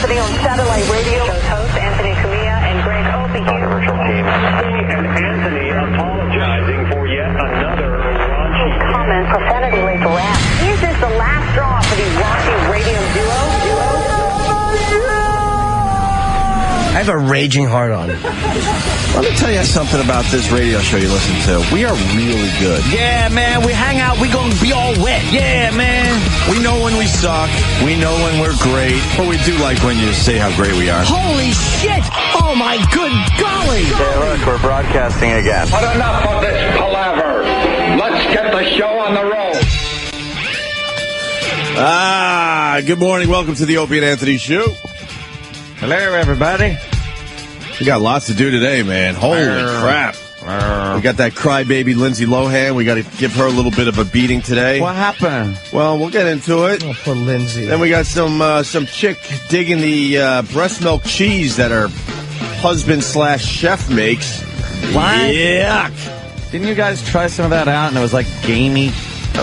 happening on satellite radio. Host Anthony Cumia and Greg Opie. Controversial team. And Anthony apologizing for yet another raunchy comment profanity-laced rap. Is this the last straw for the raunchy radio duo? I have a raging heart on. Let me tell you something about this radio show you listen to. We are really good. Yeah, man, we hang out, we gonna be all wet. Yeah, man. We know when we suck. We know when we're great. But we do like when you say how great we are. Holy shit! Oh, my good golly! Hey, look, we're broadcasting again. But enough of this palaver. Let's get the show on the road. Good morning. Welcome to the Opie and Anthony Show. Hello, everybody. We got lots to do today, man. Holy crap. We got that crybaby Lindsay Lohan. We got to give her a little bit of a beating today. What happened? Well, we'll get into it. Oh, poor Lindsay. Then we got some chick digging the breast milk cheese that her husband/chef makes. What? Yuck. Didn't you guys try some of that out and it was like gamey?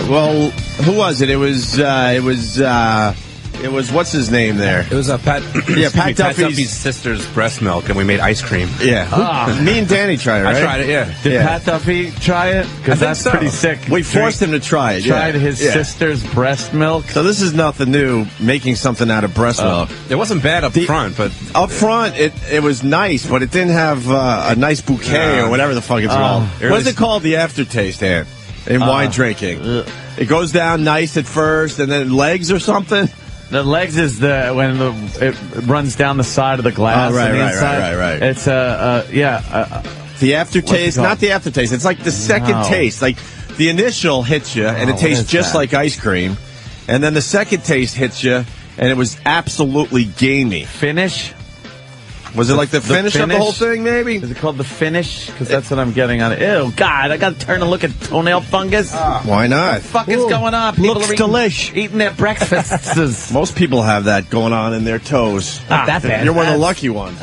Well, who was it? It was what's his name there? It was Pat Duffy's sister's breast milk, and we made ice cream. Yeah. Me and Danny tried it, right? I tried it, yeah. Did Pat Duffy try it? Because that's so. pretty sick. We forced him to try it. Tried his sister's breast milk. So this is nothing new, making something out of breast milk. It wasn't bad up front, but... Up front, it was nice, but it didn't have a nice bouquet or whatever the fuck it's called. What's it called? The aftertaste, Ann, in wine drinking. It goes down nice at first, and then legs or something. The legs is when it runs down the side of the glass. Oh, right. It's the aftertaste, not the aftertaste. It's like the second taste. Like the initial hits you, and it tastes just like ice cream, and then the second taste hits you, and it was absolutely gamey. Finish. Was it like the finish of the whole thing, maybe? Is it called the finish? Because that's what I'm getting on it. Ew, God, I got to turn and look at toenail fungus. Why not? What the fuck is going on? People Looks are delish. eating their breakfasts. Most people have that going on in their toes. Not that bad. You're one of the lucky ones.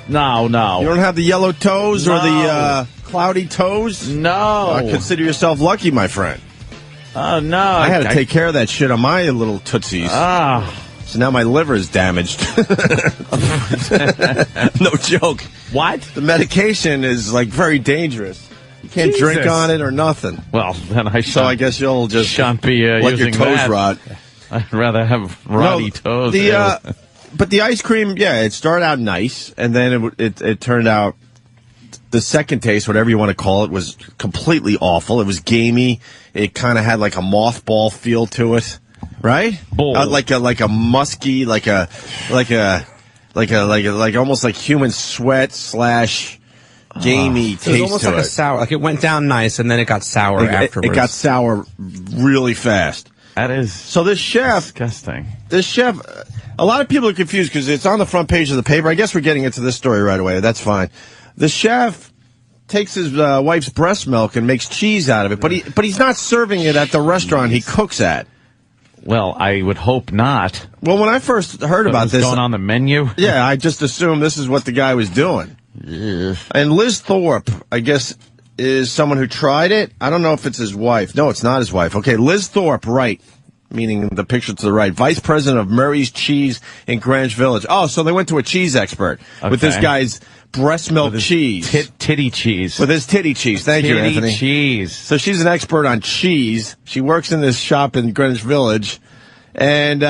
No. You don't have the yellow toes or the cloudy toes? No. Consider yourself lucky, my friend. Oh, no. I had to take care of that shit on my little tootsies. So now my liver is damaged. No joke. What? The medication is like very dangerous. You can't drink on it or nothing. Well, then I guess you'll just shan't be let using your toes that. rot. I'd rather have rotty toes. But the ice cream, it started out nice, and then it turned out the second taste, whatever you want to call it, was completely awful. It was gamey. It kind of had like a mothball feel to it. Right? Like a musky, like almost like human sweat / gamey taste to it. It was almost like a sour. Like it went down nice, and then it got sour afterwards. It got sour really fast. That is so. This chef, disgusting. This chef, a lot of people are confused because it's on the front page of the paper. I guess we're getting into this story right away. That's fine. The chef takes his wife's breast milk and makes cheese out of it, but he's not serving it at the restaurant he cooks at. Well, I would hope not. Well, when I first heard about this... going on the menu? Yeah, I just assumed this is what the guy was doing. Yeah. And Liz Thorpe, I guess, is someone who tried it. I don't know if it's his wife. No, it's not his wife. Okay, Liz Thorpe, right, meaning the picture to the right, vice president of Murray's Cheese in Greenwich Village. Oh, so they went to a cheese expert with this guy's breast milk cheese. Titty cheese. With his titty cheese. Thank you, Anthony. Titty cheese. So she's an expert on cheese. She works in this shop in Greenwich Village. And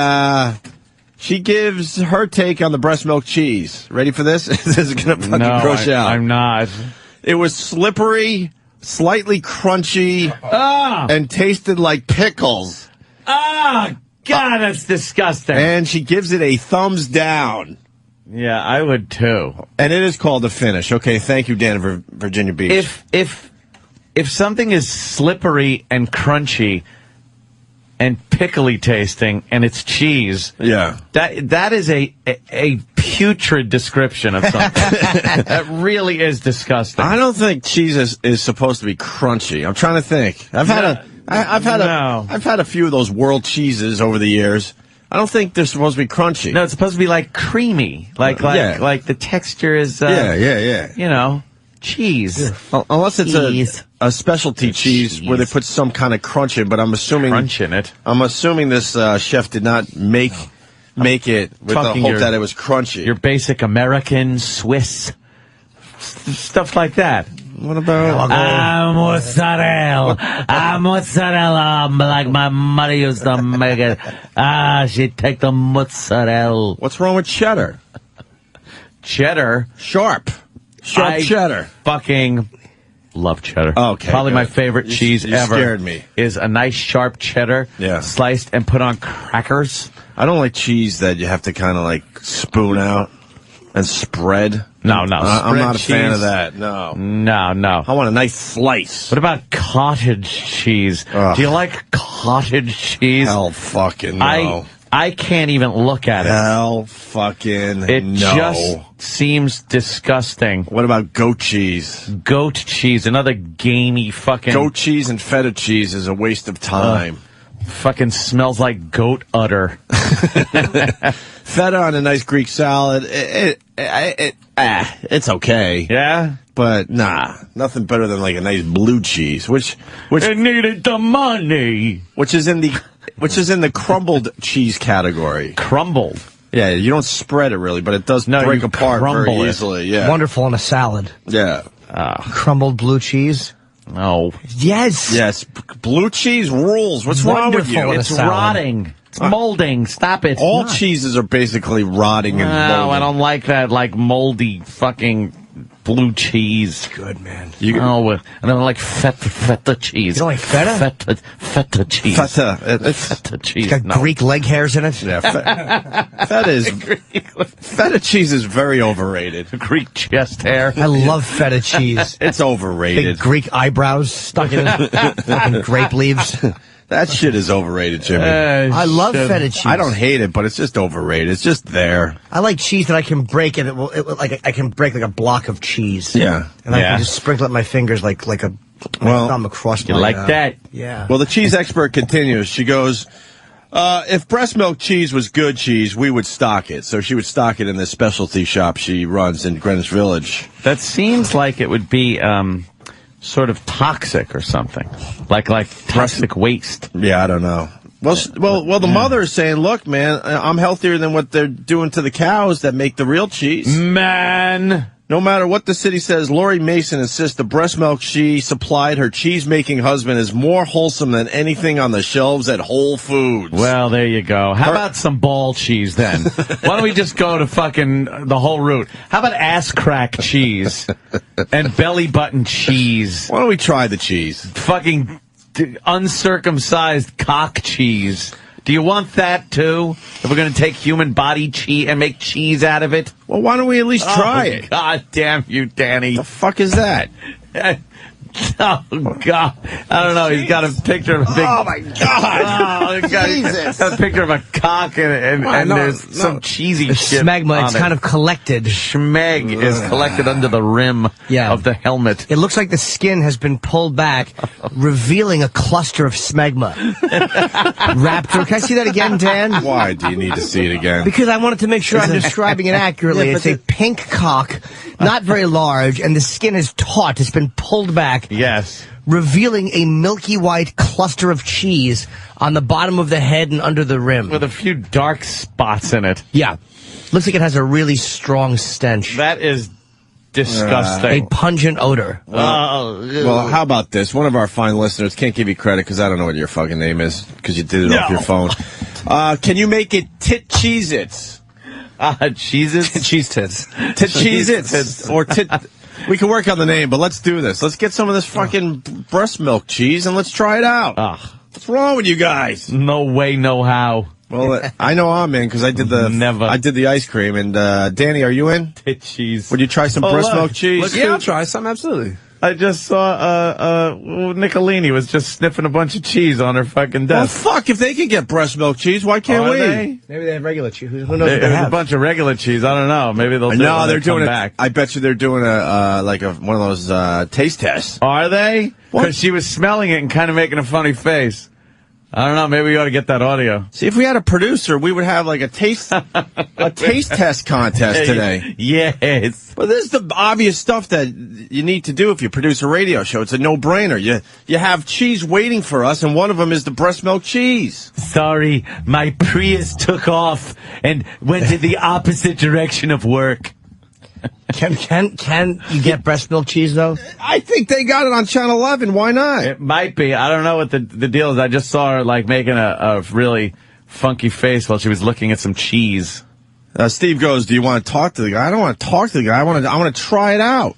she gives her take on the breast milk cheese. Ready for this? This is going to fucking gross you out. I'm not. It was slippery, slightly crunchy, and tasted like pickles. God, that's disgusting. And she gives it a thumbs down. Yeah, I would too. And it is called a finish. Okay, thank you, Dan, Virginia Beach. If something is slippery and crunchy and pickly tasting and it's cheese, that is a putrid description of something. That really is disgusting. I don't think cheese is supposed to be crunchy. I'm trying to think. I've had a few of those world cheeses over the years. I don't think they're supposed to be crunchy. No, it's supposed to be like creamy, like the texture is. You know, cheese. Yeah. Unless it's a specialty cheese where they put some kind of crunch in. But I'm assuming crunch in it. I'm assuming this chef did not make make it with the hope that it was crunchy. Your basic American, Swiss, stuff like that. What about mozzarella. Mozzarella. Like my mother used to make it. She'd take the mozzarella. What's wrong with cheddar? Cheddar? Sharp cheddar. Fucking love cheddar. Okay. Probably my favorite cheese you ever. Scared me. Is a nice sharp cheddar. Yeah. Sliced and put on crackers. I don't like cheese that you have to kind of like spoon out and spread. No. I'm not a fan of that. No. I want a nice slice. What about cottage cheese? Ugh. Do you like cottage cheese? Hell fucking no. I can't even look at it. Hell fucking It no. just seems disgusting. What about goat cheese? Goat cheese, another gamey fucking... Goat cheese and feta cheese is a waste of time. Fucking smells like goat udder. Feta on a nice Greek salad, it's okay. Yeah? But nah, nothing better than like a nice blue cheese, which It needed the money. which is in the crumbled cheese category. Crumbled. Yeah, you don't spread it really, but it does break you apart very crumble it. easily. Yeah, Wonderful on a salad. Yeah. Crumbled blue cheese. No. Yes. Blue cheese rules. What's wrong with Wonderful you? in a It's salad. rotting. It's molding. Stop it. All cheeses are basically rotting and No, molding. I don't like that, like moldy fucking blue cheese. Good, man. I don't like feta cheese. You don't like feta? Feta cheese. Feta cheese. It's got No. Greek leg hairs in it. Yeah, feta cheese is very overrated. Greek chest hair. I love feta cheese. It's overrated. Big Greek eyebrows stuck in it. Fucking grape leaves. That shit is overrated, Jimmy. I love feta cheese. I don't hate it, but it's just overrated. It's just there. I like cheese that I can break, and I can break like a block of cheese. Yeah. And I can just sprinkle up my fingers like a thumb across You my like that? Yeah. Well, the cheese expert continues. She goes, if breast milk cheese was good cheese, we would stock it. So she would stock it in this specialty shop she runs in Greenwich Village. That seems like it would be sort of toxic or something, like toxic waste. Yeah, I don't know. Well, the mother is saying, look, man, I'm healthier than what they're doing to the cows that make the real cheese. Man. No matter what the city says, Lori Mason insists the breast milk she supplied her cheese-making husband is more wholesome than anything on the shelves at Whole Foods. Well, there you go. How about some ball cheese then? Why don't we just go to fucking the whole route? How about ass crack cheese and belly button cheese? Why don't we try the cheese? Fucking uncircumcised cock cheese. Do you want that too? If we're going to take human body cheese and make cheese out of it? Well, why don't we at least try it? God damn you, Danny. The fuck is that? Oh, God. I don't know. He's got a picture of a big... Oh, my God. Oh, God. Jesus. Got a picture of a cock and there's some cheesy shit Smegma, on it's it. kind of collected. Schmeg is collected under the rim of the helmet. It looks like the skin has been pulled back, revealing a cluster of smegma. Raptor. Can I see that again, Dan? Why do you need to see it again? Because I wanted to make sure I'm describing it accurately. Yeah, It's a pink cock, not very large, and the skin is taut. It's been pulled back. Yes. Revealing a milky white cluster of cheese on the bottom of the head and under the rim. With a few dark spots in it. Yeah. Looks like it has a really strong stench. That is disgusting. A pungent odor. Well, how about this? One of our fine listeners, can't give you credit because I don't know what your fucking name is because you did it off your phone. Can you make it tit Cheez-Its? Cheez-Its? Cheese tits. Tit Cheez-Its. Or tit... We can work on the name, but let's do this. Let's get some of this fucking breast milk cheese and let's try it out. What's wrong with you guys? No way, no how. Well, I know I'm in because I did the ice cream. And Danny, are you in? Tit cheese. Would you try some breast milk cheese? Let's I'll try some, absolutely. I just saw Nicolini was just sniffing a bunch of cheese on her fucking Well, desk. fuck, if they can get breast milk cheese, why can't Are we? they? Maybe they have regular cheese. Who knows what they There's a have? bunch of regular cheese. I don't know. Maybe they'll do it No, when they're they come doing it. back. I bet you they're doing one of those taste tests. Are they? What? Because she was smelling it and kind of making a funny face. I don't know. Maybe we ought to get that audio. See, if we had a producer, we would have like a taste test contest today. Yes. But this is the obvious stuff that you need to do if you produce a radio show. It's a no-brainer. You have cheese waiting for us, and one of them is the breast milk cheese. Sorry, my Prius took off and went in the opposite direction of work. Can you get breast milk cheese, though? I think they got it on Channel 11. Why not? It might be. I don't know what the deal is. I just saw her like making a really funky face while she was looking at some cheese. Steve goes, do you want to talk to the guy? I don't want to talk to the guy. I want to try it out.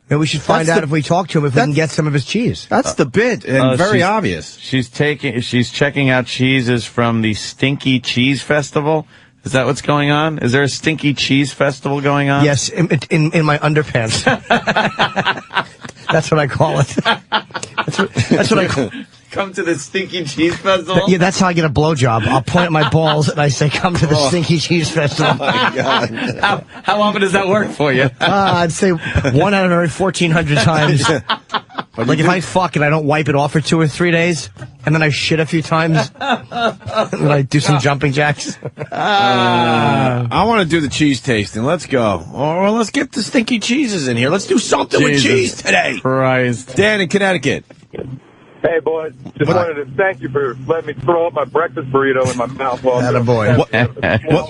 Maybe we should find out if we talk to him if we can get some of his cheese. That's the bit, and very obvious. She's checking out cheeses from the Stinky Cheese Festival. Is that what's going on? Is there a Stinky Cheese Festival going on? Yes, in my underpants. That's what I call it. That's what I call it. Come to the Stinky Cheese Festival? Yeah, that's how I get a blowjob. I'll point at my balls and I say, come to the Stinky Cheese Festival. Oh, my God. How often does that work for you? I'd say 1 out of every 1,400 times. Like if I fuck and I don't wipe it off for 2 or 3 days, and then I shit a few times, and then I do some jumping jacks. I want to do the cheese tasting. Let's go. Or let's get the stinky cheeses in here. Let's do something with cheese today. Christ. Dan in Connecticut. Hey, boys. Just wanted to thank you for letting me throw up my breakfast burrito in my mouth. What's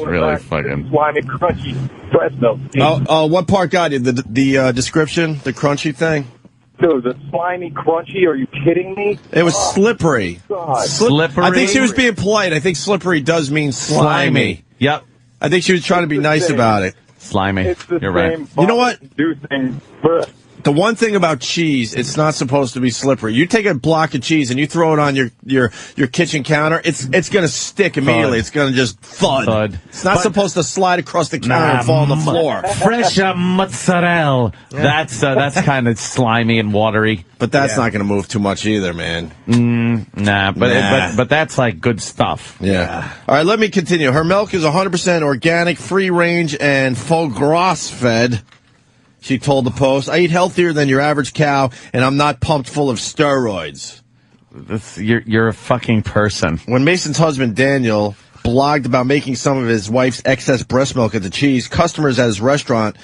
really fucking slimy, crunchy breast milk. What part got you? The description, the crunchy thing? Dude, the slimy, crunchy? Are you kidding me? It was slippery. God. Slippery? I think she was being polite. I think slippery does mean slimy. Yep. I think she was trying to be nice about it. Slimy. It's the You're same. right. You know what? The one thing about cheese, it's not supposed to be slippery. You take a block of cheese and you throw it on your kitchen counter, it's going to stick immediately. Thud. It's going to just thud. It's not supposed to slide across the counter and fall on the floor. Fresh mozzarella. That's kind of slimy and watery. But that's not going to move too much either, man. But that's like good stuff. Yeah. All right, let me continue. Her milk is 100% organic, free range, and full grass fed. She told the Post, I eat healthier than your average cow, and I'm not pumped full of steroids. You're a fucking person. When Mason's husband, Daniel, blogged about making some of his wife's excess breast milk into cheese, customers at his restaurant,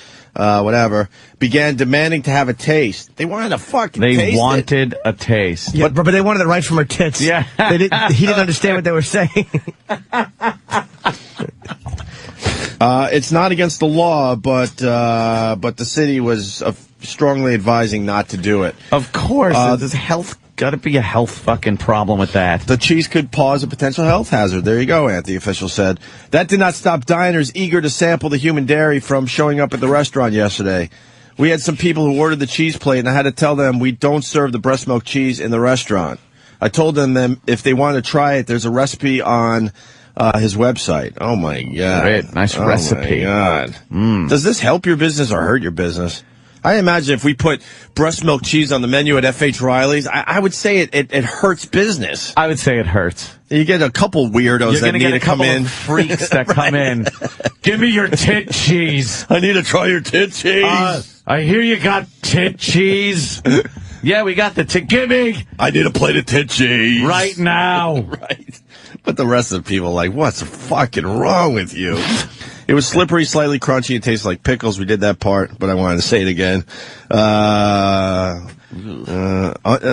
began demanding to have a taste. They wanted to fucking taste it. They wanted a taste. Yeah, but they wanted it right from her tits. Yeah. He didn't understand what they were saying. It's not against the law, but the city was strongly advising not to do it. Of course. There's got to be a health fucking problem with that. The cheese could cause a potential health hazard. There you go, Aunt, the official said. That did not stop diners eager to sample the human dairy from showing up at the restaurant yesterday. We had some people who ordered the cheese plate, and I had to tell them we don't serve the breast milk cheese in the restaurant. I told them if they want to try it, there's a recipe on his website. Oh, my God. Great. Nice recipe. Oh, my God. Does this help your business or hurt your business? I imagine if we put breast milk cheese on the menu at F.H. Riley's, I would say it hurts business. I would say it hurts. You get a couple weirdos that need to come in. Freaks that come in. Give me your tit cheese. I need to try your tit cheese. I hear you got tit cheese. Yeah, we got the tit. Give me. I need a plate of tit cheese. Right now. Right. But the rest of the people are like, what's fucking wrong with you? It was slippery, slightly crunchy. It tastes like pickles. We did that part, but I wanted to say it again.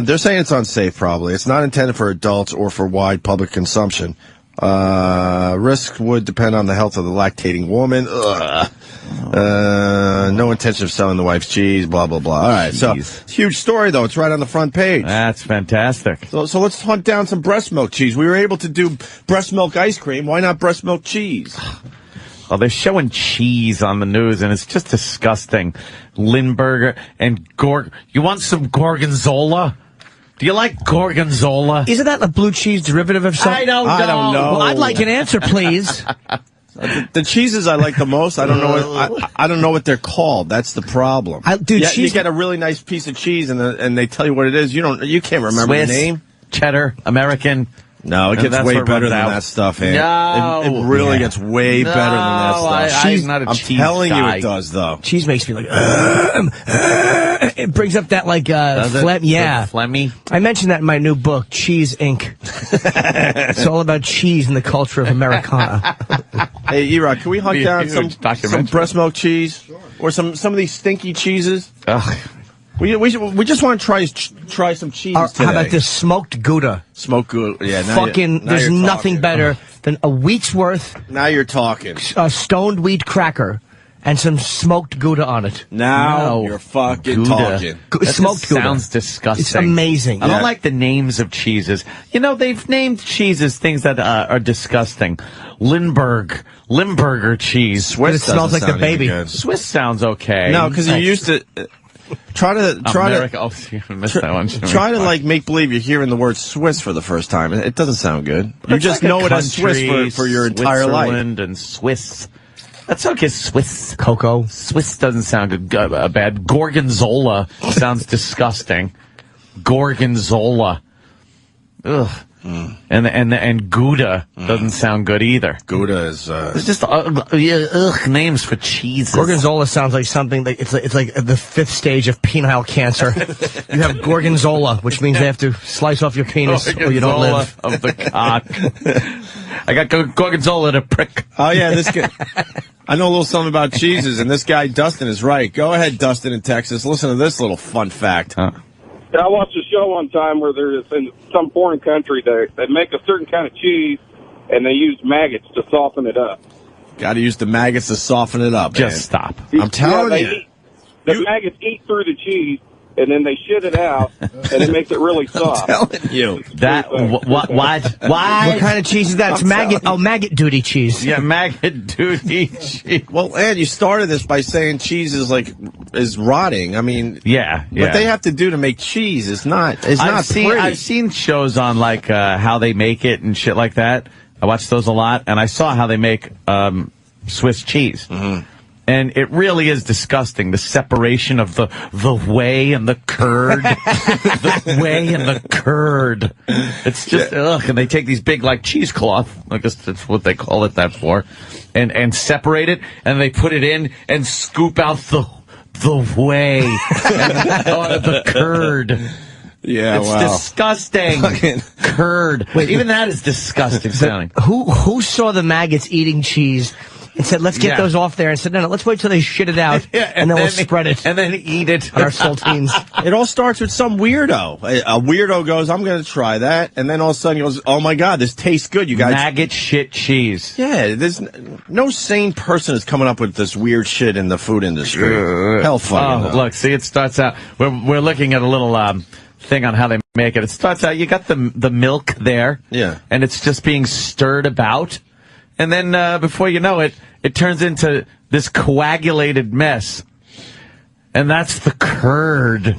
They're saying it's unsafe, probably. It's not intended for adults or for wide public consumption. Risk would depend on the health of the lactating woman. No intention of selling the wife's cheese, blah, blah, blah. All right, so it's a huge story, though. It's right on the front page. That's fantastic. So let's hunt down some breast milk cheese. We were able to do breast milk ice cream. Why not breast milk cheese? Well, they're showing cheese on the news, and it's just disgusting. Lindbergh and You want some gorgonzola? Do you like gorgonzola? Isn't that a blue cheese derivative of something? I don't know. Well, I'd like an answer, please. The cheeses I like the most, I don't know. I don't know what they're called. That's the problem. You get a really nice piece of cheese, and they tell you what it is. You can't remember Swiss, the name. Cheddar, American. No, it gets way better than that stuff, Ant. No. It really gets way better than that stuff. I'm not a I'm cheese telling guy. you it does, though. Cheese makes me like, it brings up that like, phlegm. Yeah. Phlegmy? I mentioned that in my new book, Cheese Inc. It's all about cheese and the culture of Americana. Hey, E-Rock, can we hunt down some breast milk cheese? Sure. Or some of these stinky cheeses? Ugh. We just want to try some cheese today. How about this smoked Gouda? Smoked Gouda, yeah. There's nothing better than a week's worth. Now you're talking. A stoned wheat cracker and some smoked Gouda on it. Now you're fucking talking. Smoked Gouda sounds disgusting. It's amazing. I don't like the names of cheeses. You know, they've named cheeses things that are disgusting. Limburger cheese. Swiss it smells like the baby. Swiss sounds okay. No, because you used to... Try to like make believe you're hearing the word Swiss for the first time. It doesn't sound good. You just like know it as Swiss for your entire life. Switzerland and Swiss. That's okay. Swiss. Cocoa. Swiss doesn't sound good, bad. Gorgonzola sounds disgusting. Gorgonzola. Ugh. And Gouda doesn't sound good either. Gouda is it's just names for cheeses. Gorgonzola sounds like something that it's like the 5th stage of penile cancer. You have gorgonzola, which means they have to slice off your penis or you don't live. Of the cock. I got gorgonzola to prick. Oh yeah, this guy. I know a little something about cheeses, and this guy Dustin is right. Go ahead, Dustin in Texas. Listen to this little fun fact. I watched a show one time where there's in some foreign country they make a certain kind of cheese and they use maggots to soften it up. Got to use the maggots to soften it up. Just stop. I'm telling you. The maggots eat through the cheese and then they shit it out and it makes it really soft. I'm telling you. That what? What kind of cheese is that? It's maggot. Oh, maggot duty cheese. Yeah, maggot duty cheese. Well, Ed, you started this by saying cheese is rotting. I mean, yeah. What they have to do to make cheese is not pretty. I've seen shows on like how they make it and shit like that. I watch those a lot, and I saw how they make Swiss cheese. Mm-hmm. And it really is disgusting, the separation of the whey and the curd. The whey and the curd. It's just, ugh. And they take these big, like, cheesecloth, I guess that's what they call it that for, and separate it, and they put it in and scoop out the whey and the curd. Yeah, it's disgusting. Curd. Wait, even that is disgusting sounding. Who saw the maggots eating cheese and said, let's get those off there, and said, no, let's wait till they shit it out, and then we'll spread it. And then eat it. On our saltines. It all starts with some weirdo. A weirdo goes, I'm going to try that, and then all of a sudden he goes, oh my God, this tastes good, you guys. Maggot shit cheese. Yeah, there's no sane person is coming up with this weird shit in the food industry. Hell fucking no. Look, see, it starts out, we're looking at a little thing on how they make it. It starts out, you got the milk there. Yeah. And it's just being stirred about. And then before you know it, it turns into this coagulated mess. And that's the curd.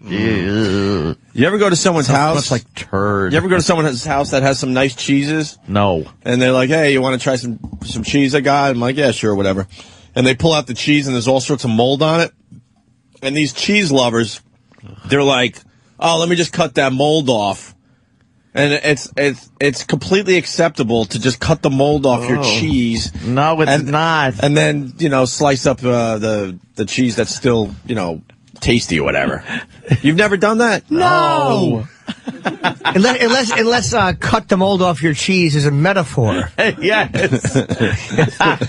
You ever go to someone's house? Much like turd. You ever go to someone's house that has some nice cheeses? No. And they're like, hey, you want to try some cheese I got? I'm like, yeah, sure, whatever. And they pull out the cheese and there's all sorts of mold on it. And these cheese lovers, they're like, oh, let me just cut that mold off. And it's completely acceptable to just cut the mold off your cheese. No, it's not. And then, slice up the cheese that's still, tasty or whatever. You've never done that? No. unless cut the mold off your cheese is a metaphor. Yes.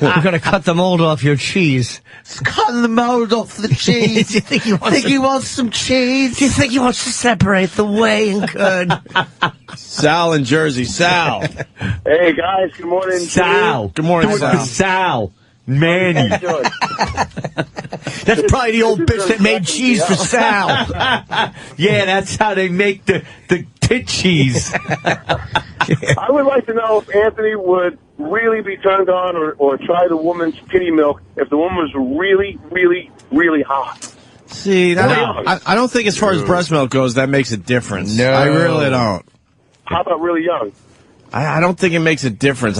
You're going to cut the mold off your cheese. It's cutting the mold off the cheese. Do you think he wants some cheese? Do you think he wants to separate the whey and curd? Sal in Jersey. Sal. Hey, guys. Good morning. Sal. Good morning, Sal. Sal. Manny. That's probably the old bitch that made cheese for Sal. Yeah, that's how they make the tit cheese. I would like to know if Anthony would really be turned on or try the woman's titty milk if the woman was really, really, really hot. See, I don't think as far as breast milk goes, that makes a difference. No. I really don't. How about really young? I don't think it makes a difference.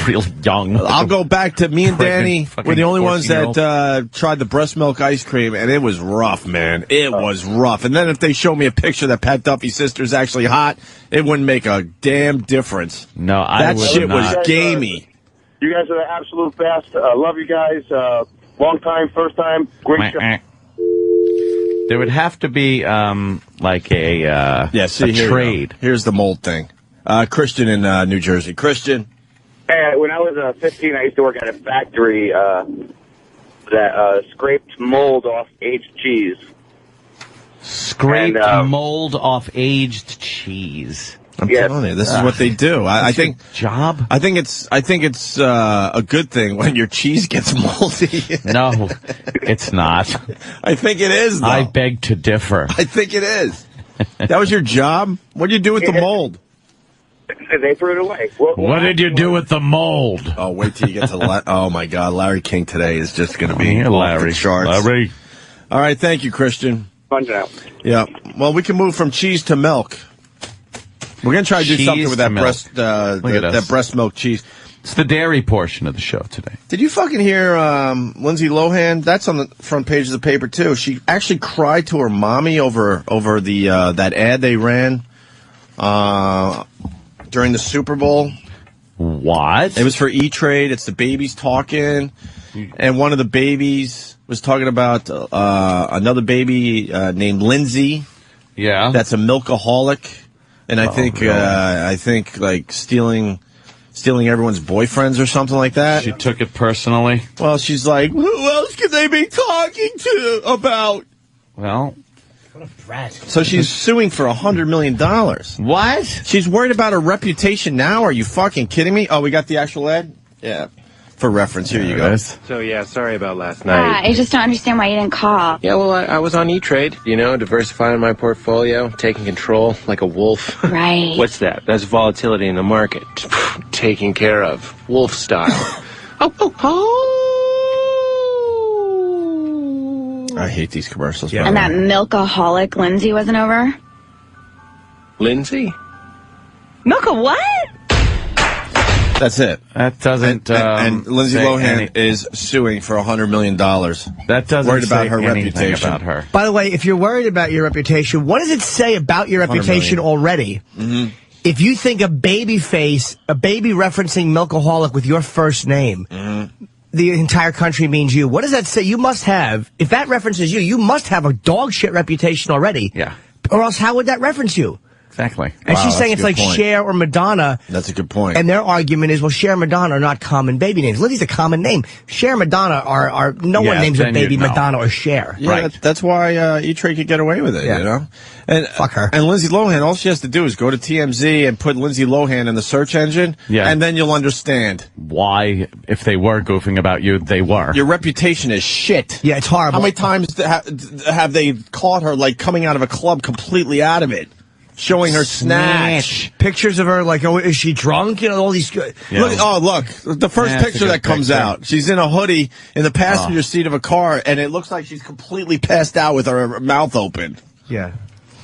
Real young. I'll go back to me and Danny Fucking were the only ones 14-year-old. that tried the breast milk ice cream, and it was rough, man. It was rough. And then if they show me a picture that Pat Duffy's sister's actually hot, it wouldn't make a damn difference. No, that would shit not. was gamey. You guys are the absolute best. Love you guys. Long time, first time. Great show. There would have to be like a trade. Here's the mold thing. Christian in New Jersey. Christian. When I was 15, I used to work at a factory that scraped mold off aged cheese. Scraped mold off aged cheese. I'm telling you, this is what they do. I think job. I think it's a good thing when your cheese gets moldy. No, it's not. I think it is, though. I beg to differ. I think it is. That was your job? What did you do with the mold? They threw it away. What did you do with the mold? Oh, wait till you get to oh my God, Larry King today is just going to be off Larry. the charts. Larry. All right, thank you, Christian. Fun now. Yeah. Well, we can move from cheese to milk. We're going to try to do something with that that breast milk cheese. It's the dairy portion of the show today. Did you fucking hear Lindsay Lohan? That's on the front page of the paper too. She actually cried to her mommy over the that ad they ran during the Super Bowl. What? It was for E-Trade. It's the babies talking, and one of the babies was talking about another baby named Lindsay. Yeah, that's a milkaholic. And I think like stealing everyone's boyfriends or something like that. She took it personally. Well, she's like, who else could they be talking to about? Well, what a brat. So she's suing for $100 million. What? She's worried about her reputation now? Are you fucking kidding me? Oh, we got the actual ad? Yeah. For reference, here you go. So, yeah, sorry about last night. I just don't understand why you didn't call. Yeah, well, I was on E-Trade, diversifying my portfolio, taking control like a wolf. Right. What's that? That's volatility in the market. Taken care of. Wolf style. I hate these commercials. Yeah. And that milkaholic Lindsay wasn't over? Lindsay? Milka what? That's it. That doesn't. And Lindsay Lohan is suing for $100 million. That doesn't. Worried about her anything reputation. About her. By the way, if you're worried about your reputation, what does it say about your reputation already? Mm-hmm. If you think a baby referencing milkaholic with your first name, the entire country means you. What does that say? You must have, if that references you must have a dog shit reputation already. Yeah. Or else how would that reference you? Exactly. And she's saying it's like Cher or Madonna. That's a good point. And their argument is, well, Cher and Madonna are not common baby names. Lindsay's a common name. Cher and Madonna are no one names a baby Madonna or Cher. Yeah, right. That's why E-Trade could get away with it, you know? And fuck her. And Lindsay Lohan, all she has to do is go to TMZ and put Lindsay Lohan in the search engine, and then you'll understand. Why, if they were goofing about you, they were. Your reputation is shit. Yeah, it's horrible. How many times have they caught her, like, coming out of a club completely out of it? Showing her snatch. Pictures of her, like, oh, is she drunk? All these. Look, the first picture that comes out. She's in a hoodie in the passenger seat of a car, and it looks like she's completely passed out with her mouth open. Yeah.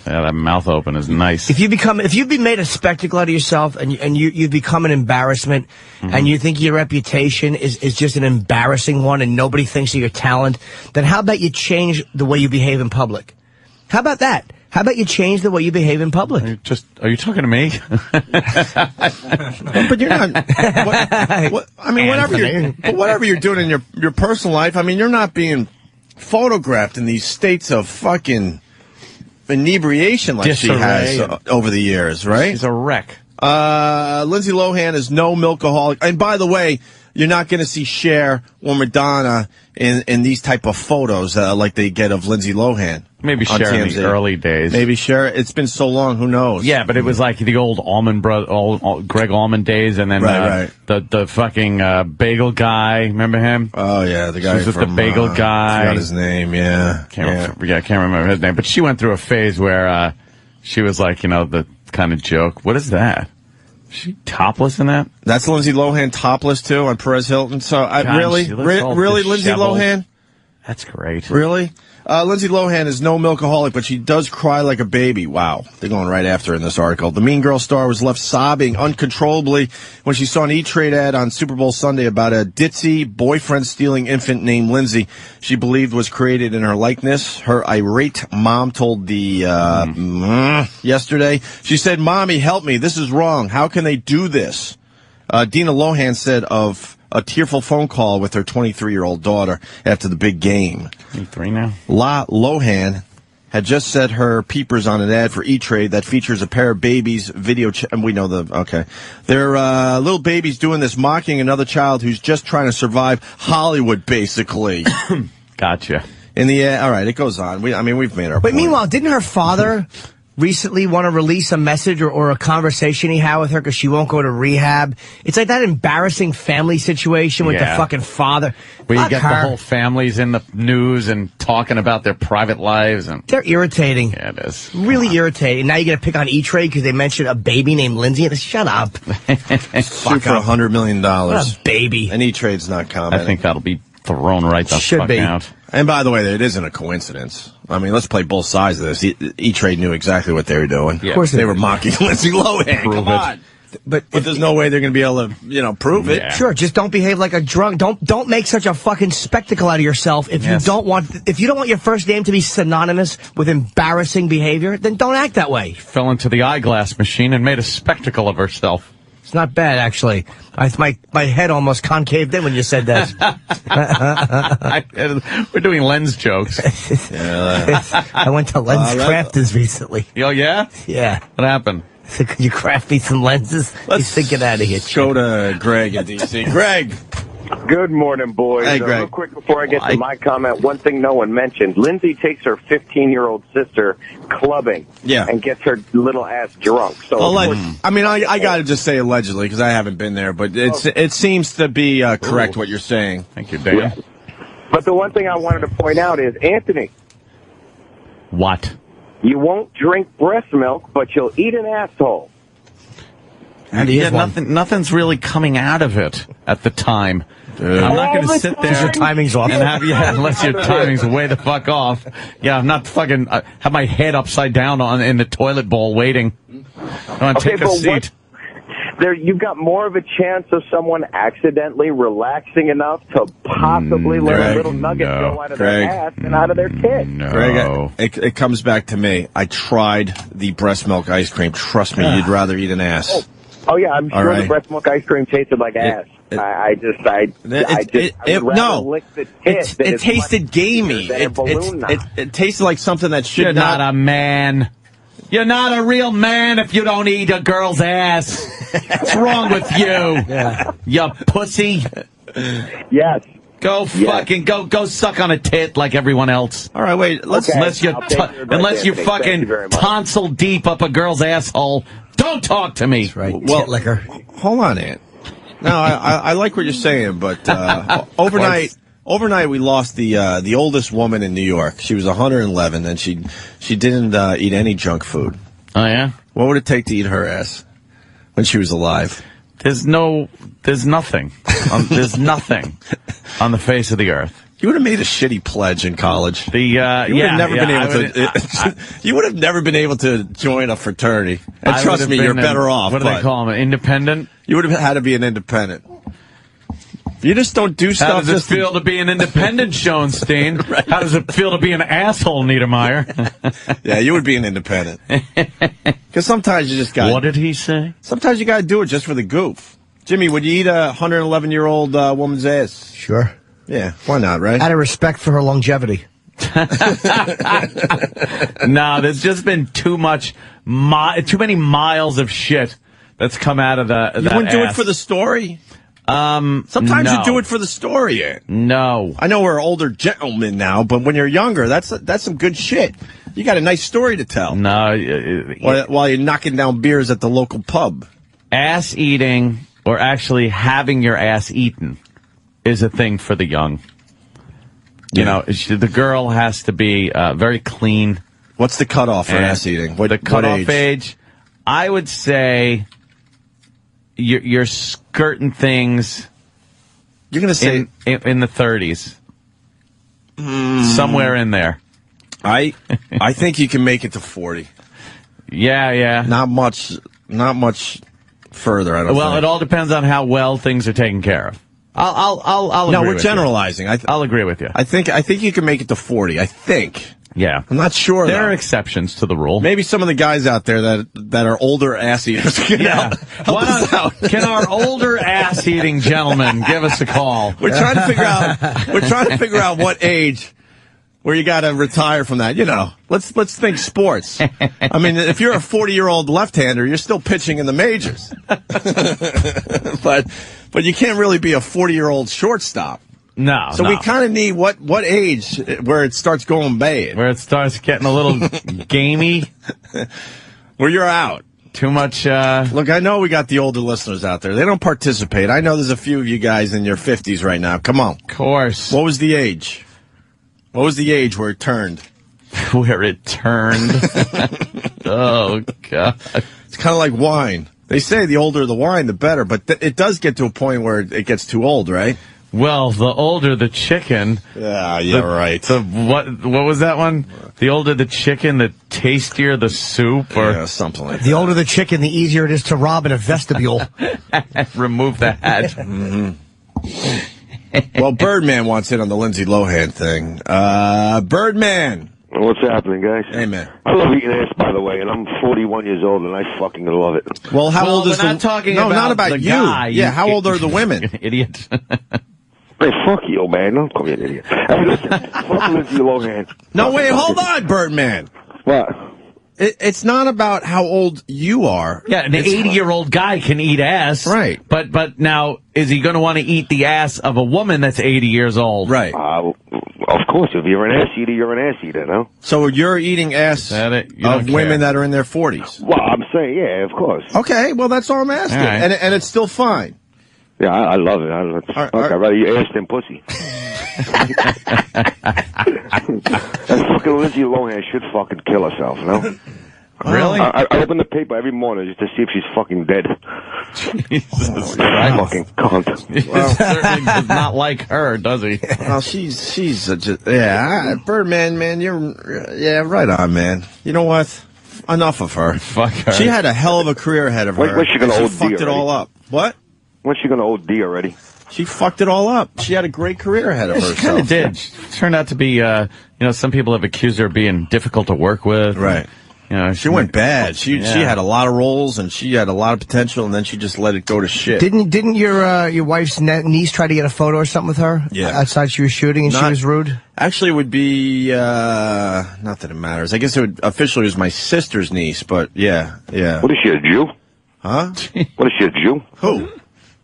Yeah, that mouth open is nice. If you've been made a spectacle out of yourself, and you've become an embarrassment, and you think your reputation is just an embarrassing one, and nobody thinks of your talent, then how about you change the way you behave in public? How about that? How about you change the way you behave in public? Are you talking to me? But you're not. I mean, whatever you're doing in your personal life, I mean, you're not being photographed in these states of fucking inebriation like she has over the years, right? She's a wreck. Lindsay Lohan is no milkaholic. And by the way, you're not going to see Cher or Madonna in these type of photos like they get of Lindsay Lohan. Maybe Cher in the early days. Maybe Cher. It's been so long. Who knows? Yeah, but it was like the old Greg Allman days, and then the fucking bagel guy. Remember him? Oh yeah, the guy she was with the bagel guy. I forgot his name. Yeah, can't remember his name. But she went through a phase where she was like, the kind of joke. What is that? Is she topless in that? That's Lindsay Lohan topless too on Perez Hilton. So really Lindsay Lohan. That's great. Really? Lindsay Lohan is no milkaholic, but she does cry like a baby. Wow. They're going right after her in this article. The Mean Girl star was left sobbing uncontrollably when she saw an E-Trade ad on Super Bowl Sunday about a ditzy, boyfriend-stealing infant named Lindsay she believed was created in her likeness. Her irate mom told the yesterday. She said, "Mommy, help me. This is wrong. How can they do this?" Dina Lohan said of a tearful phone call with her 23-year-old daughter after the big game. 23 now? Lohan had just set her peepers on an ad for E-Trade that features a pair of babies and we know okay. They're little babies doing this, mocking another child who's just trying to survive Hollywood, basically. Gotcha. All right, it goes on. We've made our point. But meanwhile, didn't her father recently want to release a message or a conversation he had with her because she won't go to rehab? It's like that embarrassing family situation with the fucking father. Where you get the whole families in the news and talking about their private lives. And they're irritating. Yeah, it is. Really irritating. Now you got to pick on E-Trade because they mentioned a baby named Lindsay. Shut up. Sue for $100 million. What a baby. And E-Trade's not commenting. I think that'll be thrown right the fuck out. And by the way, it isn't a coincidence. Let's play both sides of this. E-Trade knew exactly what they were doing. Yeah. Of course they were mocking Lindsay Lohan. Come on. But there's no way they're going to be able to, prove it. Yeah. Sure, just don't behave like a drunk. Don't make such a fucking spectacle out of yourself. If you don't want your first name to be synonymous with embarrassing behavior, then don't act that way. Fell into the eyeglass machine and made a spectacle of herself. It's not bad, actually. My head almost concaved in when you said that. We're doing lens jokes. I went to Lens Crafters recently. Oh, yeah? Yeah. What happened? I said, could you craft me some lenses? Let's get out of here. Go to Greg in D.C. Greg. Good morning, boys. Hey, Greg. Real quick before I get to my comment, one thing no one mentioned. Lindsay takes her 15-year-old sister clubbing and gets her little ass drunk. So I got to just say allegedly because I haven't been there, but it seems to be correct what you're saying. Thank you, Dan. Yeah. But the one thing I wanted to point out is, Anthony. What? You won't drink breast milk, but you'll eat an asshole. Nothing's really coming out of it at the time. I'm not going to sit there. Your timing's off. And unless your timing's way the fuck off. Yeah, I'm not fucking have my head upside down in the toilet bowl waiting. Take a seat. You've got more of a chance of someone accidentally relaxing enough to possibly let a little nugget go out of their ass and out of their tit. No. Greg, it comes back to me. I tried the breast milk ice cream. Trust me, you'd rather eat an ass. Oh yeah, I'm sure the breast milk ice cream tasted like ass. I would rather lick the tit. It tasted gamey. It tasted like something that should You're not a man. You're not a real man if you don't eat a girl's ass. What's wrong with you? You pussy. Yes. Go fucking go suck on a tit like everyone else. All right, wait. Unless you fucking tonsil deep up a girl's asshole, don't talk to me. That's right. Well, tit liquor. Hold on, Ant. No, I like what you're saying, but overnight we lost the oldest woman in New York. She was 111, and she didn't eat any junk food. Oh yeah. What would it take to eat her ass when she was alive? There's nothing. There's nothing on the face of the earth. You would have made a shitty pledge in college. You would have never been able to join a fraternity. And trust me, you're better off. What do they call them? An independent? You would have had to be an independent. You just don't do stuff. How does it feel to be an independent, Schoenstein? Right. How does it feel to be an asshole, Niedermeyer? Yeah, you would be an independent. Because sometimes you just got. What did he say? Sometimes you got to do it just for the goof. Jimmy, would you eat a 111-year-old woman's ass? Sure. Yeah, why not, right? Out of respect for her longevity. No, there's just been too many miles of shit that's come out of that. You wouldn't do it for the story? Sometimes you do it for the story. No. I know we're older gentlemen now, but when you're younger, that's some good shit. You got a nice story to tell. No. While you're knocking down beers at the local pub. Ass eating, or actually having your ass eaten, is a thing for the young. You know, the girl has to be very clean. What's the cutoff for ass eating? The cutoff age? I would say you're skirting things. You're going to say in the 30s, somewhere in there. I think you can make it to 40. Yeah. Not much further, I don't Well, think. it all depends on how well things are taken care of. I'll agree No, we're with generalizing. I'll agree with you. I think you can make it to 40. I think. Yeah. I'm not sure, There though. are exceptions to the rule. Maybe some of the guys out there that are older ass eaters can help us out. Can our older ass-eating gentlemen give us a call? We're trying to figure out what age where you got to retire from that. You know, let's think sports. I mean, if you're a 40-year-old left-hander, you're still pitching in the majors. but you can't really be a 40-year-old shortstop. No. So we kind of need what age where it starts going bad, where it starts getting a little gamey, where you're out. Too much. Look, I know we got the older listeners out there. They don't participate. I know there's a few of you guys in your 50s right now. Come on. Of course. What was the age? What was the age where it turned? Where it turned. Oh, God. It's kind of like wine. They say the older the wine, the better, but it does get to a point where it gets too old, right? Well, the older the chicken. Yeah, right. What was that one? The older the chicken, the tastier the soup, or something like that. The older the chicken, the easier it is to rob in a vestibule. Remove the hat. Mm-hmm. Well, Birdman wants in on the Lindsay Lohan thing. Birdman. What's happening, guys? Hey, man. I love eating ass, by the way, and I'm 41 years old, and I fucking love it. Well, how old is we're not talking No, about not about the you. guy. Yeah, how old are the women? Idiot. Hey, fuck you, man. Don't call me an idiot. Hey, listen, fuck Lindsay Lohan. No, wait, hold on, Birdman. What? It's not about how old you are. Yeah, an 80-year-old guy can eat ass. Right. But now, is he going to want to eat the ass of a woman that's 80 years old? Right. Of course, if you're an ass eater, you're an ass eater, no? So you're eating ass of women that are in their 40s? Well, I'm saying, yeah, of course. Okay, well, that's all I'm asking. All right. And it's still fine. Yeah, I love it. I'd rather eat ass than pussy. That fucking Lindsay Lohan should fucking kill herself, no? Really? I open the paper every morning just to see if she's fucking dead. Jesus Christ. Fucking cunt. Well, certainly does not like her, does he? Well, she's Birdman, man, you're right on, man. You know what? Enough of her. Fuck her. She had a hell of a career ahead of her. When's she gonna OD fucked it already? all up. What? When's she gonna OD already? She fucked it all up. She had a great career ahead of She herself. kind of did. She turned out to be, some people have accused her of being difficult to work with. Right. She went bad. She had a lot of roles and she had a lot of potential, and then she just let it go to shit. Didn't your wife's niece try to get a photo or something with her? Yeah. Outside she was shooting and she was rude? Actually, it would be, not that it matters. I guess it would officially was my sister's niece, but yeah. What is she, a Jew? Huh? What is she, a Jew? Who?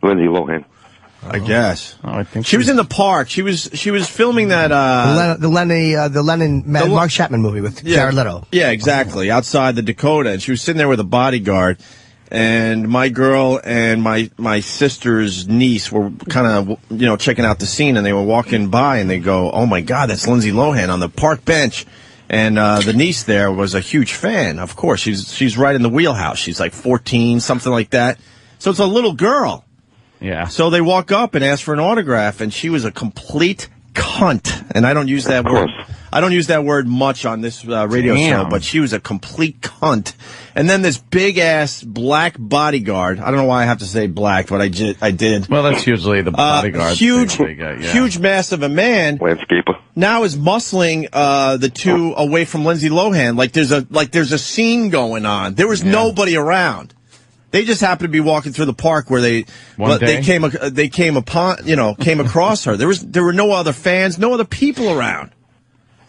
Lindsay Lohan. I guess. Oh, I think she was in the park. She was filming that the Lennon Mark Chapman movie with Jared Leto. Yeah, exactly. Outside the Dakota, and she was sitting there with a bodyguard. And my girl and my sister's niece were kind of checking out the scene, and they were walking by, and they go, "Oh my God, that's Lindsay Lohan on the park bench." And the niece there was a huge fan. Of course, she's right in the wheelhouse. She's like 14, something like that. So it's a little girl. Yeah. So they walk up and ask for an autograph, and she was a complete cunt. And I don't use that word. I don't use that word much on this radio show, but she was a complete cunt. And then this big ass black bodyguard. I don't know why I have to say black, but I did. Well, that's usually the bodyguard. Huge mass of a man. Landscaper. Now is muscling the two away from Lindsay Lohan. Like there's a scene going on. There was nobody around. They just happened to be walking through the park where they came across her. There were no other fans, no other people around.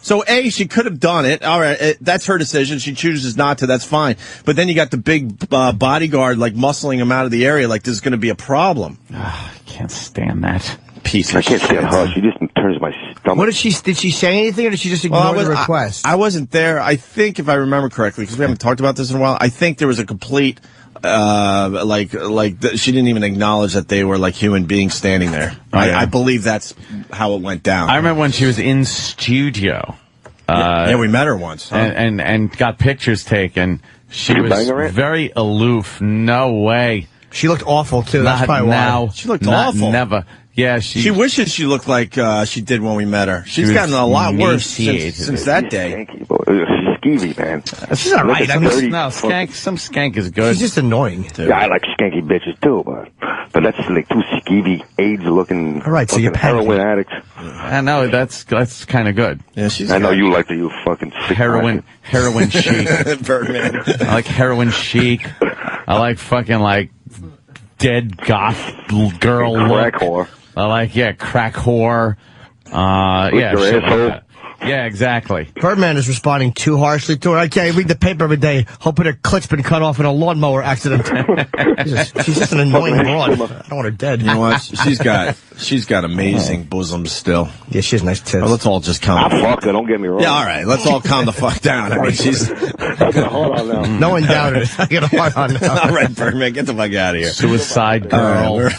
So she could have done it. All right, that's her decision. She chooses not to. That's fine. But then you got the big bodyguard like muscling him out of the area, like this is going to be a problem. I can't stand that piece. I can't stand her. She just turns my stomach. What did she say anything, or did she just ignore the request? I wasn't there. I think if I remember correctly, because we haven't talked about this in a while, I think there was a complete. She didn't even acknowledge that they were like human beings standing there. I believe that's how it went down. I remember when she was in studio. We met her once. Huh? And got pictures taken. She was very aloof. No way. She looked awful, too. That's probably now. why. She looked awful. Never. Yeah, she wishes she looked like she did when we met her. She's gotten a lot worse since that day. She's skeevy, man. She's all right. I mean, no, some skank is good. She's just annoying. Yeah, I like skanky bitches too, but that's like two skeevy, AIDS-looking, all right, so you're heroin addicts. I know that's kind of good. Yeah, she's. I know you like you fucking sick heroin chic. Birdman. I like heroin chic. I like fucking like dead goth girl crack look. whore. I like crack whore. Yeah, your shit like asshole. that. Yeah, exactly. Birdman is responding too harshly to her. I can't read the paper every day, hoping her clit's been cut off in a lawnmower accident. She's just an annoying broad. I don't want her dead. You know what? She's got amazing bosoms still. Yeah, she has nice tits. Well, let's all just calm. I fucked her. Don't get me wrong. Yeah, all right. Let's all calm the fuck down. I mean, she's. Hold on now. No one doubted it. I got a heart on now. All right, Birdman, get the fuck out of here. Suicide girl.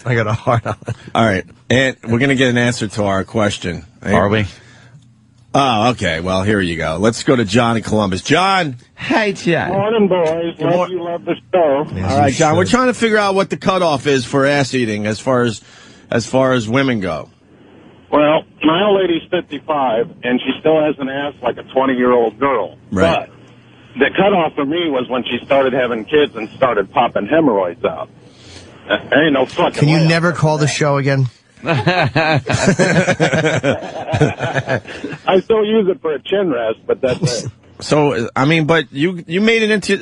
I got a heart on. All right, and we're gonna get an answer to our question. Are we? Oh, okay. Well, here you go. Let's go to John in Columbus. John. Hey, John. Morning, boys. Love you, love the show. All right, John. We're trying to figure out what the cutoff is for ass eating as far as women go. Well, my old lady's 55, and she still has an ass like a 20-year-old girl. Right. But the cutoff for me was when she started having kids and started popping hemorrhoids out. There ain't no fucking Can you way. never call the show again? I still use it for a chin rest, but that's it. So, I mean, but you made it into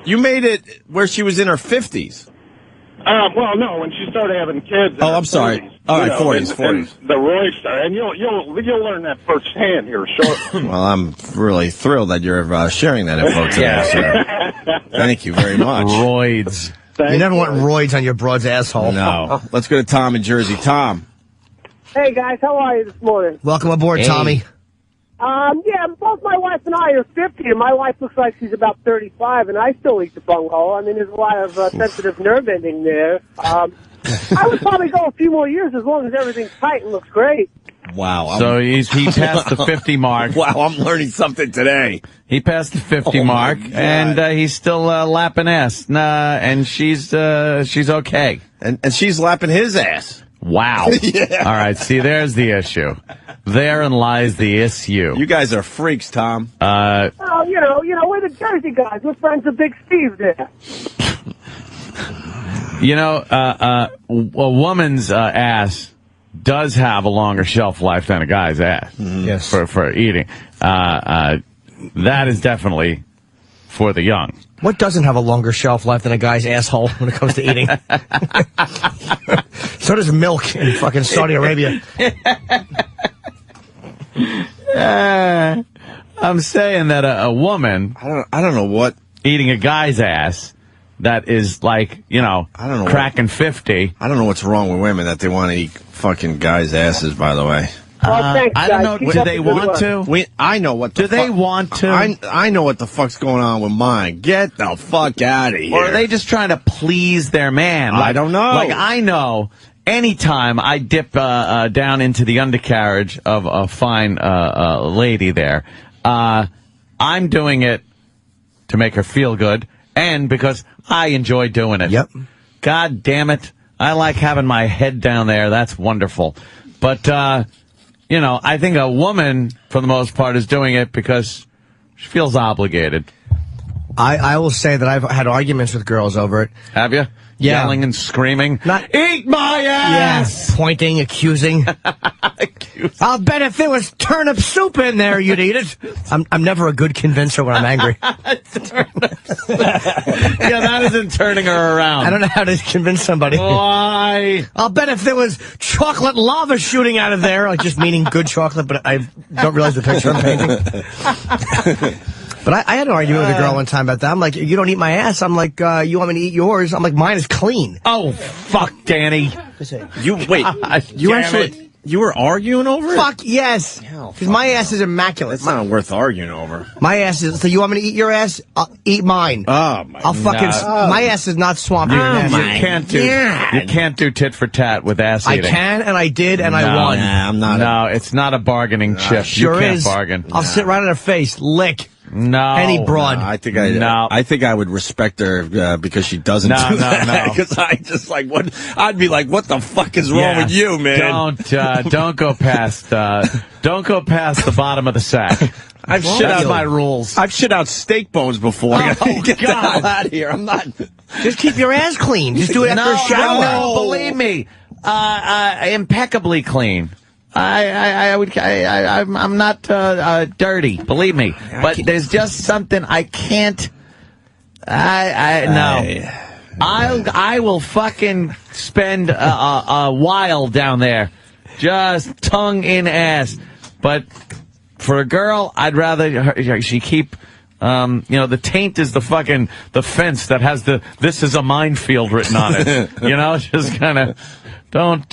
you made it where she was in her 50s. Well, no, when she started having kids. Oh, I'm sorry. 40s, All right, 40s, and 40s. The roids start, and you'll learn that firsthand here shortly. Well, I'm really thrilled that you're sharing that info today, sir. Thank you very much. Roids. You never want roids on your broad's asshole. No. Let's go to Tom in Jersey. Tom. Hey, guys. How are you this morning? Welcome aboard, Tommy. Yeah, both my wife and I are 50, and my wife looks like she's about 35, and I still eat the bunghole. I mean, there's a lot of sensitive nerve ending there. I would probably go a few more years as long as everything's tight and looks great. Wow. So he passed the 50 mark. Wow, I'm learning something today. He passed the 50 mark, and he's still lapping ass. And she's okay. And she's lapping his ass. Wow. Yeah. All right, see, there's the issue. Therein lies the issue. You guys are freaks, Tom. Oh, you know, we're the Jersey guys. We're friends with Big Steve there. You know, a woman's ass does have a longer shelf life than a guy's ass. Yes. For eating. That is definitely for the young. What doesn't have a longer shelf life than a guy's asshole when it comes to eating? So does milk in fucking Saudi Arabia. I'm saying that a woman, I don't know what, eating a guy's ass that is like, I don't know cracking 50. I don't know what's wrong with women that they want to eat fucking guys' asses, by the way. Well, thanks, I don't guys. know. Keep Do up they the good want work. to? I know what the Do they want to? I know what the fuck's going on with mine. Get the fuck out of here. Or are they just trying to please their man? I don't know. Like, I know anytime I dip down into the undercarriage of a fine lady there, I'm doing it to make her feel good and because I enjoy doing it. Yep. God damn it. I like having my head down there. That's wonderful. But, I think a woman, for the most part, is doing it because she feels obligated. I will say that I've had arguments with girls over it. Have you? Yeah. Yelling and screaming. Eat my ass! Yes. Pointing, accusing. I'll bet if there was turnip soup in there, you'd eat it. I'm never a good convincer when I'm angry. Yeah, that isn't turning her around. I don't know how to convince somebody. Why? I'll bet if there was chocolate lava shooting out of there, like just meaning good chocolate, but I don't realize the picture I'm painting. But I had an argument with a girl one time about that. I'm like, you don't eat my ass. I'm like, you want me to eat yours? I'm like, mine is clean. Oh, fuck, Danny. You were arguing over it? Fuck yes. Because my ass is immaculate. It's not worth arguing over. My ass is, so you want me to eat your ass? I'll eat mine. Oh, my I'll fucking, my ass is not swamping your ass. You can't do tit for tat with ass I eating. can, and I did, and I won. Nah, I'm not. No, it's not a bargaring chip. Sure you can't is. bargain. I'll sit right on her face, lick. No. Any broad. I think I would respect her because she doesn't. No. Because I just like what I'd be like, what the fuck is wrong with you, man? Don't go past the bottom of the sack. I've shit out my rules. I've shit out steak bones before. Oh, Get the God. hell out of here! I'm not. Just keep your ass clean. Just do it after a shower. No, believe me, impeccably clean. I'm not dirty, believe me. But there's just something I can't. No. I will fucking spend a while down there, just tongue in ass. But for a girl, I'd rather she keep. The taint is the fence that has "This is a minefield" written on it. Just kind of. Don't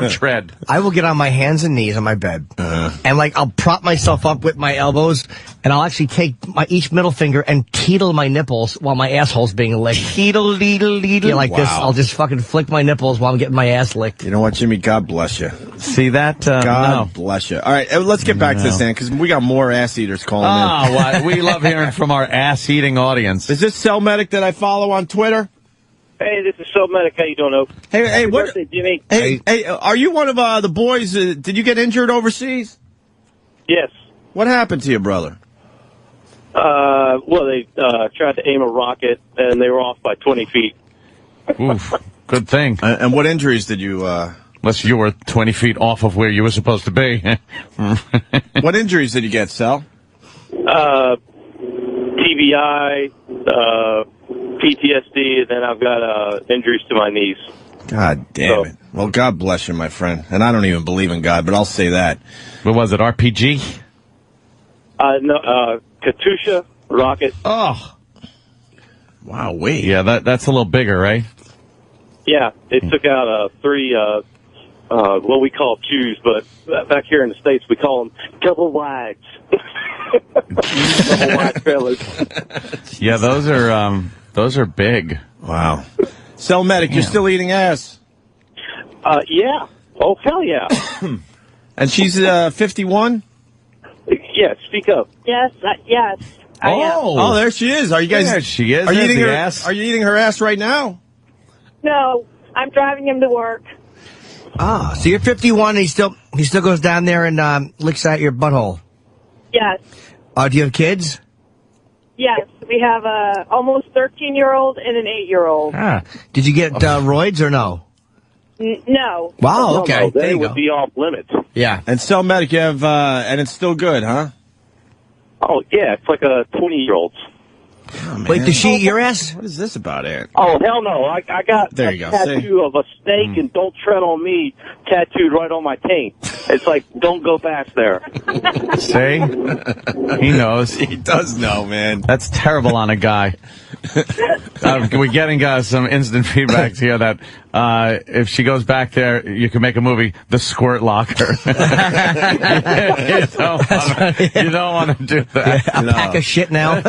tread. I will get on my hands and knees on my bed, and I'll prop myself up with my elbows, and I'll actually take each middle finger and teetle my nipples while my asshole's being licked. Teetle, leedle. Yeah, like this. I'll just fucking flick my nipples while I'm getting my ass licked. You know what, Jimmy? God bless you. See that? God bless you. All right, let's get back to this, Dan, because we got more ass eaters calling in. Oh, we love hearing from our ass-eating audience. Is this Cell Medic that I follow on Twitter? Hey, this is Cell Medic. How you doing, Opie? Hey, what? Birthday, Jimmy. Hey, are you one of the boys? Did you get injured overseas? Yes. What happened to you, brother? Well, they tried to aim a rocket, and they were off by 20 feet. Oof, good thing. And what injuries did you... Unless you were 20 feet off of where you were supposed to be. What injuries did you get, Sal? TBI, PTSD, and then I've got injuries to my knees. God damn it. Well, God bless you, my friend. And I don't even believe in God, but I'll say that. What was it, RPG? No, Katusha rocket. Oh. Wow, wait. Yeah, that's a little bigger, right? Yeah, it took out 3, what we call Jews, but back here in the States we call them double wides. Double wide trailers. Yeah, those are big. Wow. Cell Medic, you're still eating ass. Yeah. Oh, hell yeah. And she's 51? Yeah, speak up. Yes, yes. I am. Oh, there she is. Are you guys? There she is. Are you There's eating the her ass. Are you eating her ass right now? No, I'm driving him to work. Ah, so you're 51 and he still goes down there and licks out your butthole. Yes. Do you have kids? Yes, we have a almost 13-year-old and an 8-year-old. Ah. Did you get roids or no? No. Wow, okay. No, There they you would go. be off limits. Yeah. And Cell Medic, you have, and it's still good, huh? Oh, yeah, it's like a 20-year-old. Oh, Wait, does she eat your ass? What is this about, Ed? Oh, hell no. I got There a you go. tattoo of a snake and "Don't Tread on Me" tattooed right on my taint. It's like, don't go past there. See? He knows. He does know, man. That's terrible on a guy. We're getting some instant feedback here that if she goes back there, you can make a movie, The Squirt Locker. You don't want to do that. A pack of shit now.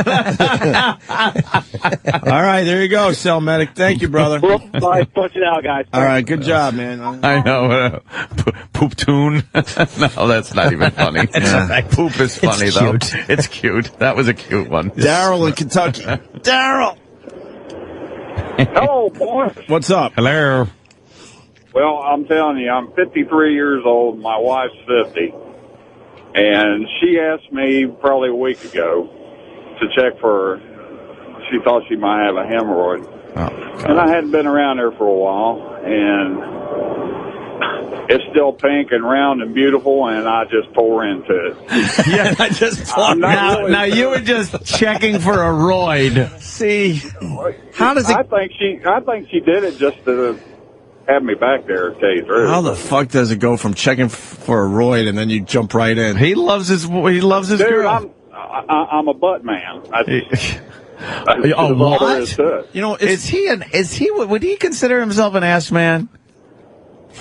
All right, there you go, Cell Medic. Thank you, brother. Well, bye. Punch it out, guys. All right, good job, man. I know. Poop tune. No, that's not even funny. Poop is funny, It's though. cute. It's cute. That was a cute one. Daryl in Kentucky. Daryl! Hello, boys. What's up? Hello. Well, I'm telling you, I'm 53 years old. My wife's 50. And she asked me probably a week ago to check for her. She thought she might have a hemorrhoid. And I hadn't been around her for a while. And it's still pink and round and beautiful, and I just pour into it. Yeah, I just Now you were just checking for a roid. See, how does it? I think she did it just to have me back there, to tell you the truth. How the fuck does it go from checking for a roid and then you jump right in? He loves his Dude, girl. I'm a butt man. Oh, what? You know, would he consider himself an ass man?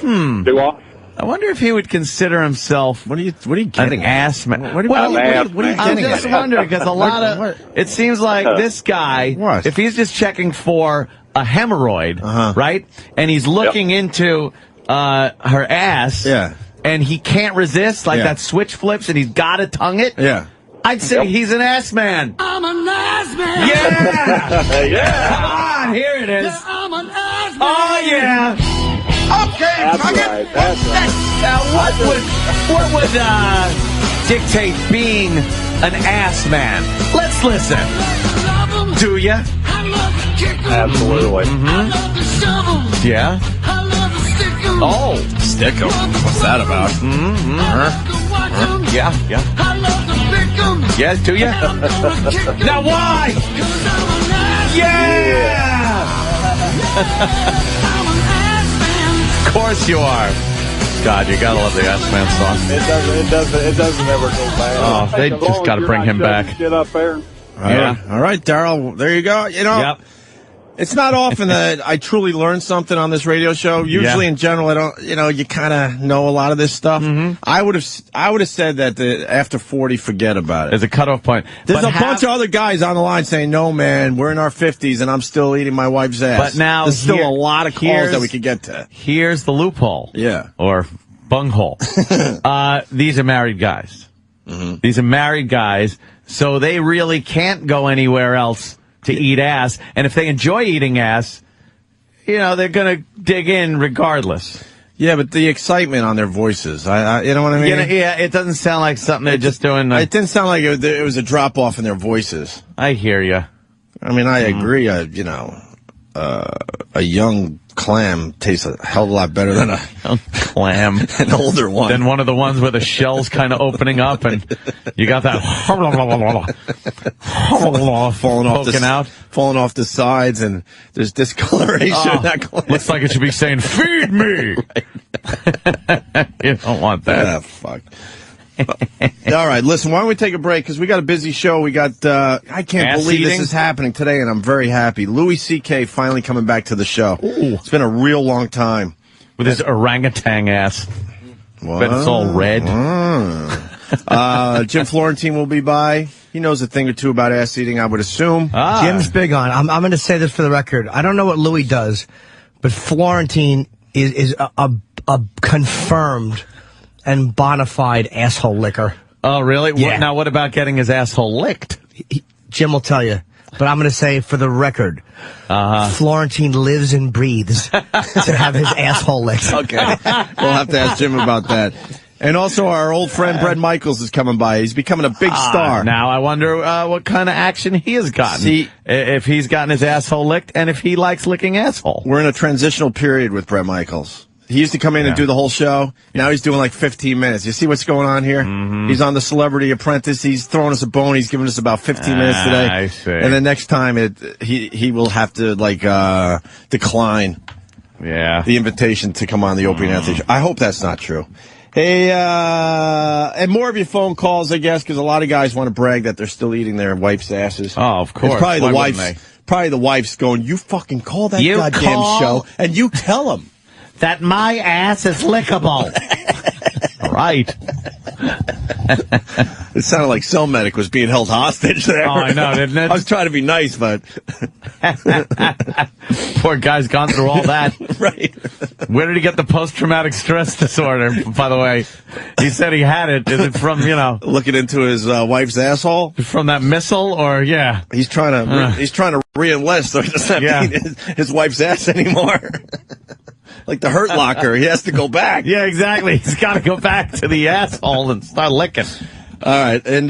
Do I? I wonder if he would consider himself what are you getting an ass man. What are you getting I'm just at? wondering because a lot of it seems like this guy, if he's just checking for a hemorrhoid, right, and he's looking into her ass, and he can't resist, like that switch flips, and he's got to tongue it. Yeah. I'd say he's an ass man. I'm an ass man. Yeah. Yeah. Come on, here it is. Yeah, I'm an ass man. Oh yeah. Okay, That's right. That's right. Now, what would dictate being an ass man? Let's listen. Do ya? Absolutely. Yeah. Oh, Stick 'em. What's that about? yeah. Yes, do ya? Now why? Yeah. Of course you are. God, you gotta love the Ass Man song. It doesn't ever go bad. Oh, they just gotta bring him back. Get up there. Yeah. All right, Daryl. There you go. You know, it's not often that I truly learn something on this radio show. Usually, in general, I don't. You know, you kind of know a lot of this stuff. I would have said that after 40, forget about it. There's a cutoff point. There's a bunch of other guys on the line saying, "No, man, we're in our 50s, and I'm still eating my wife's ass." But now there's still a lot of calls that we could get to. Here's the loophole. Yeah. Or bunghole. These are married guys. These are married guys, so they really can't go anywhere else to eat ass. And if they enjoy eating ass, you know, they're going to dig in regardless. Yeah, but the excitement on their voices, you know what I mean? Yeah, it doesn't sound like something they're just doing. It didn't sound like it was a drop-off in their voices. I hear you. I mean, I agree, you know, a young clam tastes a hell of a lot better than a clam, an older one. Than one of the ones where the shell's kind of opening up and you got that falling off the sides, and there's discoloration in that clam. Looks like it should be saying, "Feed me." You don't want that. Ah, fuck. All right, listen, why don't we take a break? Because we got a busy show. We got, I can't believe this is happening today, and I'm very happy. Louis C.K. finally coming back to the show. Ooh. It's been a real long time. With his orangutan ass. What? But it's all red. Jim Florentine will be by. He knows a thing or two about ass eating, I would assume. Jim's big on. I'm going to say this for the record. I don't know what Louis does, but Florentine is a confirmed and bona fide asshole licker. Oh, really? Yeah. Now, what about getting his asshole licked? Jim will tell you. But I'm going to say, for the record, Florentine lives and breathes to have his asshole licked. Okay. We'll have to ask Jim about that. And also, our old friend Brett Michaels is coming by. He's becoming a big star. Now, I wonder what kind of action he has gotten. See, if he's gotten his asshole licked, and if he likes licking asshole. We're in a transitional period with Brett Michaels. He used to come in and do the whole show. Now he's doing like 15 minutes. You see what's going on here? He's on the Celebrity Apprentice. He's throwing us a bone. He's giving us about 15 minutes today. I see. And then next time he will have to decline the invitation to come on the Opie and Anthony show. I hope that's not true. Hey, and more of your phone calls, I guess, because a lot of guys want to brag that they're still eating their wife's asses. Oh, of course. It's probably the wife's going, "You fucking call that goddamn show, and you tell him that my ass is lickable." Right. It sounded like Cell Medic was being held hostage there. Oh, I know, didn't it? I was trying to be nice, but poor guy's gone through all that. Right. Where did he get the post-traumatic stress disorder, by the way? He said he had it. Is it from, looking into his wife's asshole? From that missile, or, yeah? He's trying to re-enlist, so he doesn't have to eat his wife's ass anymore. Like the Hurt Locker, he has to go back. Yeah, exactly. He's got to go back to the asshole and start licking. All right, and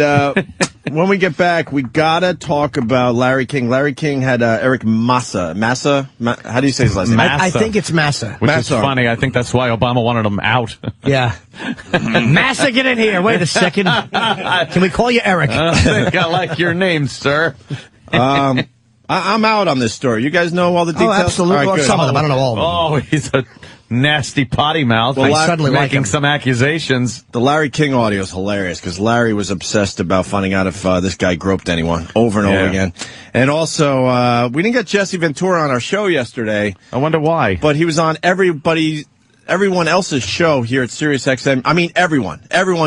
when we get back, we gotta talk about Larry King. Larry King had Eric Massa. How do you say his last name? I think it's Massa. Which is funny. I think that's why Obama wanted him out. Yeah. Massa, get in here. Wait a second. Can we call you Eric? I think I like your name, sir. I'm out on this story. You guys know all the details? Oh, absolutely. All right, Some of them. I don't know all of them. Oh, he's a nasty potty mouth. Well, I suddenly like making him. some accusations. The Larry King audio is hilarious because Larry was obsessed about finding out if this guy groped anyone over and over again. And also, we didn't get Jesse Ventura on our show yesterday. I wonder why. But he was on everybody everyone else's show here at Sirius XM. I mean, everyone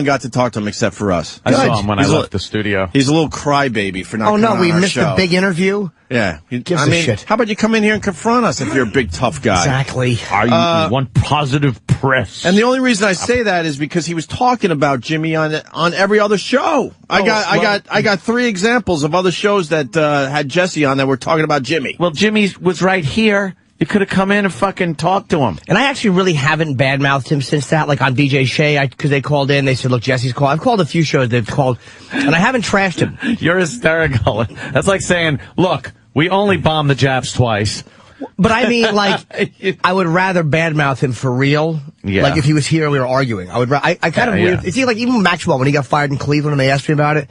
got to talk to him except for us. I saw him when I left the studio. He's a little crybaby for not. Oh no, coming we on our missed show. the big interview. Yeah, Gives a shit. How about you come in here and confront us if you're a big tough guy? Exactly. I want positive press. And the only reason I say that is because he was talking about Jimmy on every other show. I got 3 examples of other shows that had Jesse on that were talking about Jimmy. Well, Jimmy was right here. You could have come in and fucking talked to him. And I actually really haven't badmouthed him since that. Like on DJ Shea, because they called in. They said, look, Jesse's called. I've called a few shows they've called, and I haven't trashed him. You're hysterical. That's like saying, look, we only bombed the Japs twice. But I mean, like, I would rather badmouth him for real. Yeah. Like if he was here and we were arguing. I kind of weird. It's like even Maxwell, when he got fired in Cleveland and they asked me about it,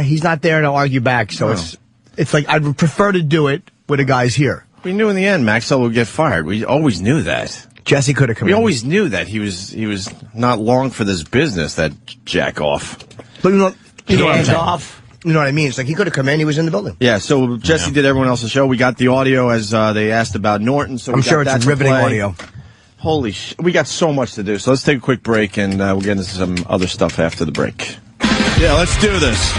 he's not there to argue back. So it's like I'd prefer to do it when a guy's here. We knew in the end Maxwell would get fired. We always knew that. Jesse could have come in. We always knew that he was not long for this business, that jack off. But you know what I'm saying? Off. You know what I mean? It's like he could have come in. He was in the building. Yeah, so Jesse did everyone else's show. We got the audio as they asked about Norton. So I'm sure it's riveting audio. Holy shit. We got so much to do. So let's take a quick break, and we'll get into some other stuff after the break. Yeah, let's do this.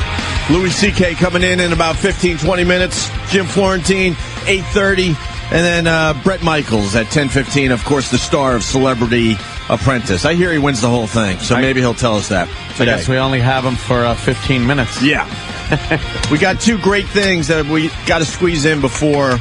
Louis C.K. coming in about 15, 20 minutes. Jim Florentine, 8:30. And then Brett Michaels at 10:15. Of course, the star of Celebrity Apprentice. I hear he wins the whole thing, so maybe he'll tell us that today. I guess we only have him for 15 minutes. Yeah. We got 2 great things that we got to squeeze in before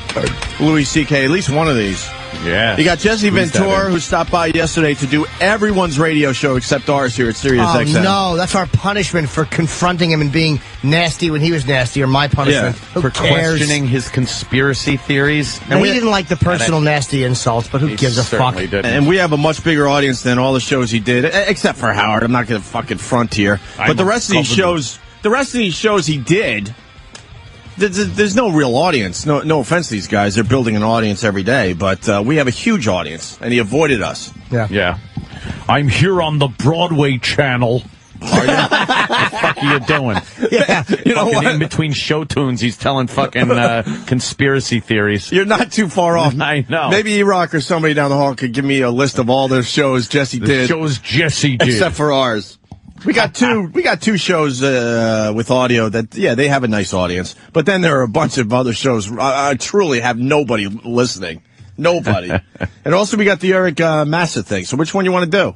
Louis C.K. At least one of these. Yeah. You got Jesse Ventura, who stopped by yesterday to do everyone's radio show except ours here at Sirius XM. No, that's our punishment for confronting him and being nasty when he was nasty, or my punishment. Yeah. For questioning his conspiracy theories. And he didn't like the personal nasty insults, but who gives a fuck? Didn't. And we have a much bigger audience than all the shows he did, except for Howard. I'm not going to fucking front here. But the rest of these shows he did, there's no real audience. No offense to these guys. They're building an audience every day. But we have a huge audience, and he avoided us. Yeah. I'm here on the Broadway channel. Are you? What the fuck are you doing? Yeah. You know what? In between show tunes, he's telling fucking conspiracy theories. You're not too far off. I know. Maybe E-Rock or somebody down the hall could give me a list of all the shows Jesse did. Shows Jesse did. Except for ours. We got two shows with audio that, they have a nice audience. But then there are a bunch of other shows I truly have nobody listening. Nobody. And also we got the Eric Massa thing. So which one you want to do?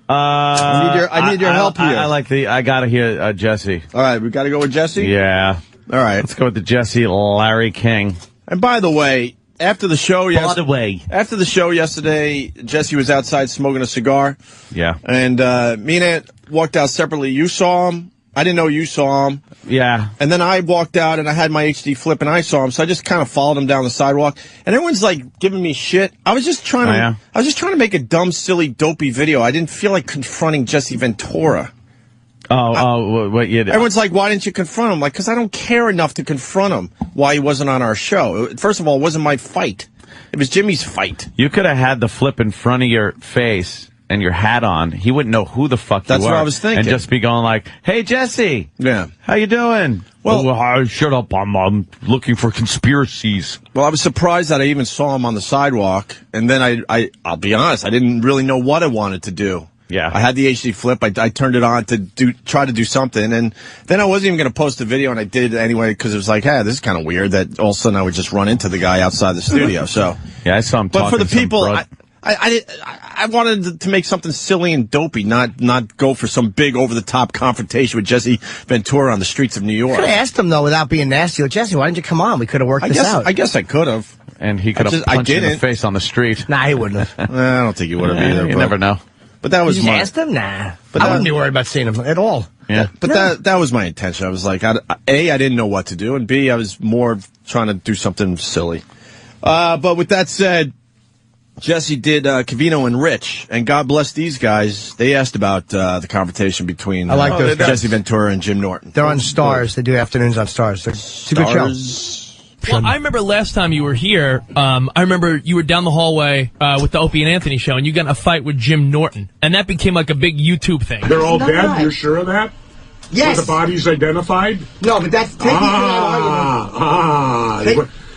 I need your help here. I gotta hear Jesse. All right, we got to go with Jesse? Yeah. All right. Let's go with the Jesse Larry King. And by the way, after the show yesterday, Jesse was outside smoking a cigar. Yeah. And me and Aunt walked out separately. You saw him. I didn't know you saw him. Yeah. And then I walked out and I had my HD flip and I saw him. So I just kind of followed him down the sidewalk. And everyone's like giving me shit. I was just trying to make a dumb, silly, dopey video. I didn't feel like confronting Jesse Ventura. What you did? Everyone's like, why didn't you confront him? Like, because I don't care enough to confront him why he wasn't on our show. First of all, it wasn't my fight. It was Jimmy's fight. You could have had the flip in front of your face and your hat on. He wouldn't know who the fuck you are. That's what I was thinking. And just be going like, hey, Jesse. Yeah. How you doing? Well, shut up. I'm looking for conspiracies. Well, I was surprised that I even saw him on the sidewalk. And then I'll be honest, I didn't really know what I wanted to do. Yeah. I had the HD flip. I turned it on to try to do something. And then I wasn't even going to post a video, and I did it anyway because it was like, hey, this is kind of weird that all of a sudden I would just run into the guy outside the studio. So yeah, I saw him But talking for the people, I wanted to make something silly and dopey, not go for some big over-the-top confrontation with Jesse Ventura on the streets of New York. Could have asked him, though, without being nasty. Jesse, why didn't you come on? We could have worked this out. I guess I could have. And he could have punched you in the face on the street. Nah, he wouldn't have. I don't think he would have either. You never know. But that was you just asked him? Nah. I wouldn't be worried about seeing him at all. Yeah. But that was my intention. I was like, A, I didn't know what to do, and B, I was more trying to do something silly. But with that said, Jesse did Cavino and Rich, and God bless these guys. They asked about the confrontation between I like those Jesse Ventura and Jim Norton. They're on Stars. They do afternoons on Stars. It's a good show. Well, I remember last time you were here, I remember you were down the hallway with the Opie and Anthony show, and you got in a fight with Jim Norton, and that became like a big YouTube thing. They're all dead? Right. You're sure of that? Yes. Were the bodies identified? No, but that's taking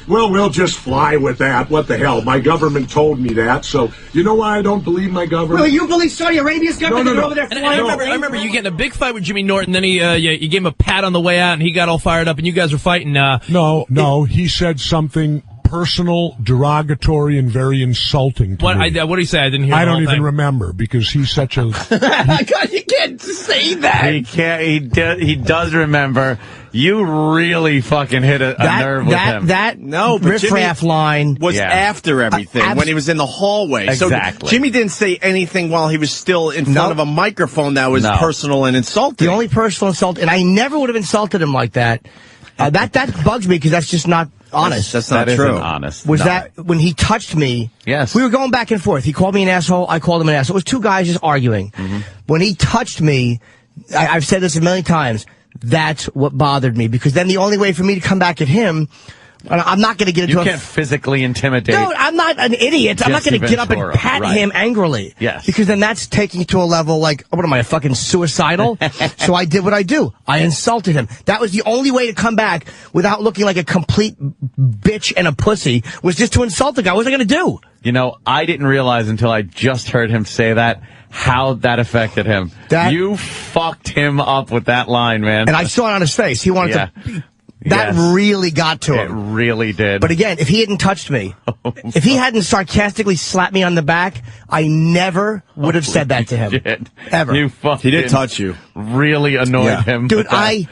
Well, we'll just fly with that. What the hell? My government told me that. So, you know why I don't believe my government? Well, you believe Saudi Arabia's government? No. Over there And I remember you getting a big fight with Jimmy Norton. Then you gave him a pat on the way out, and he got all fired up, and you guys were fighting. No. He said something personal, derogatory, and very insulting to me. What did he say? I didn't hear. I don't even remember because he's such a. God, you can't say that. He can't. He does remember. You really fucking hit a nerve with him. That riffraff line was after everything when he was in the hallway. Exactly. So Jimmy didn't say anything while he was still in front of a microphone that was personal and insulting. The only personal insult, and I never would have insulted him like that. That bugs me because that's just not honest. That's not true. Isn't honest. Was that when he touched me? Yes. We were going back and forth. He called me an asshole. I called him an asshole. It was two guys just arguing. Mm-hmm. When he touched me, I've said this a million times. That's what bothered me because then the only way for me to come back at him, I'm not going to get into. You can't physically intimidate. Dude, I'm not an idiot. I'm not going to get up and pat him angrily. Yes. Because then that's taking it to a level like, what am I, fucking suicidal? So I did what I do. I insulted him. That was the only way to come back without looking like a complete bitch and a pussy was just to insult the guy. What was I going to do? You know, I didn't realize until I just heard him say that how that affected him. You fucked him up with that line, man. And I saw it on his face. He wanted to. That really got to him. It really did. But again, if he hadn't touched me, if he hadn't sarcastically slapped me on the back, I never would have said that to him. Shit. Ever. He did touch you. Really annoyed him. Dude, I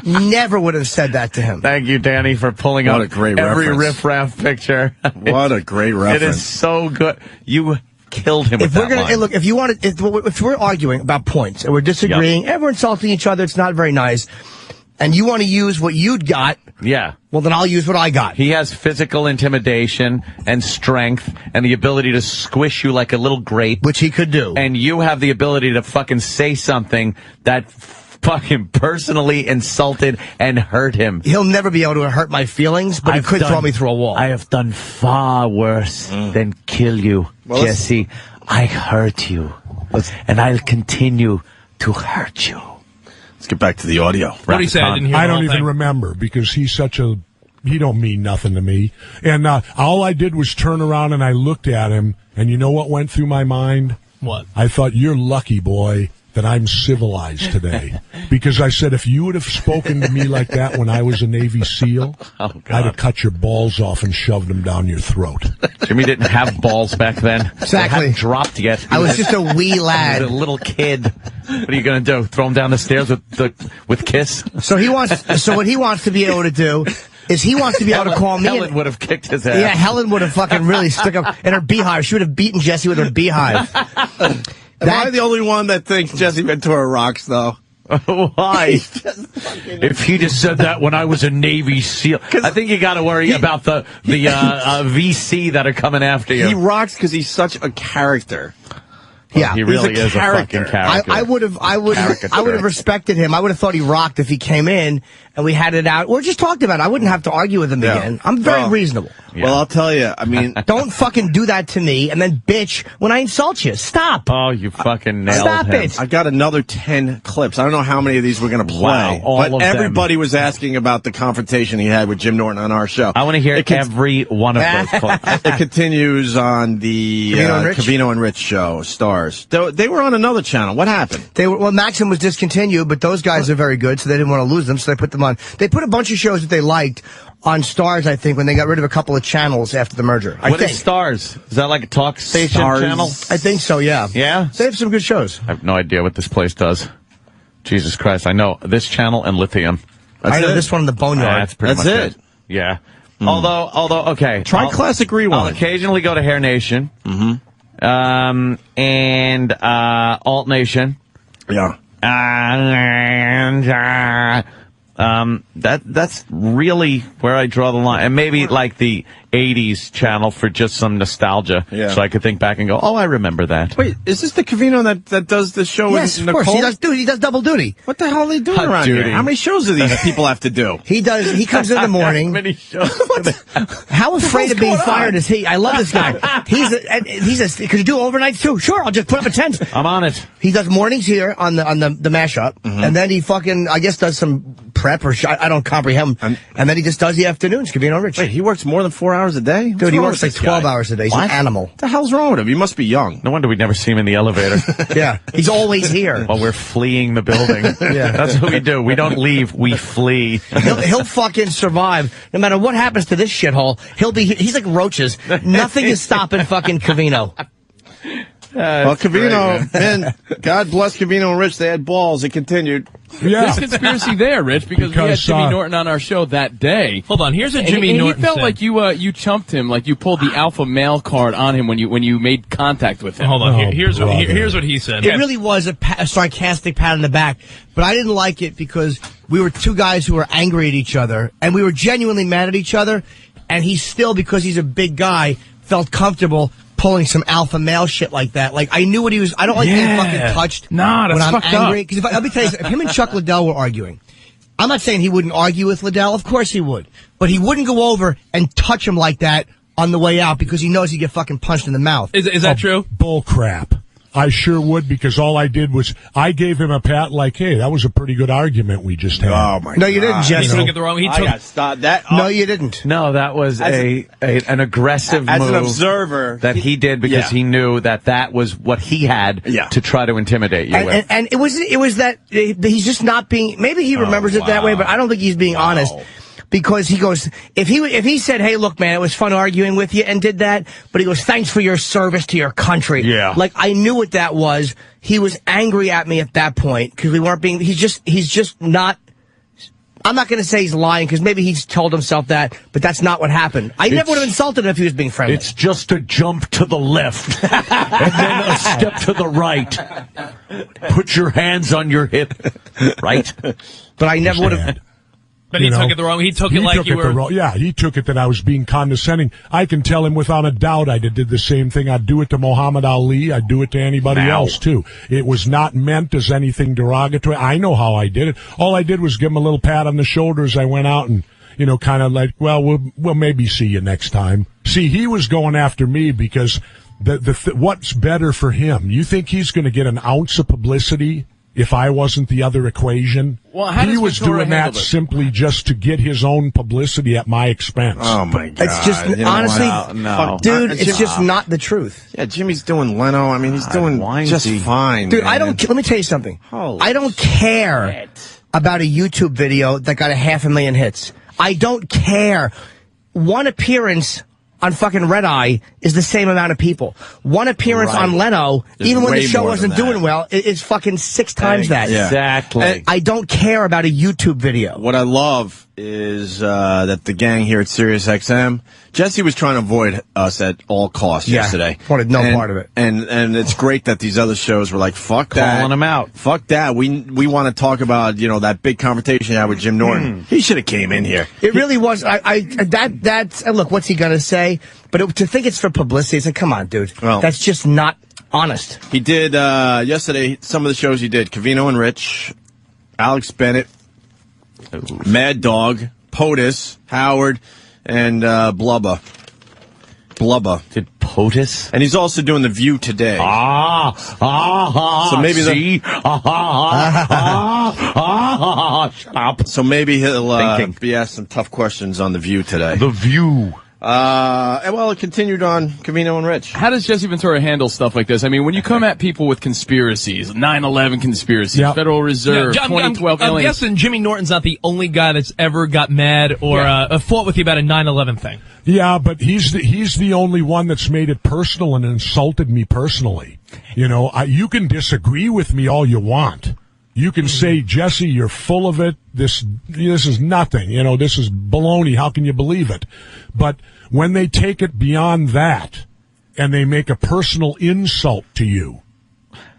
never would have said that to him. Thank you, Danny, for pulling What up a great every reference. riffraff picture. What a great reference. It is so good. You killed him with If we're that line. look, if we're arguing about points and we're disagreeing and we're insulting each other, it's not very nice. And you want to use what you'd got, well, then I'll use what I got. He has physical intimidation and strength and the ability to squish you like a little grape. Which he could do. And you have the ability to fucking say something that fucking personally insulted and hurt him. He'll never be able to hurt my feelings, but he could throw me through a wall. I have done far worse than kill you, Jesse. I hurt you, and I'll continue to hurt you. Let's get back to the audio. What did he say? I didn't hear I the don't whole even thing. remember because he's such a. He don't mean nothing to me. And all I did was turn around and I looked at him, and you know what went through my mind? What? I thought, you're lucky, boy, that I'm civilized today. Because I said, if you would have spoken to me like that when I was a Navy SEAL, I'd have cut your balls off and shoved them down your throat. Jimmy didn't have balls back then. Exactly. They hadn't dropped yet. I was just a wee lad. He was a little kid. What are you going to do? Throw him down the stairs with Kiss? So what he wants to be able to do is he wants to be able to call me. Helen would have kicked his ass. Yeah, Helen would have fucking really stuck up in her beehive. She would have beaten Jesse with her beehive. Am I the only one that thinks Jesse Ventura rocks, though? Why? If he just said that when I was a Navy SEAL, I think you got to worry about the VC that are coming after you. He rocks because he's such a character. Yeah, he really is a fucking character. I would have respected him. I would have thought he rocked if he came in and we had it out or just talked about it. I wouldn't have to argue with him again. I'm very reasonable. Yeah. Well, I'll tell you. I mean, don't fucking do that to me and then bitch when I insult you. Stop. Oh, you fucking nailed Stop him. it. I got another 10 clips. I don't know how many of these we're going to play. Wow, all but of everybody was asking about the confrontation he had with Jim Norton on our show. I want to hear every one of those clips. It continues on the Covino and Rich show, Stars. They were on another channel. What happened? Well, Maxim was discontinued, but those guys are very good, so they didn't want to lose them, so they put them on. They put a bunch of shows that they liked on Stars, I think, when they got rid of a couple of channels after the merger. What is Stars? Is that like a talk station channel? I think so, yeah. Yeah? They have some good shows. I have no idea what this place does. Jesus Christ. I know this channel and Lithium. I know this one in the Boneyard. That's pretty much it. Yeah. Although, okay. Try Classic Rewind. I'll occasionally go to Hair Nation. Mm-hmm. And Alt Nation. Yeah. That's really where I draw the line. And maybe like the 80s channel for just some nostalgia. Yeah. So I could think back and go, oh, I remember that. Wait, is this the Covino that does the show Yes, with of course. Nicole? He does double duty. What the hell are they doing around here? How many shows do these people have to do? He comes in the morning. How many shows? How afraid of being fired is he? I love this guy. Could you do overnights too? Sure, I'll just put up a tent. I'm on it. He does mornings here on the mashup, and then he fucking, I guess, does some prep or I don't comprehend. And then he just does the afternoons, Covino and Rich. Wait, he works more than 4 hours a day? Dude, he works like 12 hours a day. He's an animal. What the hell's wrong with him? He must be young. No wonder we never see him in the elevator. Yeah, he's always here. While we're fleeing the building. Yeah. That's what we do. We don't leave, we flee. He'll fucking survive. No matter what happens to this shithole, he's like roaches. Nothing is stopping fucking Covino. Well, Covino, man, God bless Covino and Rich. They had balls. It continued. Yeah. There's conspiracy there, Rich, because we had Jimmy Norton on our show that day. Hold on, here's a And Jimmy Norton he felt thing. like you chumped him, like you pulled the alpha male card on him when you made contact with him. Hold on, here's what he said. It really was a sarcastic pat on the back, but I didn't like it because we were two guys who were angry at each other, and we were genuinely mad at each other, and he still, because he's a big guy, felt comfortable pulling some alpha male shit like that. Like, I knew what he was. I don't like being fucking touched Nah, that's when I'm fucked angry. up. Because let me tell you, if him and Chuck Liddell were arguing, I'm not saying he wouldn't argue with Liddell. Of course he would. But he wouldn't go over and touch him like that on the way out because he knows he'd get fucking punched in the mouth. Is that true? Bull crap. I sure would, because all I did was I gave him a pat like, hey, that was a pretty good argument we just had. Oh, my God. No, you didn't, Jesse. He took it the wrong. I got stopped. No, you didn't. No, that was an aggressive as move an observer that he did because he knew that was what he had to try to intimidate you with. And it was that he's just not being. Maybe he remembers it that way, but I don't think he's being honest. Because he goes, if he said, hey, look, man, it was fun arguing with you and did that, but he goes, thanks for your service to your country. Yeah. Like, I knew what that was. He was angry at me at that point because we weren't being, he's just not, I'm not going to say he's lying because maybe he's told himself that, but that's not what happened. I never would have insulted him if he was being friendly. It's just a jump to the left and then a step to the right. Put your hands on your hip, right? But I never would have. But he took it the wrong. He took it like you were. Yeah, he took it that I was being condescending. I can tell him without a doubt I did the same thing. I'd do it to Muhammad Ali. I'd do it to anybody else, too. It was not meant as anything derogatory. I know how I did it. All I did was give him a little pat on the shoulder as I went out and, kind of like, well, we'll maybe see you next time. See, he was going after me because what's better for him? You think he's going to get an ounce of publicity if I wasn't the other equation? Well, how he does was Ventura doing that handle it? simply just to get his own publicity at my expense. Oh, my God. It's just, honestly, dude, it's just not the truth. Yeah, Jimmy's doing Leno. I mean, he's doing just fine. Dude, man. let me tell you something. Holy I don't care about a YouTube video that got 500,000 hits. I don't care. One appearance on fucking Red Eye is the same amount of people. One appearance on Leno, even when the show wasn't doing well, is fucking 6 times that. Yeah. Exactly. I don't care about a YouTube video. What I love is that the gang here at Sirius XM, Jesse was trying to avoid us at all costs yesterday. Wanted no part of it. And it's great that these other shows were like, fuck that. Calling him out. Fuck that. We want to talk about, that big confrontation I had with Jim Norton. He should have came in here. It really was. That's look, what's he gonna say? But to think it's for publicity, it's like, come on, dude. Well, that's just not honest. He did, yesterday, some of the shows he did, Covino and Rich, Alex Bennett, Mad Dog, POTUS, Howard, and Blubba. Did POTUS? And he's also doing The View today. So maybe see? Shut up. So maybe he'll be asked some tough questions on The View today. The View. And well, it continued on Covino and Rich. How does Jesse Ventura handle stuff like this? I mean, when you come at people with conspiracies, 9/11 conspiracies, Federal Reserve, 2012 I'm aliens. guessing Jimmy Norton's not the only guy that's ever got mad or fought with you about a 9/11 thing. Yeah, but he's the only one that's made it personal and insulted me personally. You can disagree with me all you want. You can say, Jesse, you're full of it. This is nothing. This is baloney. How can you believe it? But when they take it beyond that and they make a personal insult to you,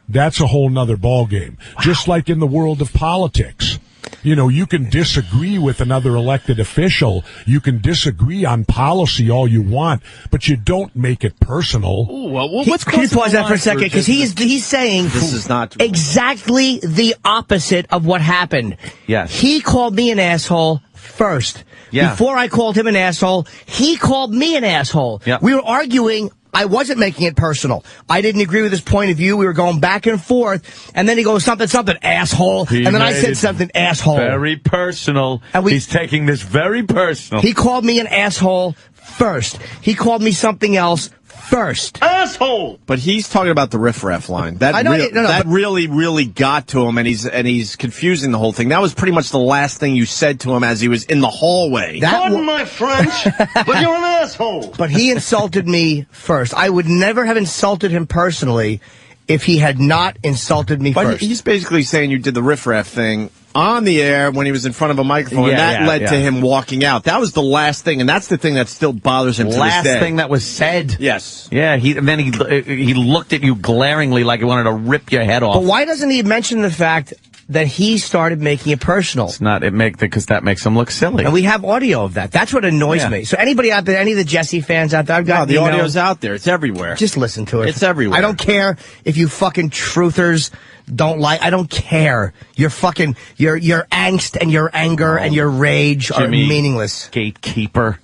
that's a whole nother ballgame. Wow. Just like in the world of politics. You can disagree with another elected official. You can disagree on policy all you want, but you don't make it personal. Ooh, well, Can you pause that for a second? Because he's saying this is not exactly the opposite of what happened. Yes. He called me an asshole first. Yeah. Before I called him an asshole, he called me an asshole. Yeah. We were arguing I wasn't making it personal. I didn't agree with his point of view. We were going back and forth, and then he goes something, asshole, and then I said something, asshole. Very personal. And he's taking this very personal. He called me an asshole first. He called me something else first. Asshole! But he's talking about the riff-raff line. That really got to him, and he's confusing the whole thing. That was pretty much the last thing you said to him as he was in the hallway. Pardon my French, but you're an asshole. But he insulted me first. I would never have insulted him personally if he had not insulted me first. He's basically saying you did the riff-raff thing on the air when he was in front of a microphone, and that led to him walking out. That was the last thing, and that's the thing that still bothers him to this day. Last thing that was said. Yes. Yeah, and then he looked at you glaringly like he wanted to rip your head off. But why doesn't he mention the fact that he started making it personal? It's not, because that makes him look silly. And we have audio of that. That's what annoys me. So anybody out there, any of the Jesse fans out there, I've got the audio's out there. It's everywhere. Just listen to it. It's everywhere. I don't care if you fucking truthers don't like. I don't care. Your angst and your anger and your rage are meaningless. Gatekeeper.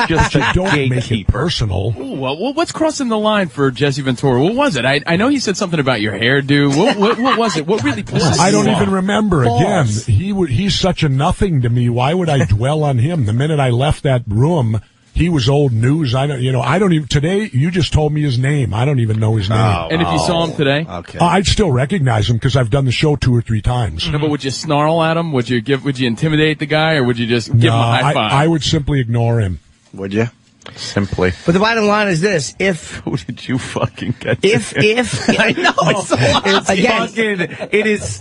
Just don't make it personal. Ooh, well, what's crossing the line for Jesse Ventura? What was it? I know he said something about your hairdo. What was it? What really pissed I don't you off? even remember. Balls. Again, he's such a nothing to me. Why would I dwell on him? The minute I left that room, he was old news. I don't even. Today, you just told me his name. I don't even know his name. And if you saw him today, I'd still recognize him because I've done the show 2 or 3 times. No, but would you snarl at him? Would you intimidate the guy, or would you just give him a high five? I would simply ignore him. Would you? Simply. But the bottom line is this: who did you fucking get? If I know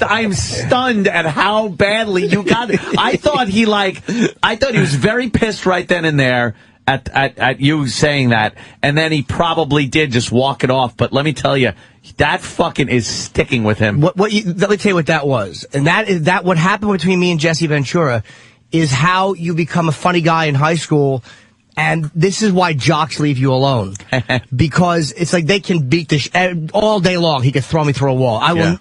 I'm stunned at how badly you got it. I thought he was very pissed right then and there at you saying that, and then he probably did just walk it off. But let me tell you, that fucking is sticking with him. Let me tell you what that was, and that what happened between me and Jesse Ventura is how you become a funny guy in high school. And this is why jocks leave you alone. Because it's like they can beat the all day long. He could throw me through a wall. No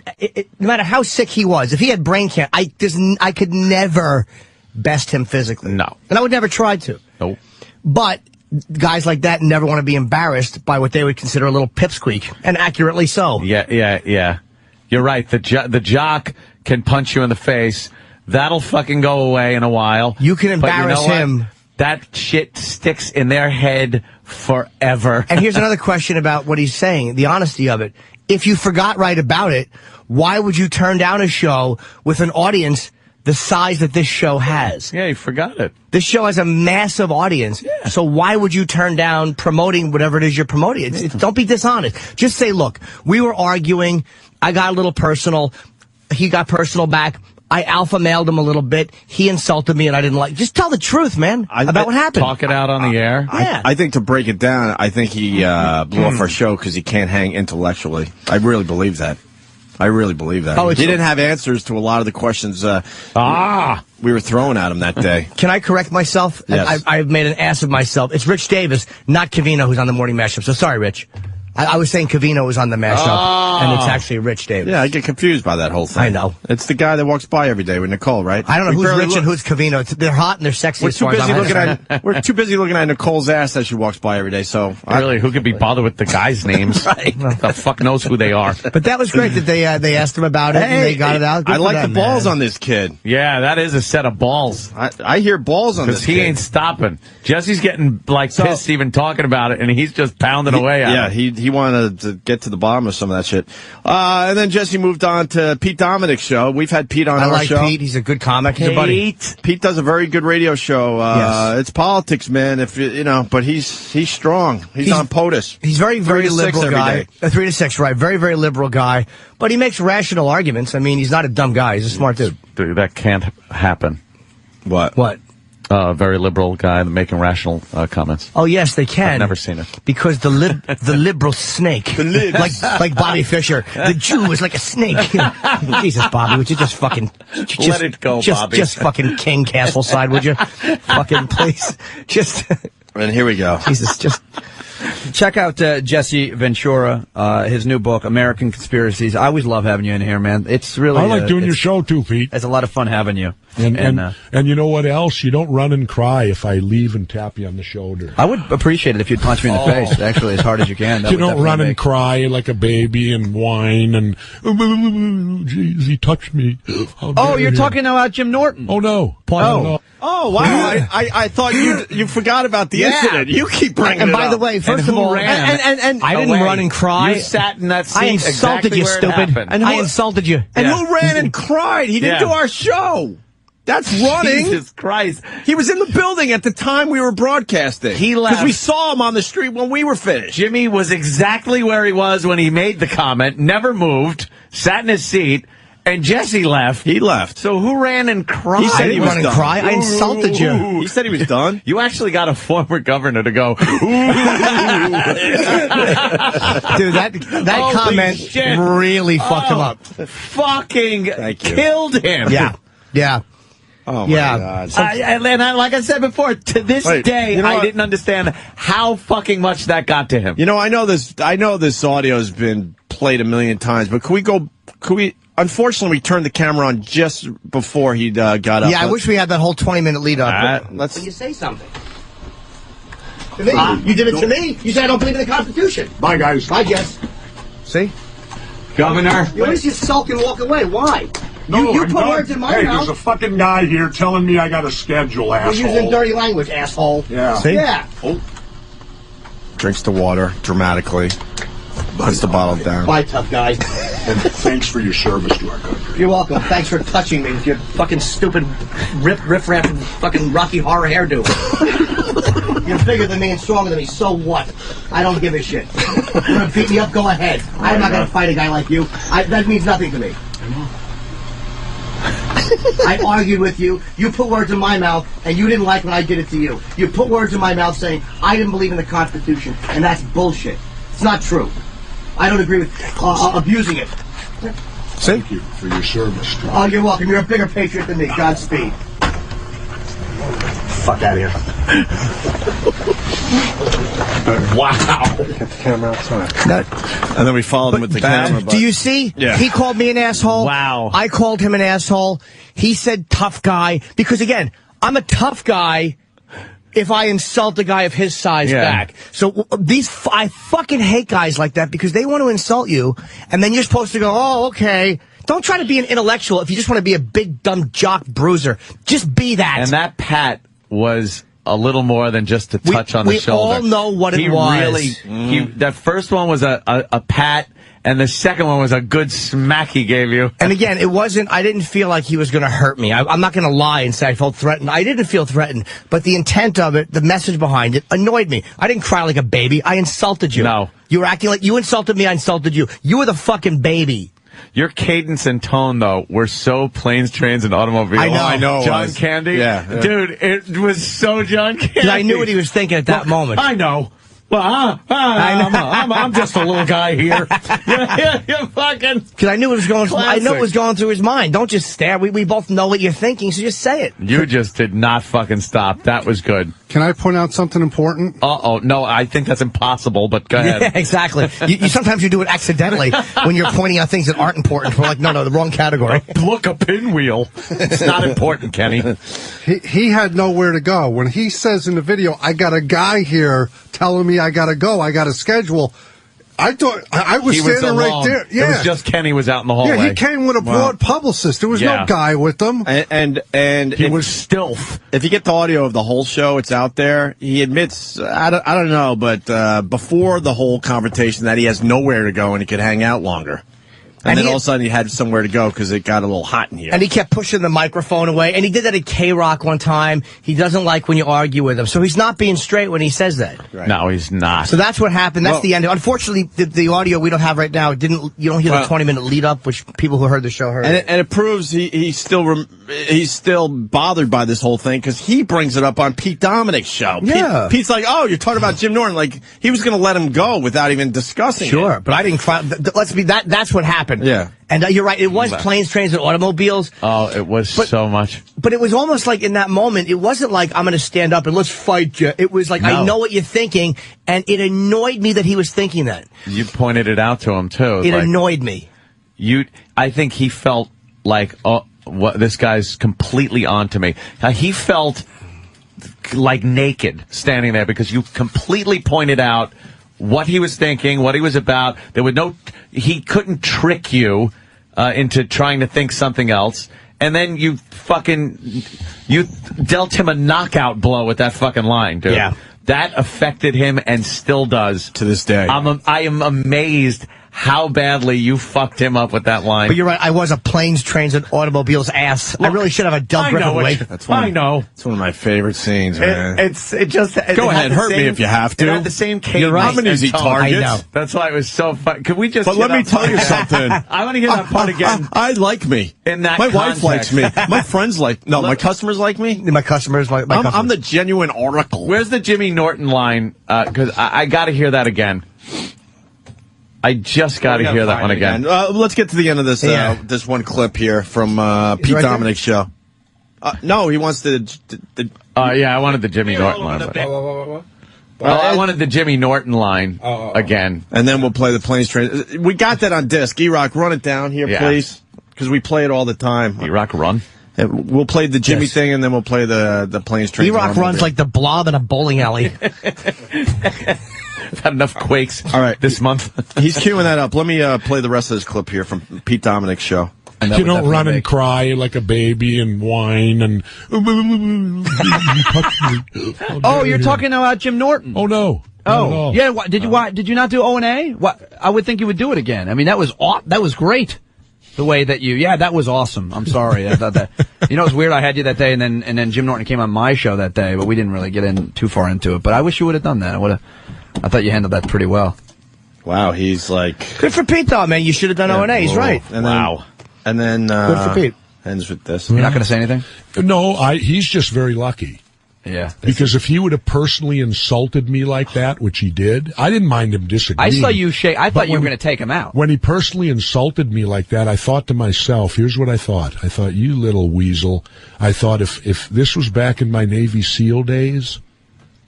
matter how sick he was, if he had brain cancer, I could never best him physically. No. And I would never try to. Nope. But guys like that never want to be embarrassed by what they would consider a little pipsqueak. And accurately so. Yeah. You're right. The jock can punch you in the face. That'll fucking go away in a while. You can embarrass him. That shit sticks in their head forever. And here's another question about what he's saying, the honesty of it. If you forgot right about it, why would you turn down a show with an audience the size that this show has? Yeah, you forgot it. This show has a massive audience. Yeah. So why would you turn down promoting whatever it is you're promoting? Don't be dishonest. Just say, look, we were arguing. I got a little personal. He got personal back. I alpha mailed him a little bit. He insulted me, and I didn't like. Just tell the truth, man, about what happened. Talk it out on the air. Yeah. I think to break it down, I think he blew off our show because he can't hang intellectually. I really believe that. He didn't have answers to a lot of the questions we were throwing at him that day. Can I correct myself? Yes. I've made an ass of myself. It's Rich Davis, not Cavino, who's on the morning mashup. So sorry, Rich. I was saying Cavino was on the mashup, and it's actually Rich Davis. Yeah, I get confused by that whole thing. I know. It's the guy that walks by every day with Nicole, right? I don't know who's Rich and who's Cavino. They're hot and they're sexy. We're too busy looking at Nicole's ass as she walks by every day. So really, who could be bothered with the guys' names? Right. The fuck knows who they are? But that was great that they asked him about it and they got it out. Good I like them, the balls man. on this kid. Yeah, that is a set of balls. I hear balls on this kid. Because he ain't stopping. Jesse's getting pissed even talking about it, and he's just pounding away at it. He wanted to get to the bottom of some of that shit. And then Jesse moved on to Pete Dominic's show. We've had Pete on our show. I like Pete. He's a good comic. He's a buddy. Pete does a very good radio show. Yes. It's politics, man. But he's strong. He's on POTUS. He's very 3 to 6 liberal every guy. day. 3 to 6, right? Very, very liberal guy. But he makes rational arguments. I mean, he's not a dumb guy. He's a smart dude. Dude, that can't happen. What? Very liberal guy making rational comments. Oh yes, they can. I've never seen it because the liberal snake, like Bobby Fischer, the Jew is like a snake. Jesus, Bobby, would you just fucking let it go, Bobby? Just fucking King Castle side, would you? Fucking please, just. And here we go. Jesus, just. Check out Jesse Ventura, his new book, American Conspiracies. I always love having you in here, man. It's really... I like doing your show, too, Pete. It's a lot of fun having you. And you know what else? You don't run and cry if I leave and tap you on the shoulder. I would appreciate it if you'd punch me in the face, actually, as hard as you can. You don't run and cry like a baby and whine and, jeez, he touched me. Oh, you're talking about Jim Norton. Oh, no. Oh, wow. I thought you forgot about the incident. You keep bringing it up. And by the way, first of all, and I didn't run and cry. You sat in that seat. I insulted exactly you, where it stupid. happened. I insulted you. And who ran and cried? He didn't do our show. That's running. Jesus Christ. He was in the building at the time we were broadcasting. He left. Because we saw him on the street when we were finished. Jimmy was exactly where he was when he made the comment, never moved, sat in his seat, and Jesse left. He left. So who ran and cried? He said he was done. Cry. I insulted you. He said he was done. You actually got a former governor to go, Dude, that comment really fucked him up. Fucking killed him. Yeah. Oh, my God. Like I said before, to this day, I didn't understand how fucking much that got to him. You know, I know this audio has been played a million times, but could we, unfortunately, we turned the camera on just before he got up. Yeah, I wish we had that whole 20-minute lead up. Let's. You say something. To me. You did it to me. You said I don't believe in the Constitution. Bye, guys. Bye, Jess. See? Governor. You always just sulk and walk away. Why? No, you put words in my mouth. Hey, there's a fucking guy here telling me I got a schedule, asshole. You're using dirty language, asshole. Yeah. See? Yeah. Oh. Drinks the water dramatically. Puts the bottle down. Bye, tough guy. And thanks for your service to our country. You're welcome. Thanks for touching me with your fucking stupid riff-raff and fucking Rocky Horror hairdo. You're bigger than me and stronger than me. So what? I don't give a shit. You're gonna beat me up? Go ahead. I'm not gonna fight a guy like you. That means nothing to me. I argued with you. You put words in my mouth, and you didn't like when I did it to you. You put words in my mouth saying I didn't believe in the Constitution, and that's bullshit. It's not true. I don't agree with abusing it. Thank you for your service. Oh, you're welcome. You're a bigger patriot than me. Godspeed. Fuck out of here. Wow. Get the camera outside. And then we followed him with the camera. Do you see? Yeah. He called me an asshole. Wow. I called him an asshole. He said tough guy. Because, again, I'm a tough guy if I insult a guy of his size back. So I fucking hate guys like that because they want to insult you, and then you're supposed to go, oh, okay. Don't try to be an intellectual if you just want to be a big, dumb jock bruiser. Just be that. And that pat was a little more than just a touch on the shoulder. We all know what it was. That first one was a pat, and the second one was a good smack he gave you. And again, I didn't feel like he was going to hurt me. I'm not going to lie and say I felt threatened. I didn't feel threatened, but the intent of it, the message behind it, annoyed me. I didn't cry like a baby. I insulted you. No. You were acting like you insulted me, I insulted you. You were the fucking baby. Your cadence and tone, though, were so planes, trains, and automobiles. I know. John Candy? Yeah. Dude, it was so John Candy. I knew what he was thinking at that moment. I know. Well, I'm just a little guy here. You're fucking. Because I knew it was going. I know it was going through his mind. Don't just stare. We both know what you're thinking, so just say it. You just did not fucking stop. That was good. Can I point out something important? No, I think that's impossible. But go ahead. Yeah, exactly. Sometimes you do it accidentally when you're pointing out things that aren't important. We're like, no, the wrong category. Look, a pinwheel. It's not important, Kenny. He had nowhere to go. When he says in the video, I got a guy here telling me I got to go, I got a schedule, I thought I was standing right there. Yeah. It was just Kenny was out in the hallway. Yeah, he came with a broad publicist. There was no guy with them. And he was stealth. If you get the audio of the whole show, it's out there. He admits, I don't know, but before the whole confrontation that he has nowhere to go and he could hang out longer. And then all of a sudden he had somewhere to go because it got a little hot in here. And he kept pushing the microphone away. And he did that at K-Rock one time. He doesn't like when you argue with him. So he's not being straight when he says that. Right. No, he's not. So that's what happened. That's the end. Unfortunately, the audio we don't have right now, you don't hear the 20-minute lead up, which people who heard the show heard. And it proves he's still bothered by this whole thing because he brings it up on Pete Dominic's show. Yeah. Pete's like, oh, you're talking about Jim Norton. Like, he was going to let him go without even discussing it. Sure, but I didn't cry. Let's be that's what happened. Yeah. And you're right, it was planes, trains, and automobiles. Oh, it was so much. But it was almost like in that moment, it wasn't like, I'm going to stand up and let's fight you. It was like, I know what you're thinking, and it annoyed me that he was thinking that. You pointed it out to him, too. It annoyed me. I think he felt like, this guy's completely onto me. He felt like naked standing there because you completely pointed out what he was thinking, what he was about. He couldn't trick you into trying to think something else. And then you dealt him a knockout blow with that fucking line, dude. Yeah. That affected him and still does to this day. I am amazed how badly you fucked him up with that line. But you're right, I was a planes, trains, and automobiles ass. Look, I really should have a Doug Griffin wig. It's one of my favorite scenes, man. Go ahead, hurt me if you have to. It had the same cadence. You're right. How many easy targets? I know. That's why it was so fun. Could we just? But let me tell you something. I want to hear that part again. I like me. In that my context. wife likes me. My friends like. No, my customers like me. My customers, my customers. I'm the genuine oracle. Where's the Jimmy Norton line? Because I got to hear that again. I just got to hear that one again. Let's get to the end of this this one clip here from Pete Dominic's show. No, he wants the I wanted the Jimmy Norton line. I wanted the Jimmy Norton line again. And then we'll play the planes, trains. We got that on disc. E-Rock, run it down here, please. Because we play it all the time. E-Rock, run. We'll play the Jimmy thing, and then we'll play the planes, trains. E-Rock runs like the blob in a bowling alley. I've had enough quakes this month. He's queuing that up. Let me play the rest of this clip here from Pete Dominic's show. You don't run and cry like a baby and whine and... Oh, you're talking about Jim Norton. Oh, no. Oh, yeah. Did you not do O&A? I would think you would do it again. I mean, that was great. The way that that was awesome. I'm sorry. I thought that. You know, it was weird. I had you that day, and then Jim Norton came on my show that day, but we didn't really get in too far into it. But I wish you would have done that. I thought you handled that pretty well. Wow, he's like... Good for Pete, though, man. You should have done O&A. He's right. And then good for Pete. Ends with this. You're not going to say anything? No, he's just very lucky. Yeah. Because if he would have personally insulted me like that, which he did, I didn't mind him disagreeing. I saw you shake. I thought you were going to take him out. When he personally insulted me like that, I thought to myself, here's what I thought. I thought, you little weasel. I thought if this was back in my Navy SEAL days,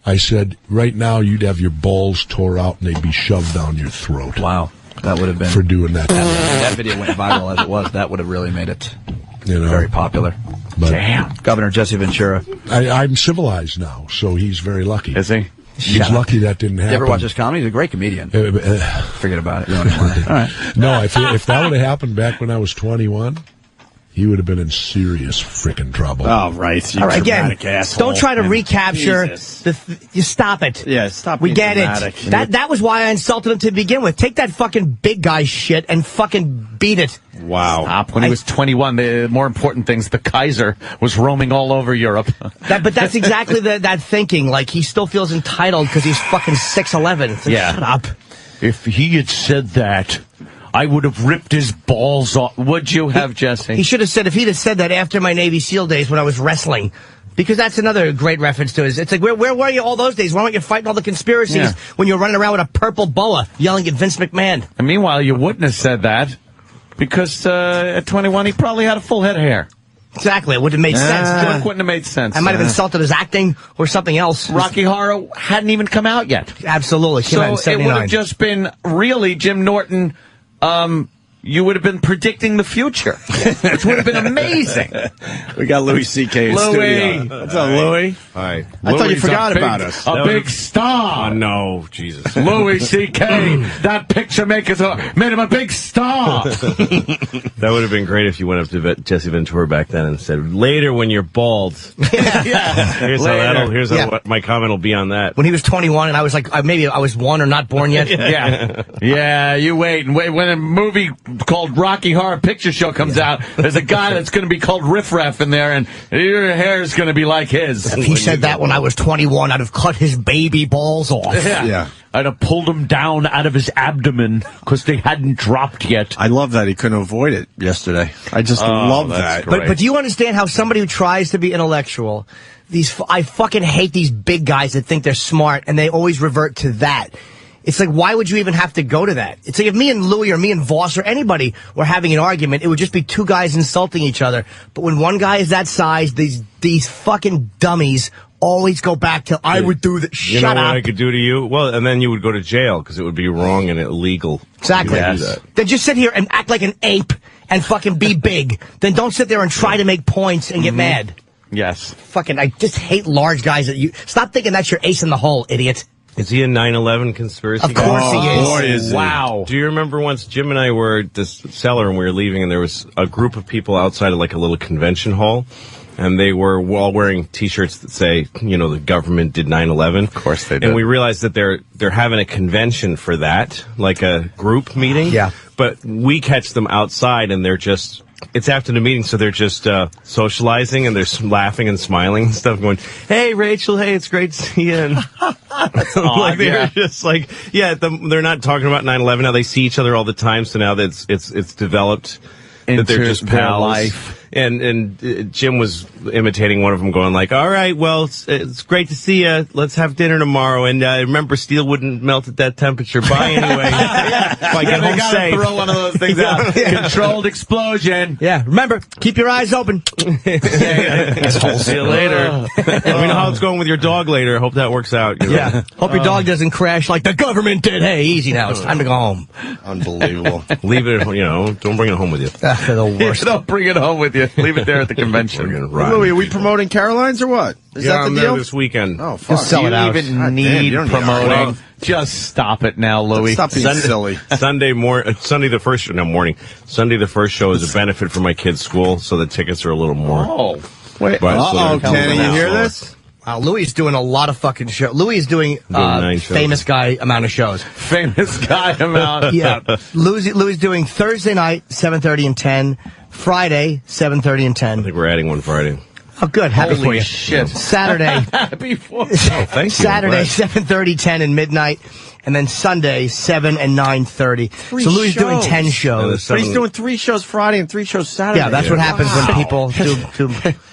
I said, right now you'd have your balls tore out and they'd be shoved down your throat. Wow. That would have been... For doing that. That video went viral as it was. That would have really made it very popular. But damn. Governor Jesse Ventura. I'm civilized now, so he's very lucky. Is he? He's lucky that didn't happen. You ever watch his comedy? He's a great comedian. Forget about it. You don't want it. All right. No, if that would have happened back when I was 21... he would have been in serious freaking trouble. Oh, right. All right, again, asshole. don't try to recapture. You stop it. Yeah, stop. We get dramatic. it. That was why I insulted him to begin with. Take that fucking big guy shit and fucking beat it. Wow. Stop. When he was 21, the more important things, the Kaiser was roaming all over Europe. But that's exactly that thinking. Like, he still feels entitled because he's fucking 6'11". It's like, shut up. If he had said that, I would have ripped his balls off. Would you have, Jesse? He should have said, if he'd have said that after my Navy SEAL days when I was wrestling. Because that's another great reference to it. It's like, where were you all those days? Why weren't you fighting all the conspiracies when you're running around with a purple boa yelling at Vince McMahon? And meanwhile, you wouldn't have said that because at 21, he probably had a full head of hair. Exactly. It wouldn't have made sense. It wouldn't have made sense. I might have insulted his acting or something else. Rocky Horror hadn't even come out yet. Absolutely. So it would have just been really Jim Norton. You would have been predicting the future, which would have been amazing. We got Louis C.K. in studio. What's up, Louis? Hi. I thought you forgot about us. A big star. Oh, no, Jesus. Louis C.K. That picture made him a big star. That would have been great if you went up to Jesse Ventura back then and said, later when you're bald. Here's how my comment will be on that. When he was 21 and I was like, maybe I was 1 or not born yet. Yeah, you wait. And wait when a movie called Rocky Horror Picture Show comes out, there's a guy that's going to be called Riff Raff in there, and your hair is going to be like his. If he said that when I was 21, I'd have cut his baby balls off. Yeah. I'd have pulled him down out of his abdomen because they hadn't dropped yet. I love that he couldn't avoid it yesterday. I just love that. But do you understand how somebody who tries to be intellectual, I fucking hate these big guys that think they're smart, and they always revert to that. It's like, why would you even have to go to that? It's like if me and Louie or me and Voss or anybody were having an argument, it would just be two guys insulting each other. But when one guy is that size, these fucking dummies always go back to, I would do that. You know Shut what up. I could do to you? Well, and then you would go to jail because it would be wrong and illegal. Exactly. to do that. Then just sit here and act like an ape and fucking be big. Then don't sit there and try to make points and get mad. Yes. Fucking, I just hate large guys. Stop thinking that's your ace in the hole, idiot. Is he a 9/11 conspiracy Of course guy? he is. Boy, is he. Wow. Do you remember once Jim and I were at this cellar and we were leaving and there was a group of people outside of like a little convention hall and they were all wearing T-shirts that say, the government did 9/11. Of course they did. And we realized that they're having a convention for that, like a group meeting. Yeah. But we catch them outside and they're just... It's after the meeting, so they're just socializing and they're laughing and smiling and stuff, going, "Hey, Rachel, hey, it's great to see you." And like they're just like, they're not talking about 9/11 now. They see each other all the time, so now that it's developed that they're just pals. Life. And Jim was imitating one of them, going like, "All right, well, it's great to see you. Let's have dinner tomorrow. And remember, steel wouldn't melt at that temperature. Bye anyway. If I get home safe." Throw one of those things out. Controlled explosion. Yeah, remember, keep your eyes open. See you later. Let me know how it's going with your dog later. Hope that works out. Yeah. Hope your dog doesn't crash like the government did. Hey, easy now. It's time to go home. Unbelievable. Leave it, don't bring it home with you. They're the worst. Don't bring it home with you. Leave it there at the convention. Louis, are we promoting Caroline's or what? Is that the I'm deal? there this weekend. Oh, fuck. Sell it out. Even God need damn, you don't need promoting. our- Just stop it now, Louis. Stop being silly. Sunday the first show. No, morning. Sunday the first show is a benefit for my kids' school, so the tickets are a little more. Oh. Wait. But, Kenny, you hear this? Wow, Louis is doing a lot of fucking shows. Louis is doing 9 shows. famous guy amount of shows. Famous guy amount. Yeah. Louis is doing Thursday night, 7:30 and 10. Friday, 7:30 and 10. I think we're adding one Friday. Oh, good. Happy for Holy you. shit. Saturday. Happy for Thank you. Saturday, 7:30, 10, and midnight. And then Sunday, 7 and 9:30. So Louis is doing 10 shows. But he's doing 3 shows Friday and 3 shows Saturday. Yeah, that's what happens when people do.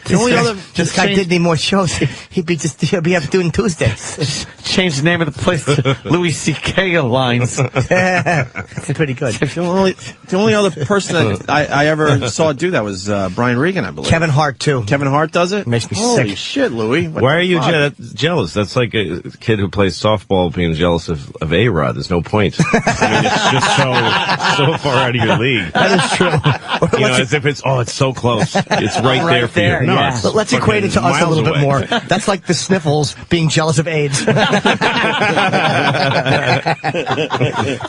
The only other- This guy did need more shows. He'd be up doing Tuesdays. Change the name of the place to Louis C.K. Lines. It's pretty good. The only other person that I ever saw do that was Brian Regan, I believe. Kevin Hart, too. Kevin Hart does it? Makes me Holy sick. shit, Louis. What Why the are you fuck? jealous? That's like a kid who plays softball being jealous of A-Rod. There's no point. I mean, it's just so far out of your league. That is true. As if it's so close. It's right there for you. No, Yeah. it's But let's equate it to us a miles little bit away. more. That's like the Sniffles being jealous of AIDS.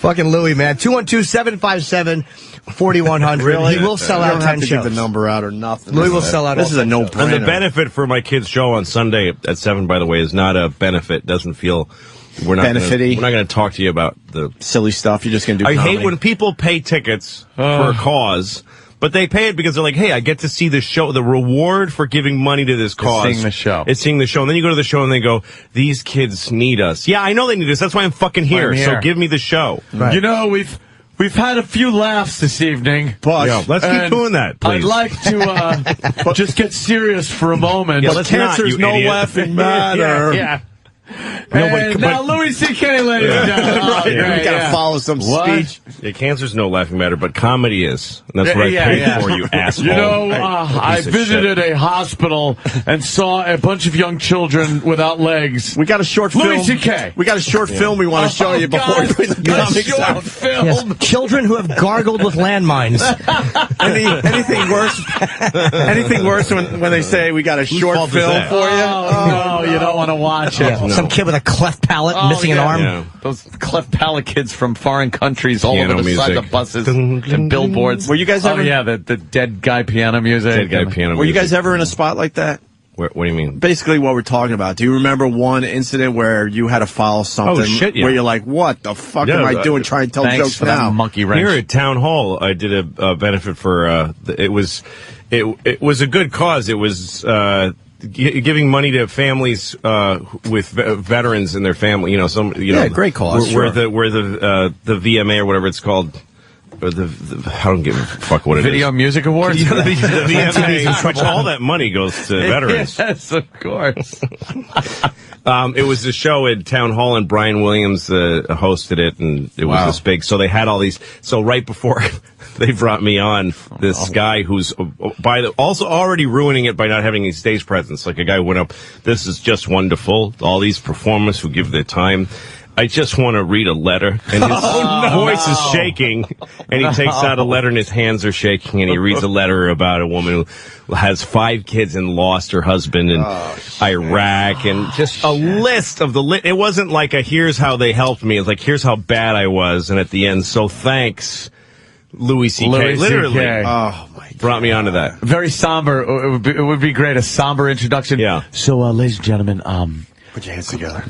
Fucking Louis, man. 212-757-4100. Really? He will sell out 10 to shows. give the number out or nothing. Louis will sell out This all is a 10 shows. no-brainer. And the benefit for my kids' show on Sunday at 7, by the way, is not a benefit. Doesn't feel we're not Benefit-y. We're not going to talk to you about the silly stuff. You're just going to do I comedy. hate when people pay tickets for a cause, but they pay it because they're like, hey, I get to see this show. The reward for giving money to this cause seeing the show. It's seeing the show. And then you go to the show and they go, these kids need us. Yeah, I know they need us. That's why I'm fucking here. I'm here. So give me the show. Right. You know, we've had a few laughs this evening. But Yeah, let's keep And doing that, please. I'd like to just get serious for a moment. Yeah, But let's not, cancer's you no idiot. laughing matter. Yeah. No, And now Louis C.K., ladies and gentlemen. Oh, Right, great, we got to yeah. follow some What? speech. Yeah, cancer's no laughing matter, but comedy is. And that's what I paid for, you asshole. You know, Piece I of visited shit. a hospital and saw a bunch of young children without legs. We got a short Louis film. C.K. We got a short film we want to show you before we bring the comics short out. film. Yes. Children who have gargled with landmines. Anything worse? Anything worse when they say we got a short fault is film that? for you? Oh, no, you don't want to watch it. Yeah. Some kid with a cleft palate, missing an arm. Yeah. Those cleft palate kids from foreign countries all Piano over the side of music. the buses and billboards. Were you guys ever- Oh, yeah, the dead guy piano music. Dead guy piano Were you music. guys ever in a spot like that? What do you mean? Basically what we're talking about. Do you remember one incident where you had to follow something Oh, shit, yeah. where you're like, what the fuck Yeah, am I doing trying to tell Thanks jokes for now? that monkey wrench. Here at Town Hall, I did a benefit for, it was a good cause. It was, giving money to families with veterans and their family, great cause. sure. Where the VMA or whatever it's called, or I don't give a fuck what it is. Video Music Awards? The VMAs, which all that money goes to veterans. Yes, of course. It was a show at Town Hall, and Brian Williams hosted it, and it was this big. So they had all these. So right before they brought me on, this guy who's also already ruining it by not having any stage presence. Like a guy went up, "This is just wonderful. All these performers who give their time. I just want to read a letter," and his voice is shaking, and he takes out a letter, and his hands are shaking, and he reads a letter about a woman who has 5 kids and lost her husband in Iraq, and just a list of it wasn't like a here's how they helped me. It's like here's how bad I was, and at the end, so thanks, Louis C.K. Literally, oh my God. Brought me onto that. Very somber. It would be great, a somber introduction. Yeah. So, ladies and gentlemen, put your hands together.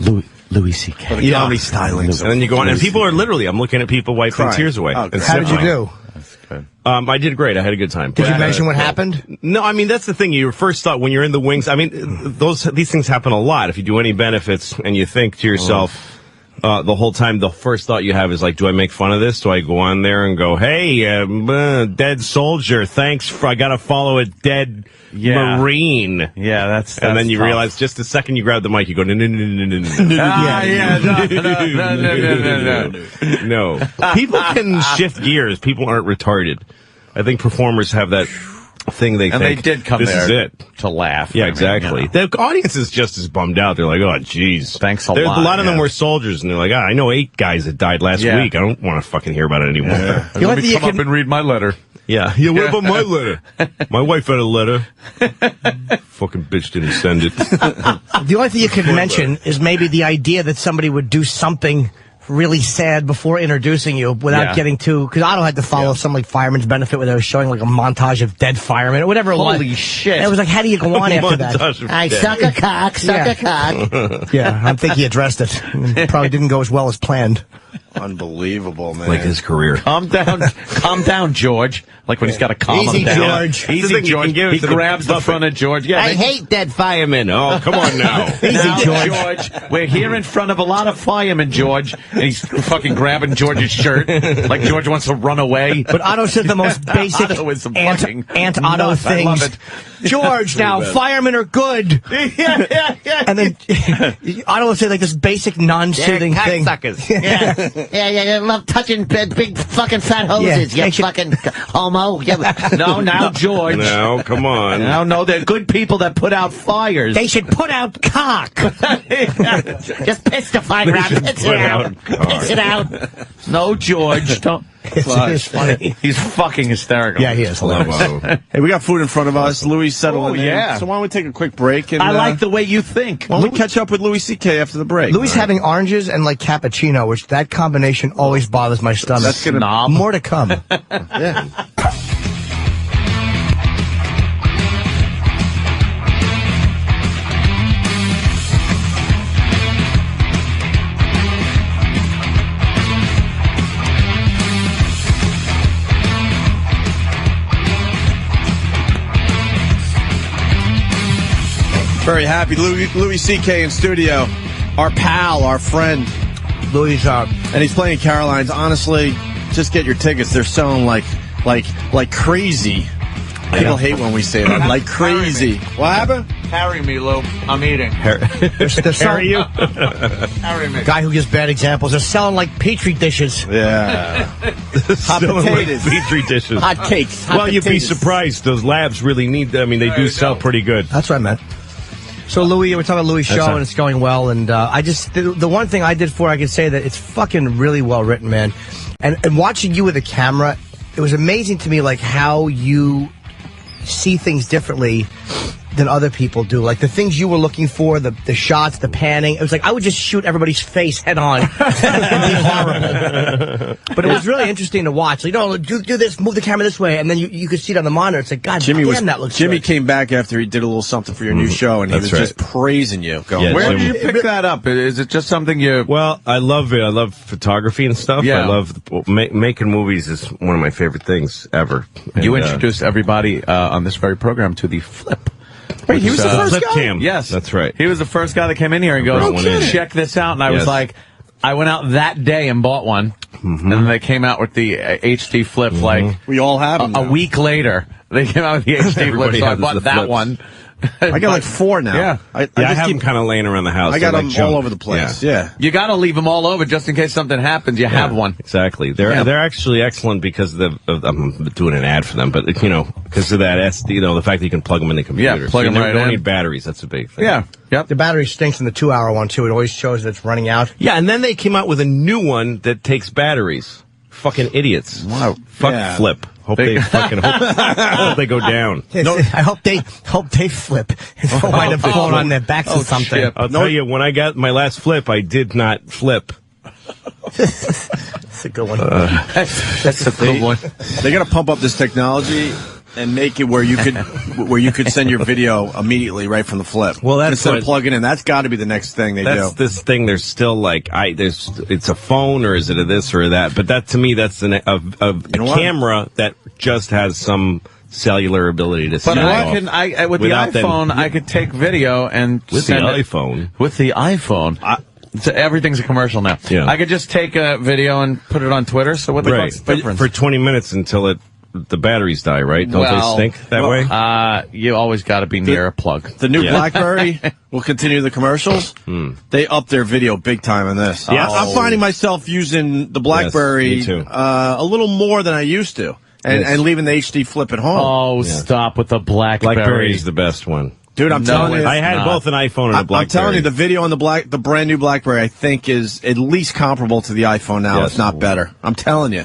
Louis C.K. You know, stylings. And then you go on, and people are literally, I'm looking at people wiping tears away. How did you do? That's good. I did great. I had a good time. Did you mention what happened? No, I mean, that's the thing. Your first thought when you're in the wings, I mean, these things happen a lot. If you do any benefits and you think to yourself, the whole time, the first thought you have is like, do I make fun of this? Do I go on there and go, hey, dead soldier, thanks I gotta follow a dead Marine. Yeah, that's and then you tough. realize just the second you grab the mic, you go, no. No. People can shift gears. People aren't retarded. I think performers have that thing they think. And they did come this there is it. to laugh. Yeah, I mean, exactly. you know. The audience is just as bummed out. They're like, oh, geez. Thanks a lot. lot. A lot of them were soldiers, and they're like, I know 8 guys that died last week. I don't want to fucking hear about it anymore. Yeah. Let me come up and read my letter. Yeah, what about my letter? My wife had a letter. Fucking bitch didn't send it. The only thing you could mention is maybe the idea that somebody would do something really sad before introducing you without getting too, because Otto had to follow some like Fireman's Benefit where they were showing like a montage of dead firemen or whatever it was. Holy shit. And it was like, how do you go on after that? I suck a cock, suck a cock. Yeah, I think he addressed it. Probably didn't go as well as planned. Unbelievable, man. Like his career. Calm down, George. Like when he's got to calm Easy, him down. George. Easy, George. He grabs the front of George. Yeah, I hate dead firemen. Oh, come on now. Easy, George. We're here in front of a lot of firemen, George. And he's fucking grabbing George's shirt like George wants to run away. But Otto said the most basic Aunt Otto things. I love it. George, now, firemen are good. Yeah. And then Otto would say like this basic non-soothing thing. Cocksuckers. Yeah, they love touching big fucking fat hoses. You fucking homo. No, now, George. No, come on. No, they're good people that put out fires. They should put out cock. Just piss the fire out. Piss it out. Piss it out. No, George, don't. It's funny. He's fucking hysterical. Yeah, he is. Hey, we got food in front of us. Louis settling in. Yeah. So why don't we take a quick break? And, I like the way you think. Why don't we catch up with Louis C.K. after the break? Louis having oranges and like cappuccino, which that combination always bothers my stomach. That's gonna more to come. Yeah. Very happy. Louis C.K. in studio. Our pal, our friend. Louis, and he's playing Caroline's. Honestly, just get your tickets. They're selling like crazy. People hate when we say that. Like crazy. What happened? Carry me, Lou. I'm eating. Carry you? Carry me. Guy who gives bad examples. They're selling like Petri dishes. Yeah. Hot potatoes. Petri dishes. Hot cakes. Well, you'd be surprised. Those labs really need them. I mean, they do sell pretty good. That's what I meant. So, Louis, we're talking about Louis' show, and it's going well. And the one thing I did for, I could say that it's fucking really well written, man. And watching you with a camera, it was amazing to me, like, how you see things differently than other people do. Like, the things you were looking for, the shots, the panning. It was like, I would just shoot everybody's face head on and be horrible. But it was really interesting to watch. Like, no, do this, move the camera this way, and then you could see it on the monitor. It's like, God damn, that looks Jimmy good. came back after he did a little something for your new show, and he was just praising you. Going, Where did you pick that up? Is it just something you... Well, I love it. I love photography and stuff. Yeah. I love making movies is one of my favorite things ever. You introduced everybody on this very program to the flip. Wait, he was the first flip guy? cam. Yes. That's right. He was the first guy that came in here and goes, check this out. And I was like, I went out that day and bought one, and then they came out with the HD flip like we all have them a week later. They came out with the HD flip, so I has bought the that flips. one. I got like 4 now. Yeah. I I just have keep them kind of laying around the house. I got They're them like junk. all over the place. Yeah. You got to leave them all over just in case something happens. You have one. Exactly. They're actually excellent because I'm doing an ad for them, but because of that the fact that you can plug them in the computer. Yeah, plug them right You don't in. need batteries. That's a big thing. Yeah. Yep. The battery stinks in the 2-hour one, too. It always shows that it's running out. Yeah, and then they came out with a new one that takes batteries. Fucking idiots. Wow. Fuck Flip. Hope they fucking hope they go down. No, I hope they flip and wind up falling on their backs or something. Shit. I'll tell you, when I got my last flip, I did not flip. That's a good one. That's a good one. They got to pump up this technology and make it where you could send your video immediately right from the flip. Well, that's instead of plugging in. That's got to be the next thing they That's do. this thing. There's still like it's a phone or is it a this or that? But that to me, that's a camera that just has some cellular ability to. But send I off can with the without iPhone, them- I could take video and with the send it. iPhone. With the iPhone. So everything's a commercial now. Yeah. I could just take a video and put it on Twitter. So what the fuck's the But difference? for 20 minutes until the batteries die, right? Don't they stink that way? You always got to be near a plug. The new BlackBerry will continue the commercials. They up their video big time in this. Yes. I'm finding myself using the BlackBerry me too. a little more than I used to, and leaving the HD flip at home. Oh, stop with the BlackBerry. BlackBerry is the best one. Dude, I'm telling you, I had both an iPhone and a BlackBerry. I'm telling you, the video on the brand new BlackBerry, I think, is at least comparable to the iPhone now, if not better. I'm telling you.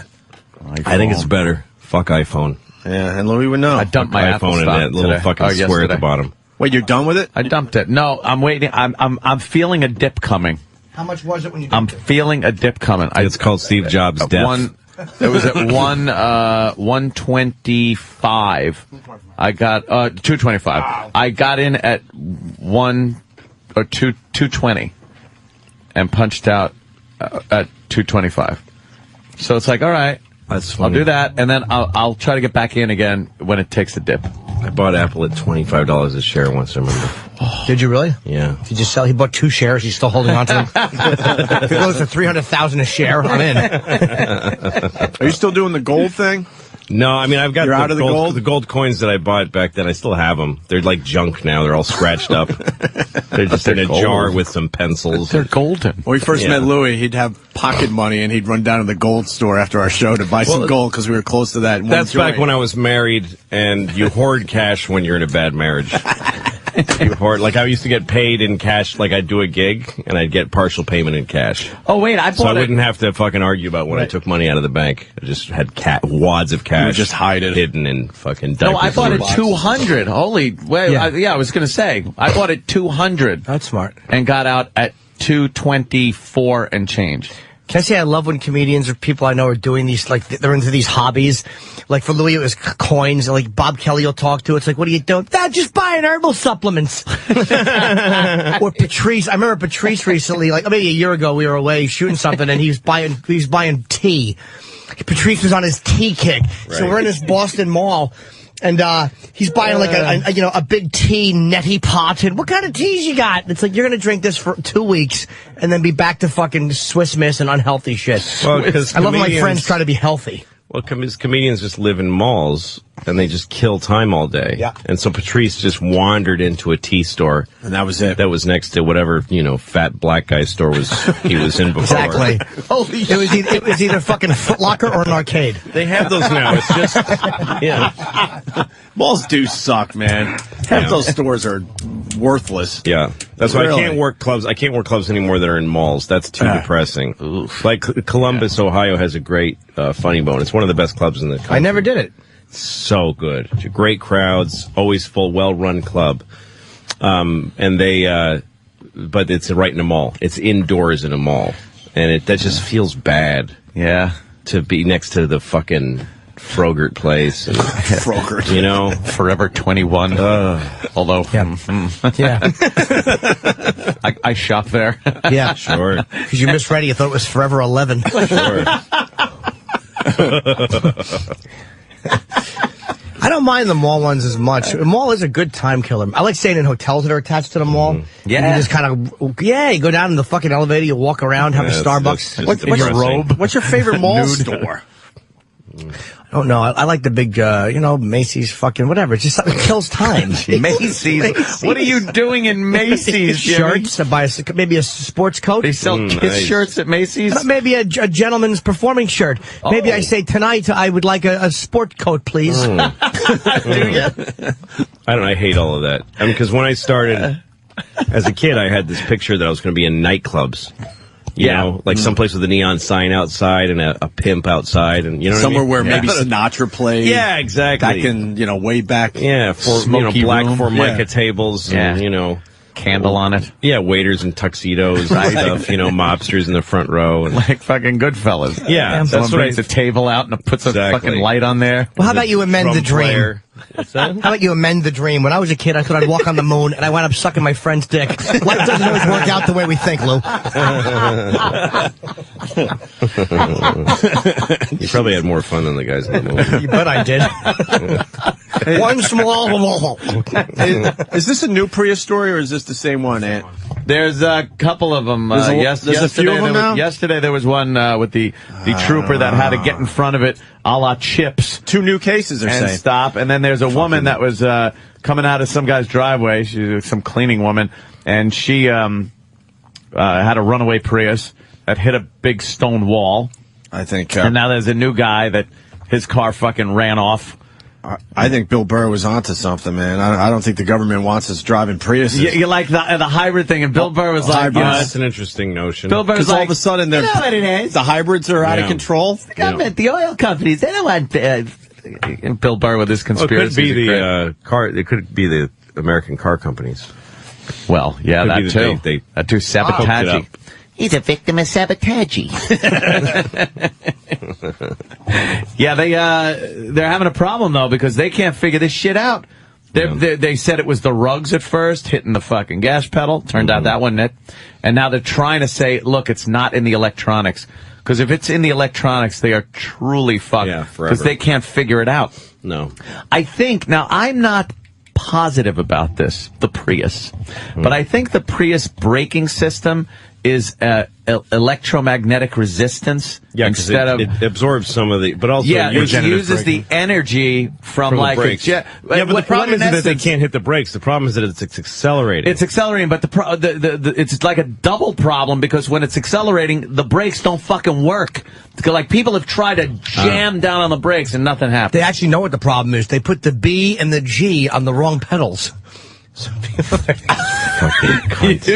I think it's better. Fuck iPhone. Yeah, and Louis would know. I dumped my Apple iPhone and stock that little today. fucking square at yesterday. the bottom. Wait, you're done with it? I dumped it. No, I'm waiting. I'm feeling a dip coming. How much was it when you I'm feeling a dip coming. It's called Steve Jobs' death. It was at 125. I got 225. I got in at 220 and punched out at 225. So it's like, all right, That's I'll funny. do that, and then I'll try to get back in again when it takes a dip. I bought Apple at $25 a share once, I remember. Did you really? Yeah. Did you sell? He bought 2 shares. He's still holding on to them. If it goes to $300,000 a share, I'm in. Are you still doing the gold thing? No, I mean, I've got You're out of the gold? the gold coins that I bought back then. I still have them. They're like junk now. They're all scratched up. They're just in a jar with some pencils. They're golden. When we first met Louis, he'd have pocket money, and he'd run down to the gold store after our show to buy some gold because we were close to that. That's back when I was married, and you hoard cash when you're in a bad marriage. You hoard, like I used to get paid in cash, like I'd do a gig, and I'd get partial payment in cash. Oh, wait, I So I bought it. wouldn't have to fucking argue about when I took money out of the bank. I just had wads of cash. just hide it. Hidden in fucking diapers. No, I bought it boxes. 200. Holy, wait, I was going to say, I bought it 200. That's smart. And got out at 224 and change. Can I say I love when comedians or people I know are doing these, like, they're into these hobbies. Like, for Louis, it was coins. Like, Bob Kelly will talk to. It's like, what are you doing? Just buying herbal supplements. Or Patrice. I remember Patrice recently, like, maybe a year ago, we were away shooting something, and he was buying tea. Patrice was on his tea kick. So we're in this Boston mall. And he's buying like a big tea neti pot. And what kind of teas you got? It's like, you're going to drink this for 2 weeks and then be back to fucking Swiss Miss and unhealthy shit. Well, 'cause I love when my comedians- friends try to be healthy. Well, comedians just live in malls, and they just kill time all day. Yeah. And so Patrice just wandered into a tea store. And that was it. That was next to whatever, fat black guy store he was in before. Exactly. It was either fucking Foot Locker or an arcade. They have those now. It's just, malls do suck, man. Half those stores are worthless. Yeah. That's why Really? I can't work clubs. I can't work clubs anymore that are in malls. That's too depressing. Like Columbus, Ohio has a great Funny Bone. It's one of the best clubs in the country. I never did it. So good. Great crowds, always full, well-run club. And but it's right in a mall. It's indoors in a mall. And that just feels bad. Yeah. To be next to the fucking Frogurt place. And, Frogurt. Forever 21. Although, I shop there. Yeah. Sure. Because you misread it. You thought it was Forever 11. Sure. I don't mind the mall ones as much. The mall is a good time killer. I like staying in hotels that are attached to the mall. Yeah. You just kind of, you go down in the fucking elevator, you walk around, have a Starbucks. What's your robe? What's your favorite mall store? I don't know. I like the big, Macy's fucking whatever. It's just something that kills time. Macy's. What are you doing in Macy's, Jimmy? Shirts. I buy maybe a sports coat. They sell Kiss shirts at Macy's? Maybe a gentleman's performing shirt. Maybe I say tonight I would like a sport coat, please. Do you? I hate all of that. Because when I started as a kid, I had this picture that I was going to be in nightclubs. You know, like someplace with a neon sign outside and a pimp outside, and somewhere where maybe Yeah. Sinatra played. Yeah, exactly. Back in, way back. Yeah, black Formica tables, and candle on it. Yeah, waiters in tuxedos and stuff. Mobsters in the front row, and like fucking Goodfellas. Yeah, someone brings a table out and puts a fucking light on there. Well, how about you amend the dream? Player. How about you amend the dream? When I was a kid, I thought I'd walk on the moon, and I wound up sucking my friend's dick. Life doesn't always work out the way we think, Lou. You probably had more fun than the guys in the movie. You bet I did. One small. Is this a new Prius story, or is this the same one, Ant? There's a couple of them. There's a few of them now? Yesterday there was one with the trooper that had to get in front of it, a la Chips. 2 new cases, and saying. Stop. And then there's a woman that was coming out of some guy's driveway. She's some cleaning woman, and she had a runaway Prius that hit a big stone wall. I think. And now there's a new guy that his car fucking ran off. I think Bill Burr was onto something, man. I don't think the government wants us driving Priuses. You like the hybrid thing, and Bill Burr was like, that's an interesting notion. Bill Burr was all like, of a sudden, you know what it is? The hybrids are out of control. The government, the oil companies, they don't want Bill Burr with his conspiracy. It could be the car. It could be the American car companies. Well, yeah, that too. That too. Sabotage. He's a victim of sabotage. Yeah, they're having a problem though because they can't figure this shit out. They said it was the rugs at first hitting the fucking gas pedal. Turned out that wasn't it. And now they're trying to say, look, it's not in the electronics. Because if it's in the electronics, they are truly fucked. Yeah, forever. Because they can't figure it out. No. I think, now I'm not positive about this, the Prius. But I think the Prius braking system is electromagnetic resistance instead of it absorbs some of the, but also it uses the energy from like the brakes. a jet. Yeah, but the problem isn't that they can't hit the brakes. The problem is that it's accelerating. It's accelerating, but it's like a double problem because when it's accelerating, the brakes don't fucking work. Like people have tried to jam down on the brakes and nothing happens. They actually know what the problem is. They put the B and the G on the wrong pedals. You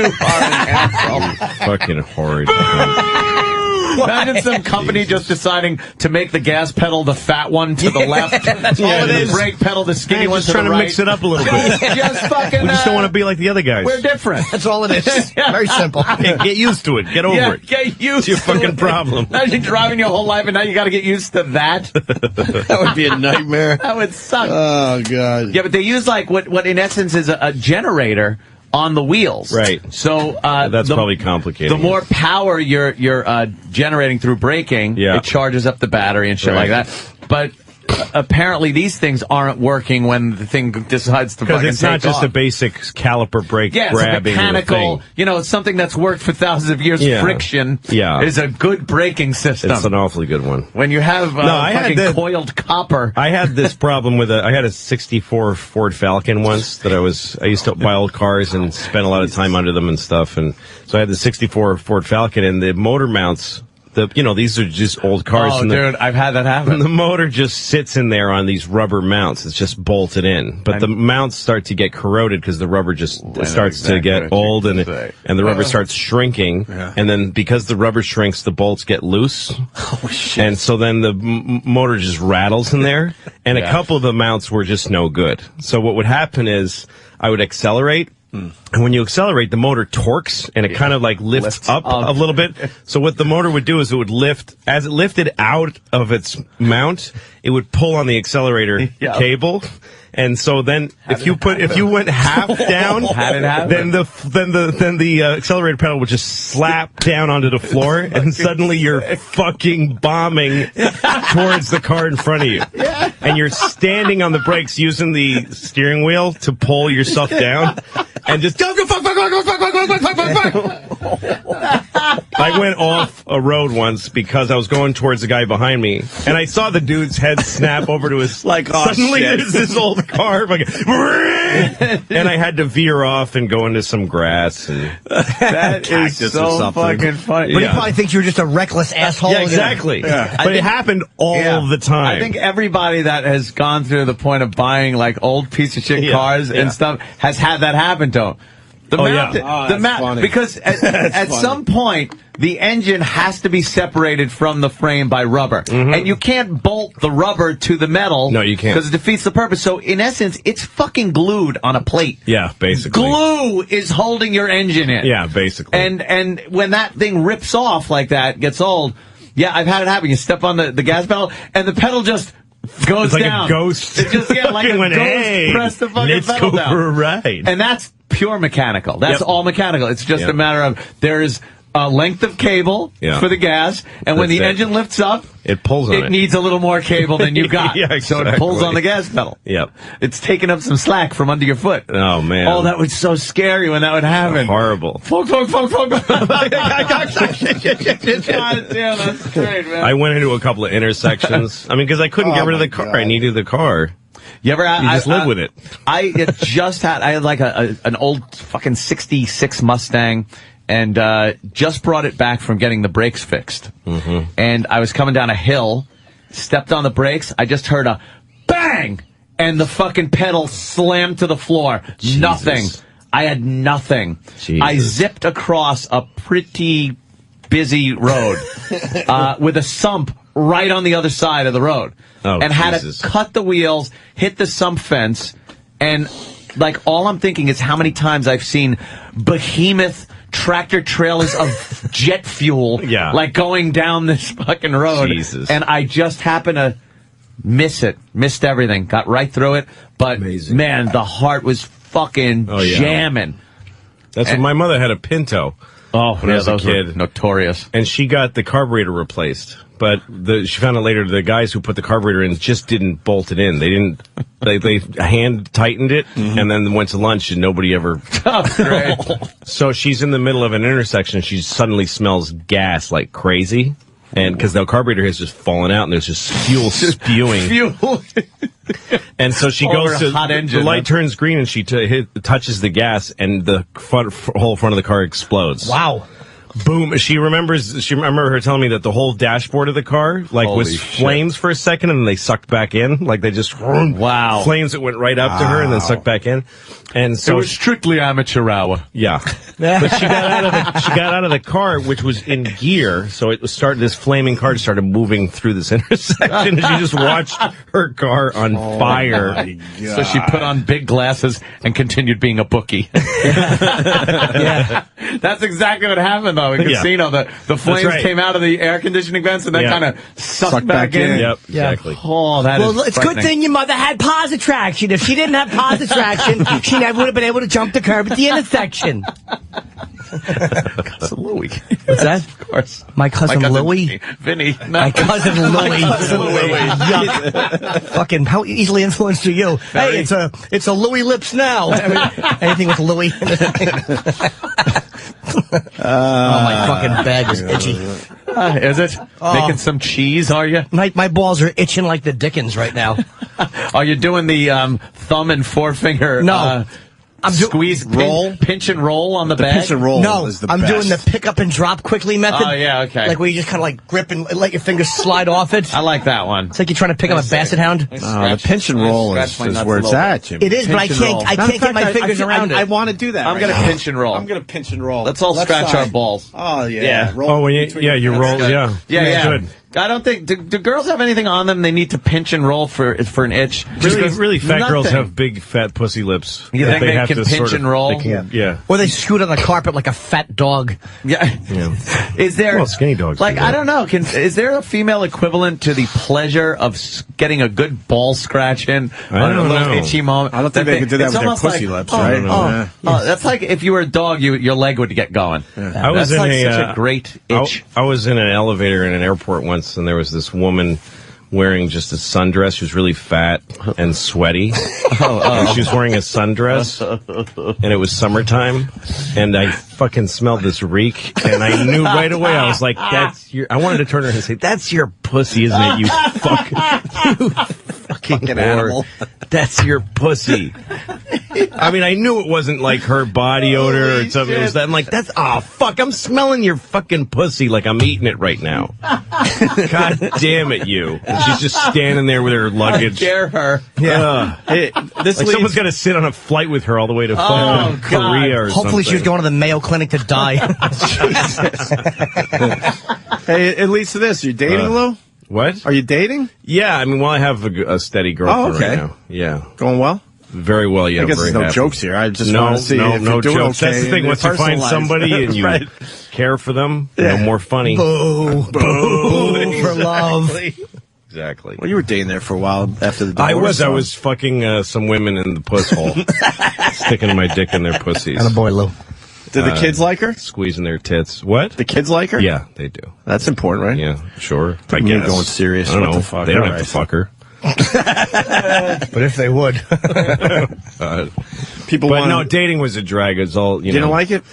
are an asshole. Fucking horrid. Imagine some company just deciding to make the gas pedal the fat one to the left, That's all it is. The brake pedal the skinny one Just to the trying to right. mix it up a little bit. Just fucking. We just don't want to be like the other guys. We're different. That's all it is. Very simple. Yeah, get used to it. Get over it. Get used. It's your to fucking it. problem. Imagine driving your whole life and now you got to get used to that. That would be a nightmare. That would suck. Oh god. Yeah, but they use like what in essence is a generator on the wheels. Right. So that's probably complicated. The more power you're generating through braking, it charges up the battery and shit like that. But apparently these things aren't working when the thing decides to fucking take off. Because it's not just a basic caliper brake grabbing. It's a mechanical, it's something that's worked for thousands of years. Yeah. Friction is a good braking system. It's an awfully good one. When you have fucking coiled copper. I had this problem with I had a 64 Ford Falcon once that I used to buy old cars and spend a lot of time under them and stuff. And so I had the 64 Ford Falcon and the motor mounts. These are just old cars. Oh, and dude, I've had that happen. And the motor just sits in there on these rubber mounts. It's just bolted in. But the mounts start to get corroded because the rubber just starts to get old and the rubber starts shrinking. Yeah. And then because the rubber shrinks, the bolts get loose. Oh, shit. And so then the motor just rattles in there. And a couple of the mounts were just no good. So what would happen is I would accelerate. And when you accelerate, the motor torques, and it kind of like lifts up a little bit. So what the motor would do is it would lift, as it lifted out of its mount, it would pull on the accelerator cable, And so then, if you went half down, then the accelerator pedal would just slap down onto the floor, and suddenly you're fucking bombing towards the car in front of you. Yeah. And you're standing on the brakes using the steering wheel to pull yourself down, and just go fuck. I went off a road once because I was going towards the guy behind me, and I saw the dude's head snap over to his suddenly shit. there's this old car fucking, and I had to veer off and go into some grass. And that is so fucking funny. But he probably thinks you're just a reckless asshole. Yeah, exactly. Yeah. But it happened all the time. I think everybody that has gone through the point of buying like old piece of shit cars and stuff has had that happen to them. Because at some point the engine has to be separated from the frame by rubber, and you can't bolt the rubber to the metal. No, you can't, because it defeats the purpose. So in essence, it's fucking glued on a plate. Yeah, basically. Glue is holding your engine in. Yeah, basically. And when that thing rips off like that, gets old. Yeah, I've had it happen. You step on the gas pedal, and the pedal just goes like down. A ghost. It just like a ghost press the fucking pedal down. Let's go right. And that's pure mechanical. That's all mechanical. It's just a matter of there is a length of cable for the gas, and when the engine lifts up, it pulls on it. It needs a little more cable than you got. Yeah, exactly. So it pulls on the gas pedal. Yep. It's taking up some slack from under your foot. Oh, man. Oh, that was so scary when that would happen. Horrible. Fuck. God damn, that's great, man. I went into a couple of intersections. I mean, because I couldn't get rid of the car. God. I needed the car. You just live with it. I had like an old fucking 66 Mustang, and just brought it back from getting the brakes fixed. And I was coming down a hill, stepped on the brakes, I just heard a bang, and the fucking pedal slammed to the floor. Jesus. Nothing. I had nothing. Jesus. I zipped across a pretty busy road with a sump right on the other side of the road. And had to cut the wheels, hit the sump fence, and like all I'm thinking is how many times I've seen behemoth tractor trailers of jet fuel like going down this fucking road. Jesus. And I just happened to missed everything, got right through it, but man, the heart was fucking jamming. That's when my mother had a Pinto. Oh, when I was a kid. Notorious. And she got the carburetor replaced. But she found out later the guys who put the carburetor in just didn't bolt it in. They didn't. They hand tightened it and then went to lunch and nobody ever. Great. So she's in the middle of an intersection. She suddenly smells gas like crazy, and because the carburetor has just fallen out and there's just fuel spewing. And so she goes to hot engine, the light turns green and she touches the gas and the whole front of the car explodes. Wow. Boom. She remember her telling me that the whole dashboard of the car was flames for a second and then they sucked back in. Like they just flames that went right up to her and then sucked back in. And so it was strictly amateur hour. Yeah. But she got out of the car, which was in gear, so this flaming car started moving through this intersection and she just watched her car on fire. So she put on big glasses and continued being a bookie. That's exactly what happened though. In casino, the flames came out of the air conditioning vents and then kind of sucked back in. Yep, exactly. Oh, it's a good thing your mother had pause traction. If she didn't have pause traction, she never would have been able to jump the curb at the intersection. Cousin Louie. What's that? Of course. My cousin Louie? Vinny. My cousin Louie. My cousin Louie. Yuck. Fucking, how easily influenced are you? Hey, it's a Louie Lips now. I mean, anything with Louie. My fucking bag is itchy. Is it? Making some cheese, are you? My balls are itching like the Dickens right now. Are you doing the thumb and forefinger? No. I'm squeeze, pinch and roll on the bag? Pinch and roll is the best. I'm doing the pick up and drop quickly method. Oh, yeah, okay. Like where you just kind of like grip and let your fingers slide off it. I like that one. It's like you're trying to pick up a basset hound. The pinch and roll is where it's at, Jim. It is, but I can't get my fingers around it. I want to do that. I'm going to pinch and roll. I'm going to pinch and roll. Let's all scratch our balls. Oh, yeah. You roll, yeah. Yeah. Good. I don't think. Do girls have anything on them they need to pinch and roll for an itch? Really fat girls have big fat pussy lips. You think they can pinch and roll? Yeah. Or they scoot on the carpet like a fat dog. Yeah. Is there skinny dogs? Like, I don't know. Is there a female equivalent to the pleasure of getting a good ball scratch in on a little itchy moment? I don't think they could do that with their pussy lips, right? That's like if you were a dog, your leg would get going. I was in such a great itch. I was in an elevator in an airport once, and there was this woman wearing just a sundress. She was really fat and sweaty. And she was wearing a sundress, and it was summertime, and I fucking smelled this reek, and I knew right away. I was like, "That's your." I wanted to turn her and say, "That's your pussy, isn't it? You fucking animal. That's your pussy." I mean, I knew it wasn't like her body odor or something. It was that. I'm like, fuck, I'm smelling your fucking pussy like I'm eating it right now. God damn it, you. And she's just standing there with her luggage. How dare her. Yeah. Someone's got to sit on a flight with her all the way to fucking Korea or something. Hopefully she was going to the Mayo Clinic to die. Hey, at least this. You dating, Lou? What? Are you dating? Yeah, I mean, I have a steady girlfriend right now. Yeah. Going well? Very well, yeah. I guess very there's no happy. jokes here. I just want to see if no you're doing jokes. okay. That's the thing. Once you find somebody and you care for them, no more funny. Boo. Boo for love. Exactly. Well, you were dating there for a while after the divorce. I was fucking some women in the puss hole. Sticking my dick in their pussies. And a boy, Lou. Did the kids like her? Squeezing their tits. What? The kids like her? Yeah, they do. That's important, right? Yeah, sure. I You're guess. going serious. I don't What know. the fuck? They don't All have right. to fuck her. But if they would. People But want no, dating was a drag. It's all, you know. didn't like it?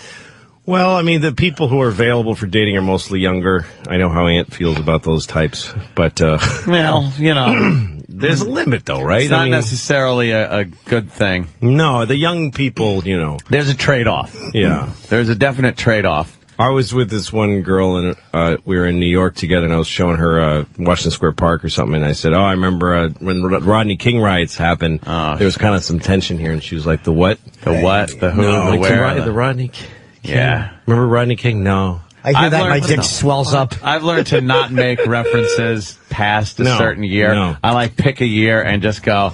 Well, I mean, the people who are available for dating are mostly younger. I know how Aunt feels about those types. But, Well, you know. there's a limit, though, right? It's not necessarily a good thing. No, the young people, you know. There's a trade-off. Yeah. There's a definite trade-off. I was with this one girl, and we were in New York together, and I was showing her Washington Square Park or something, and I said, I remember when Rodney King riots happened, there was kind of some tension here, and she was like, the what? The what? The who? No, the where? the Rodney King. Yeah. Remember Rodney King? No. I hear that, my dick swells up. I've learned to not make references past a certain year. No. I pick a year and just go,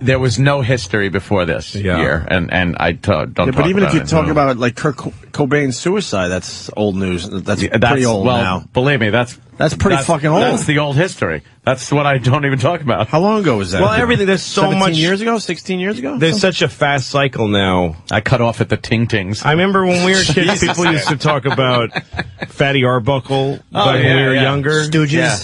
there was no history before this year, and I don't talk But even about if you it. talk about like Kurt Cobain's suicide, that's old news. That's pretty old now. Believe me, that's pretty fucking old. That's the old history. That's what I don't even talk about. How long ago was that? Well, everything, there's so 17 much. years ago? 16 years ago? There's such a fast cycle now. I cut off at the ting-tings. I remember when we were kids, people used to talk about Fatty Arbuckle when we were younger. Stooges. Yeah.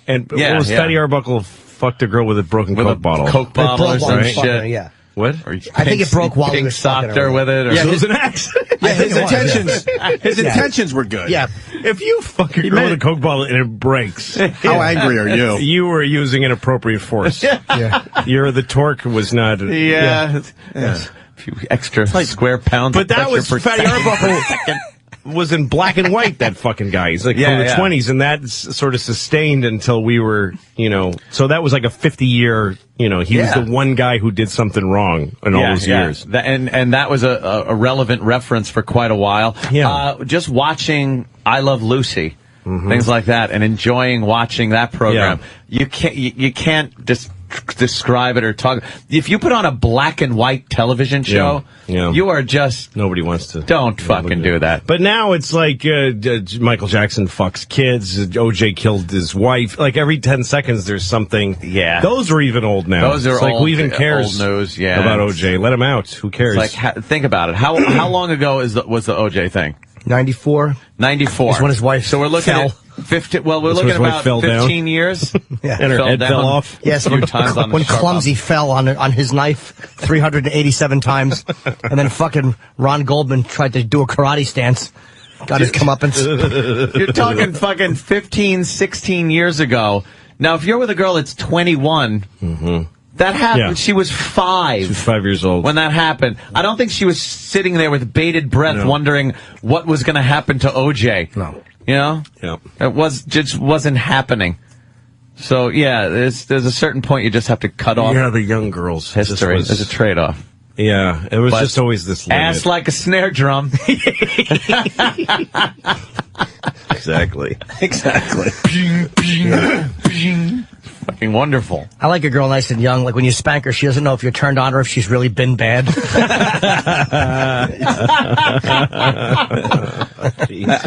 And what was Fatty Arbuckle fucked a girl with a broken Coke bottle? Coke bottle or some shit. Yeah. What? I think it broke while he was fucking socked her with it. Or Yeah, it was an accident. Yeah, his intentions were good. Yeah. If you fuck a girl with a Coke bottle and it breaks, how angry are you? You were using inappropriate force. Yeah. The torque was not. Yeah. A few extra square pounds. But that was Fatty Arbuckle. Was in black and white, that fucking guy. He's like from the 20s, and that sort of sustained until we were, so that was like a 50-year, he was the one guy who did something wrong in all those years. And that was a relevant reference for quite a while. Yeah. Just watching I Love Lucy, things like that, and enjoying watching that program. You can't just describe it or talk. If you put on a black and white television show, you are just... Nobody wants to. Don't fucking do that. But now it's like Michael Jackson fucks kids, OJ killed his wife. Like every 10 seconds there's something. Yeah. Those are even old now. Those are it's like old, who even cares old news, about OJ? Let him out. Who cares? It's like, think about it. How long ago was the OJ thing? 94. 94. Is when his wife So we're looking fell. at 15. Well, we're That's looking when at his wife about fell 15 years. Yeah. And her head fell off. Yes, a few times on the when sharp Clumsy fell on his knife 387 times, and then fucking Ron Goldman tried to do a karate stance. Got his comeuppance. You're talking fucking 15, 16 years ago. Now, if you're with a girl that's 21, that happened. Yeah. She was 5. She was 5 years old when that happened. I don't think she was sitting there with bated breath wondering what was going to happen to OJ. No. Yeah. It just wasn't happening. So there's a certain point you just have to cut off. Yeah, the young girls. History. There's a trade-off. Yeah, it was just always this limit. Ass like a snare drum. Exactly. Exactly. Fucking wonderful. I like a girl nice and young. Like when you spank her, she doesn't know if you're turned on or if she's really been bad. I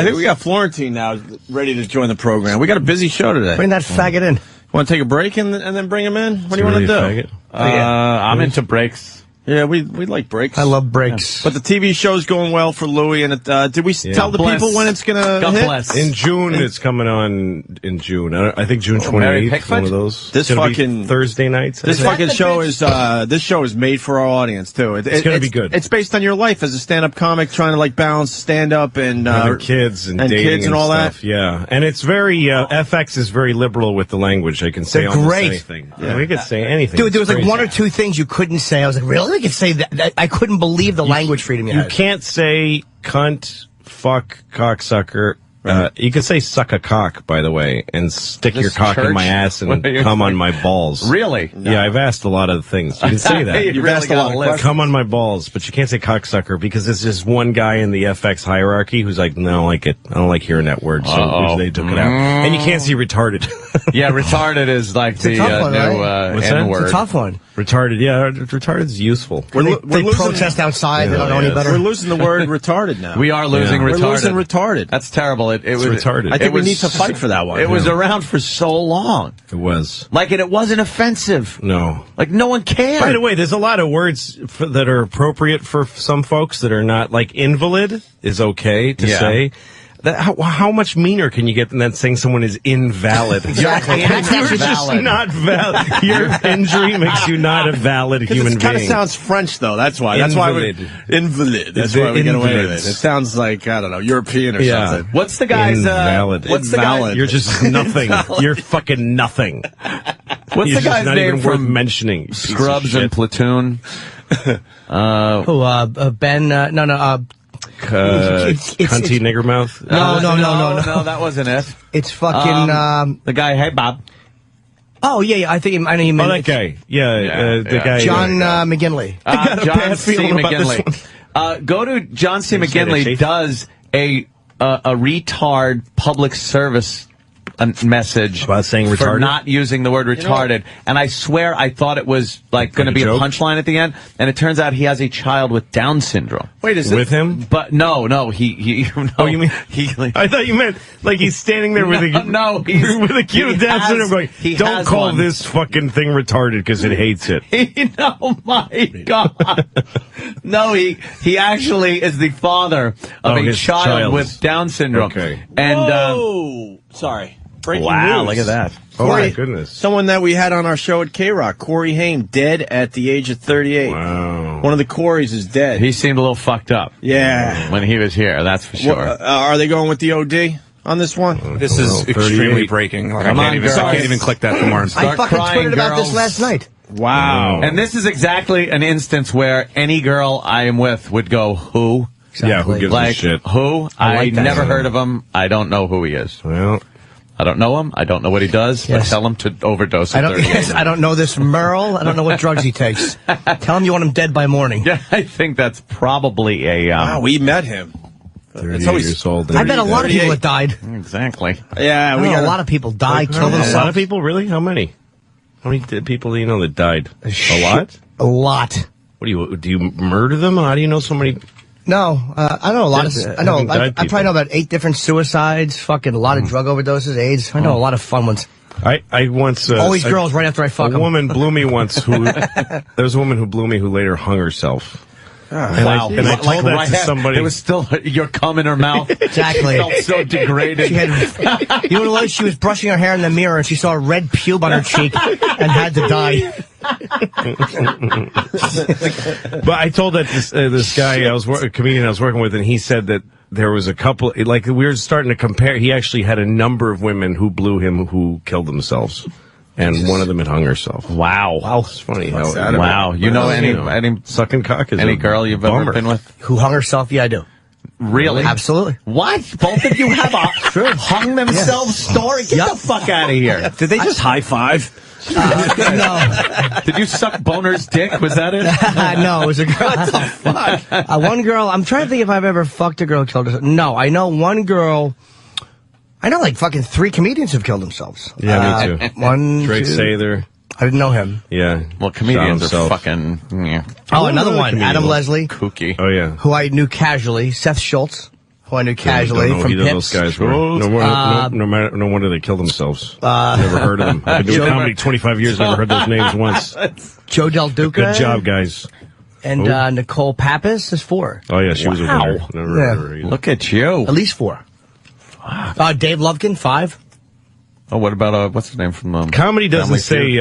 think we got Florentine now ready to join the program. We got a busy show today. Bring that faggot in. Want to take a break and then bring him in? What do you want to do? I'm into breaks. Yeah, we like breaks. I love breaks. But the TV show's going well for Louie, and did we tell the people when it's going to hit? Bless. In June, it's coming on in June. I think June 28th, one of those. This fucking Thursday nights. This fucking show is this show is made for our audience too. It's going to be good. It's based on your life as a stand-up comic, trying to like balance stand-up and having kids and dating kids and all stuff. that. Yeah, and it's very FX is very liberal with the language. I can say They're almost great. anything. Yeah, we could say anything. Dude, there was It's like crazy. one or two things you couldn't say. I was like, really? I could say that. I couldn't believe the language freedom you You had. can't say cunt, fuck, cocksucker. You can say suck a cock, by the way, and stick This your cock in church? my ass and What are you come on saying? my balls. Really? Yeah, I've asked a lot of things. You can say that. You've really asked a got lot of list. Come on my balls, but you can't say cocksucker because there's just one guy in the FX hierarchy who's like, no, I don't like it. I don't like hearing that word, so they took it out. And you can't say retarded. Yeah, retarded is like the tough one, new right? What's that? N-word. It's a tough one. Retarded, yeah, retarded's useful. They losing- protest outside. They don't know any better. We're losing the word retarded now. We are losing retarded. We're losing retarded. That's terrible. It was retarded. I think it we was- need to fight for that one. It was around for so long. It was. Like, and it wasn't offensive. No. Like, no one cared. By the way, there's a lot of words that are appropriate for some folks that are not, like invalid is okay to say. How much meaner can you get than that saying someone is invalid? Exactly. You're just valid. not valid. Your injury makes you not a valid human It kind of being. sounds French, though. That's why. That's Invalid. why invalid. That's The why we get away with it. invalids. It sounds like, I don't know, European or Yeah. something. What's the guy's, Invalid. what's the guy? Invalid. You're just nothing. You're fucking nothing. What's You're the just guy's not name even worth from mentioning? you piece of Scrubs and shit. Platoon? Ben, Cunty nigger mouth. No, that wasn't it. It's fucking, The guy, hey, Bob. oh, yeah, I know you meant. Oh, that guy. Yeah, the guy. John McGinley. got a John bad C. feeling about this McGinley. Go to John C. Did you say that, McGinley Chief? does a retard public service message About saying for retarded? not using the word retarded, and I swear I thought it was like going to be a joke? punchline at the end, and it turns out he has a child with Down syndrome. Wait, is With him? But no, he no, Oh, you mean he? I thought you meant like he's standing there with a No, he's- with a kid with he Down has- syndrome going, he don't has call one." this fucking thing retarded because it hates it. Oh my God! No, he actually is the father of a his child with Down syndrome. Okay. And Sorry. Breaking wow, news. look at that! Oh my Corey- goodness. Someone that we had on our show at K-Rock, Corey Haim, dead at the age of 38. Wow. One of the Coreys is dead. He seemed a little fucked up. Yeah. When he was here, that's for sure. Are they going with the OD on this one? This is extremely breaking. Like, I can't even click that anymore. I Start fucking crying, tweeted about this girls. last night. Wow. And this is exactly an instance where any girl I am with would go, who? Yeah, who gives a Like, shit? who? I like that. never heard of him. I don't know who he is. Well, I don't know him. I don't know what he does. Yes. But tell him to overdose I at don't. 38. Yes, I don't know this Merle. I don't know what drugs he takes. Tell him you want him dead by morning. Yeah, I think that's probably a. Wow, we met him. 38 always- years old. I bet a lot of people 38. that died. Exactly. Yeah, I we know got a lot of people died, killed A lot of themselves. people, really? How many? How many people do you know that died? A lot? A lot. What do you murder them? How do you know so many? No, I know a lot of. I know. Having died I probably know about 8 different suicides. Fucking a lot of drug overdoses, AIDS. I know a lot of fun ones. I once Always girls right after I fuck a them. woman blew me once. There was a woman who blew me who later hung herself. And Wow. I told that to somebody. It was still your cum in her mouth. Exactly. Felt so degraded. She had, you know what it was? She was brushing her hair in the mirror and she saw a red pube on her cheek and had to die. But I told that this guy a comedian I was working with, and he said that there was a couple, like we were starting to compare. He actually had a number of women who blew him who killed themselves, and one of them had hung herself. Wow. Wow, it's funny. Wow. You know any sucking cock is any a girl you've bummer. ever been with? Who hung herself? Yeah, I do. Really? Absolutely. What? Both of you have a hung themselves story? Get the fuck out of here. Did they just high five? No. Did you suck Boner's dick? Was that it? No, it was a girl. What the fuck? One girl, I'm trying to think if I've ever fucked a girl who killed herself. No, I know one girl I know like fucking 3 comedians have killed themselves. Yeah, me too. One, Drake 2. Sather. I didn't know him. Yeah. Well, comedians are fucking... Yeah. Oh, another one. Adam Leslie. Kooky. Oh, yeah. Who I knew casually. Seth Schultz. Who I knew casually from either Pips. those guys were. No wonder they killed themselves. Never heard of them. I've been doing comedy 25 years, never heard those names once. Joe Del Duca. Good job, guys. And Nicole Pappas is 4. Oh, yeah, she was a winner. Never heard of her either. Look at you. At least 4. Dave Lovekin, 5. Oh, what about, what's his name from... Comedy doesn't say...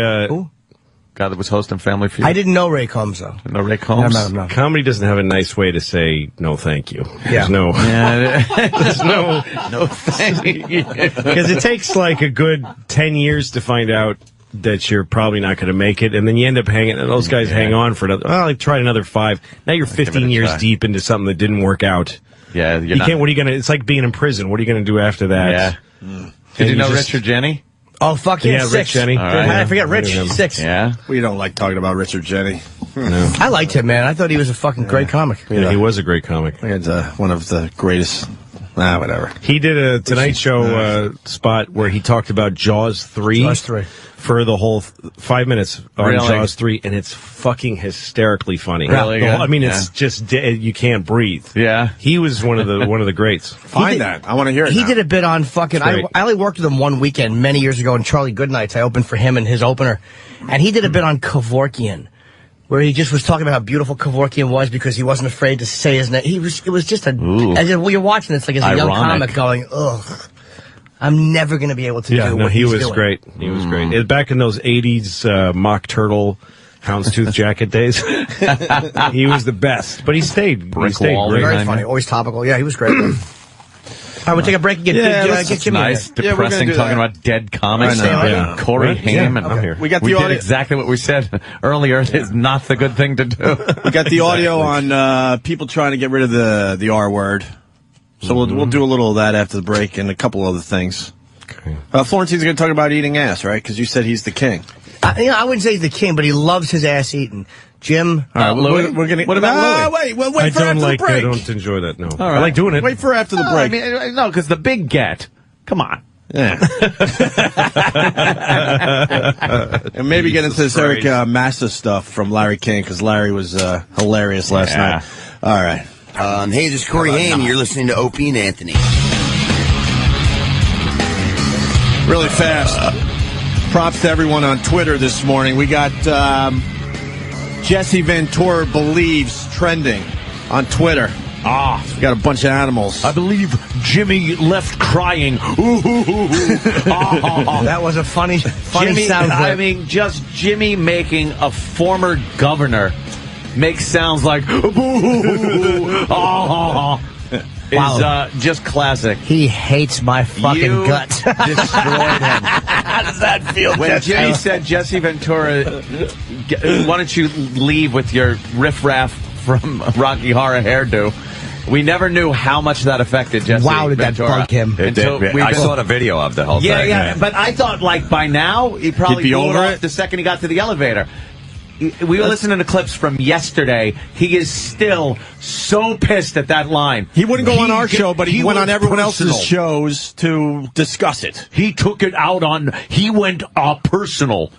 guy that was hosting Family Feud. I didn't know Ray Combs, though. No Ray Combs? No. Comedy doesn't have a nice way to say no thank you. Yeah. There's no... There's no... No thank you. Because it takes like a good 10 years to find out that you're probably not going to make it, and then you end up hanging, and those guys hang on for another... Oh, I tried another 5. Now you're 15 years deep into something that didn't work out. Yeah, you can't... What are you going to... It's like being in prison. What are you going to do after that? Yeah. Did you know Richard Jenny? Oh, fuck yeah, 6. Rich Jenny. Right. I forget Rich, 6. Yeah. We don't like talking about Richard Jenny. No. I liked him, man. I thought he was a fucking great comic. Yeah, he was a great comic. He had one of the greatest... whatever. He did a Tonight Show spot where he talked about Jaws 3. Jaws 3. For the whole 5 minutes on Jaws 3, and it's fucking hysterically funny. Really? It's just you can't breathe. Yeah. He was one of the greats. Find that. I want to hear it. He now. did a bit on fucking... I only worked with him one weekend many years ago in Charlie Goodnights. I opened for him and his opener. And he did a bit on Kevorkian, where he just was talking about how beautiful Kevorkian was because he wasn't afraid to say his name. It was just as if you're watching, it's like as a young comic going, ugh. I'm never going to be able to do what he's doing. He was great. He was great. Back in those 80s Mock Turtle houndstooth jacket days, he was the best. But he stayed great. Very funny. Always topical. Yeah, he was great. All right, we'll take a break and get Jimmy. Nice, depressing, talking about dead comics. Corey Haim. I'm here. We got we the audio. did exactly what we said earlier. It's not the good thing to do. We got the audio on people trying to get rid of the R word. So we'll do a little of that after the break and a couple other things. Okay. Florentine's going to talk about eating ass, right? Because you said he's the king. I wouldn't say he's the king, but he loves his ass eaten. Jim, Louis? What about Louis? Wait for after the break. I don't enjoy that, no. Right. I like doing it. Wait for after the break. I mean, no, because the big get. Come on. Yeah. And maybe get into this Eric Massa stuff from Larry King, because Larry was hilarious last night. All right. Hey, this is Corey Haim. You're listening to Opie and Anthony. Really fast. Props to everyone on Twitter this morning. We got Jesse Ventura believes trending on Twitter. We got a bunch of animals. I believe Jimmy left crying. That was a funny Jimmy, sound clip. I mean, just Jimmy making a former governor make sounds like is just classic. He hates my fucking guts. Destroyed him. How does that feel? When Jimmy said, Jesse Ventura, why don't you leave with your riffraff from Rocky Horror hairdo? We never knew how much that affected Jesse Wow, did Ventura. that bug him? I saw the video of the whole thing. Yeah, but I thought, like, by now, he probably be blew over it off it? the second he got to the elevator. We were listening to clips from yesterday. He is still so pissed at that line. He wouldn't go on our show, but he went on everyone else's personal. shows to discuss it. He took it out on, he went personal.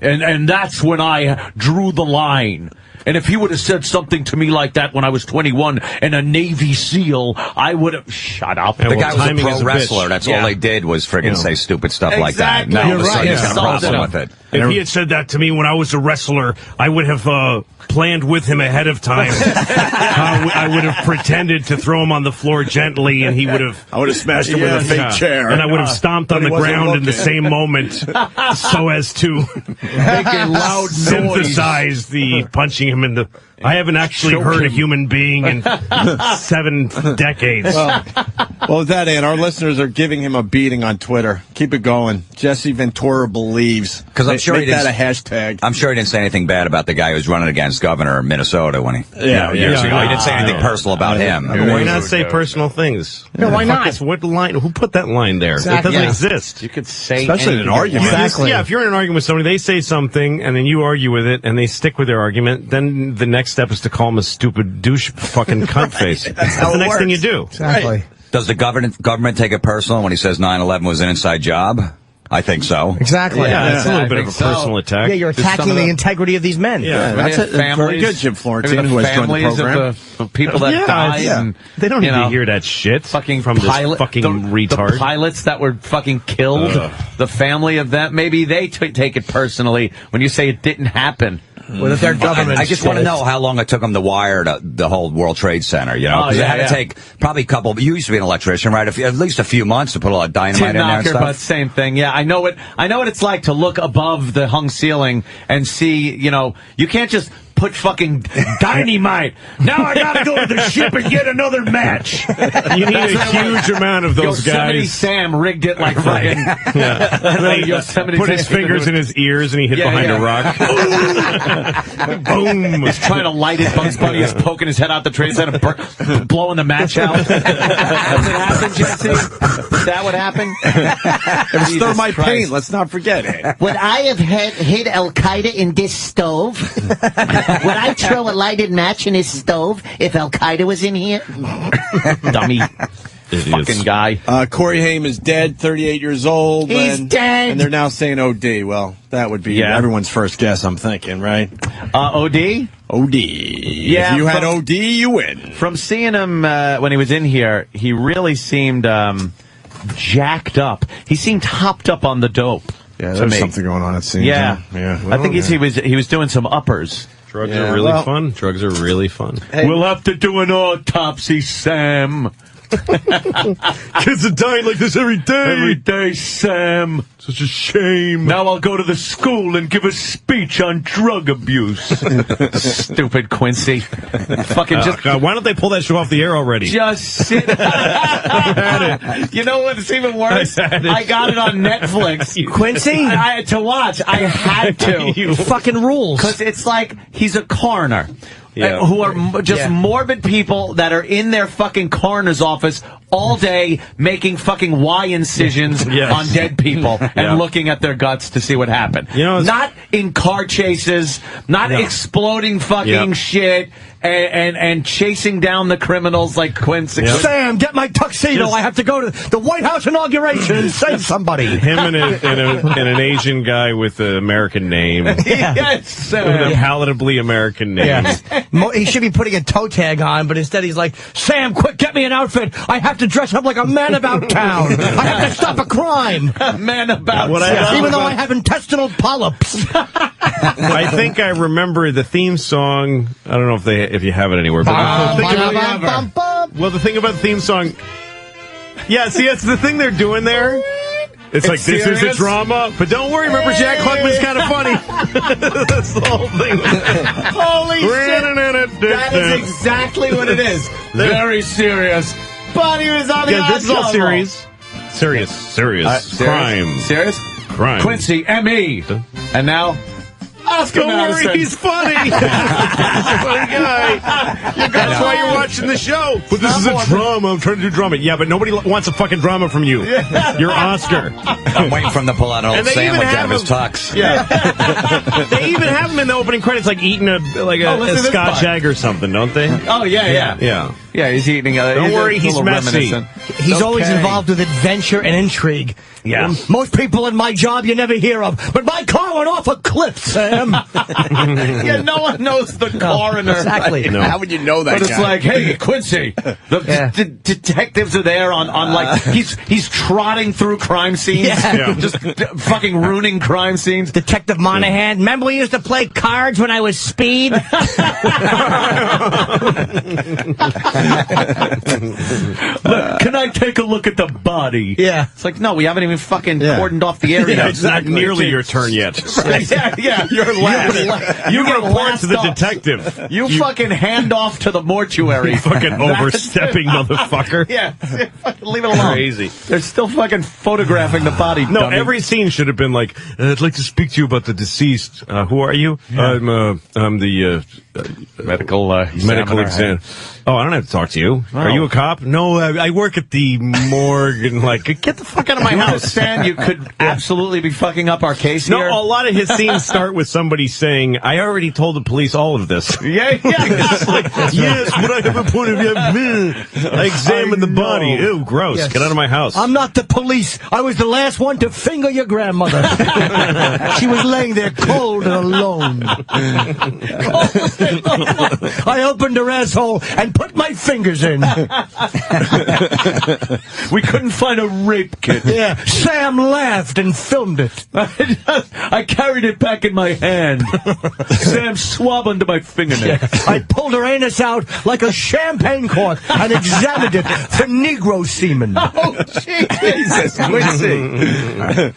And that's when I drew the line. And if he would have said something to me like that when I was 21 and a Navy SEAL, I would have shut up. The guy was a pro wrestler. That's all they did was friggin' say stupid stuff like that. Now all of a sudden he's got a problem with it. If he had said that to me when I was a wrestler, I would have planned with him ahead of time. I would have pretended to throw him on the floor gently, and he would have... I would have smashed him with a fake chair. And I would have stomped on the ground in the same moment so as to make a loud synthesize the punching him in the... I haven't actually hurt a human being in 7 decades. Well, with that, Ann, our listeners are giving him a beating on Twitter. Keep it going. Jesse Ventura believes. Because I'm sure Make that a hashtag. I'm sure he didn't say anything bad about the guy who was running against governor of Minnesota when years ago. He didn't say anything personal about him. Why not say personal things? No, why not? What line? Who put that line there? Exactly. It doesn't exist. You could say Especially in an argument. Exactly. Yeah, if you're in an argument with somebody, they say something, and then you argue with it, and they stick with their argument, then the next step is to call them a stupid douche fucking cunt face. That's how the it next thing you works. do. Exactly. Does the government take it personal when he says 9/11 was an inside job? I think so. Exactly. Yeah, that's a little bit of a personal attack. Yeah, you're attacking the integrity of these men. Yeah, that's it. Very good, Jim Florentine, who has joined the program. Of people that died. And, they don't need to hear that shit fucking from this fucking retard. The pilots that were fucking killed, the family of them, maybe they take it personally when you say it didn't happen. Well, if their government. I just want to know how long it took them to wire the whole World Trade Center, you know? Because it had to take probably a couple. You used to be an electrician, right? At least a few months to put a lot of dynamite in there and stuff. But same thing. Yeah, I know what it's like to look above the hung ceiling and see. You know, you can't just put fucking dynamite. Now I gotta go to the ship and get another match. You need a huge amount of those Yosemite guys. Sam rigged it like fucking. Put his fingers in his ears and he hit behind a rock. Boom! Was trying to light it. Bugs Bunny is poking his head out the trade center, blowing the match out. Does it happen, Jesse? Is that what happened? It was thermite paint. Let's not forget it. Would I have hid Al Qaeda in this stove? Would I throw a lighted match in his stove if Al Qaeda was in here? Dummy. Fucking guy. Corey Haim is dead, 38 years old. He's dead. And they're now saying OD. Well, that would be everyone's first guess, I'm thinking, right? OD? OD. Yeah. If you had OD, you win. From seeing him when he was in here, he really seemed jacked up. He seemed hopped up on the dope. Yeah, there's something going on, it seems. Yeah. Yeah. I think he was doing some uppers. Drugs are really fun. Drugs are really fun. Hey. We'll have to do an autopsy, Sam. Kids are dying like this every day. Every day, Sam. Such a shame. Now I'll go to the school and give a speech on drug abuse. Stupid Quincy. Fucking just. God, why don't they pull that show off the air already? Just sit. You know what's even worse? I got it on Netflix. Quincy? I had to watch. I had to. You fucking rules. Because it's like he's a coroner. Yeah. Who are just morbid people that are in their fucking coroner's office all day making fucking Y incisions on dead people and looking at their guts to see what happened. You know, not in car chases, not exploding fucking shit and chasing down the criminals like Quincy. Sam, get my tuxedo. I have to go to the White House inauguration and save somebody. Him and an Asian guy with an American name. Yes, with a palatably American name. He should be putting a toe tag on, but instead he's like, Sam, quick, get me an outfit. I have to dress up like a man about town. I have to stop a crime. Man about town. Even though I have intestinal polyps. I think I remember the theme song. I don't know if you have it anywhere. But the thing about the theme song. Yeah, see, that's the thing they're doing there. It's like, this is a drama, but don't worry, remember Jack Klugman's kind of funny. That's the whole thing. Holy shit. That is exactly what it is. Very serious. But he was on the this is all serious. Serious. Crime. Serious? Crime. Quincy, M.E. And now... Oscar Don't Madison. worry, he's funny. He's a funny guy. That's why you're watching the show. But this is a drama. I'm trying to do drama. Yeah, but nobody wants a fucking drama from you. You're Oscar. I'm waiting for him to pull out an old sandwich out of his tux. Yeah. They even have him in the opening credits, like eating a Scotch egg or something, don't they? Oh, yeah. Yeah, he's eating. Don't worry, he's messy. He's always involved with adventure and intrigue. Yeah. Most people in my job you never hear of, but my car went off a cliff, Sam. Yeah, no one knows the coroner. Exactly. No. How would you know that? But it's like, hey, Quincy, the detectives are there on like he's trotting through crime scenes, just fucking ruining crime scenes. Detective Monahan, remember we used to play cards when I was Speed? Can I take a look at the body? Yeah. It's like, no, we haven't even fucking cordoned off the area. It's not nearly your turn yet. Yeah. You're last. You report to the detective. You fucking hand off to the mortuary. You fucking overstepping motherfucker. Yeah. Leave it alone. Crazy. They're still fucking photographing the body. No, dummy. every scene should have been like, I'd like to speak to you about the deceased. Who are you? I'm the medical exam. Oh, I don't have talk to you. Are you a cop? No, I work at the morgue. And like, get the fuck out of my You house. understand you could absolutely be fucking up our case here? No, a lot of his scenes start with somebody saying, I already told the police all of this. Yeah. It's like, yes, but I have a point of view. I examined the body. Ew, gross. Yes. Get out of my house. I'm not the police. I was the last one to finger your grandmother. She was laying there cold and alone. I opened her asshole and put my fingers in. We couldn't find a rape kit. Yeah, Sam laughed and filmed it. I carried it back in my hand. Sam swab under my fingernail. I pulled her anus out like a champagne cork and examined it for Negro semen. Oh, Jesus, Quincy.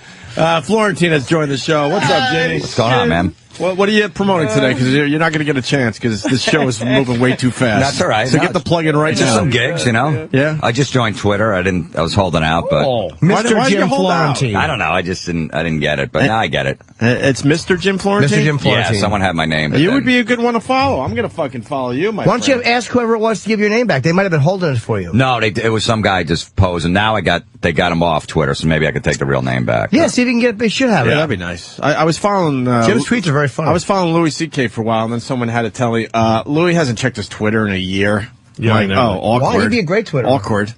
Florentine has joined the show. What's up, Jimmy? What's going on, man? What are you promoting today? Because you're not going to get a chance because this show is moving way too fast. That's all right. So get the plug in right just now. some gigs, you know? Yeah. I just joined Twitter. I was holding out, but. Mr. Why Jim you hold out? Florentine. I don't know. I didn't get it, but now I get it. It's Mr. Jim Florentine? Mr. Jim Florentine. Yeah, someone had my name. You would be a good one to follow. I'm going to fucking follow you, my Why don't you friend. ask whoever it was to give your name back? They might have been holding it for you. No, it was some guy just posing. Now they got him off Twitter, so maybe I could take the real name back. Yeah, see if you can get it. They should have Yeah, it. that'd be nice. I was following... Jim's tweets are very funny. I was following Louis C.K. for a while, and then someone had to tell me, Louis hasn't checked his Twitter in a year. Yeah, like, I know. awkward. Why? He'd be a great Twitter. Awkward.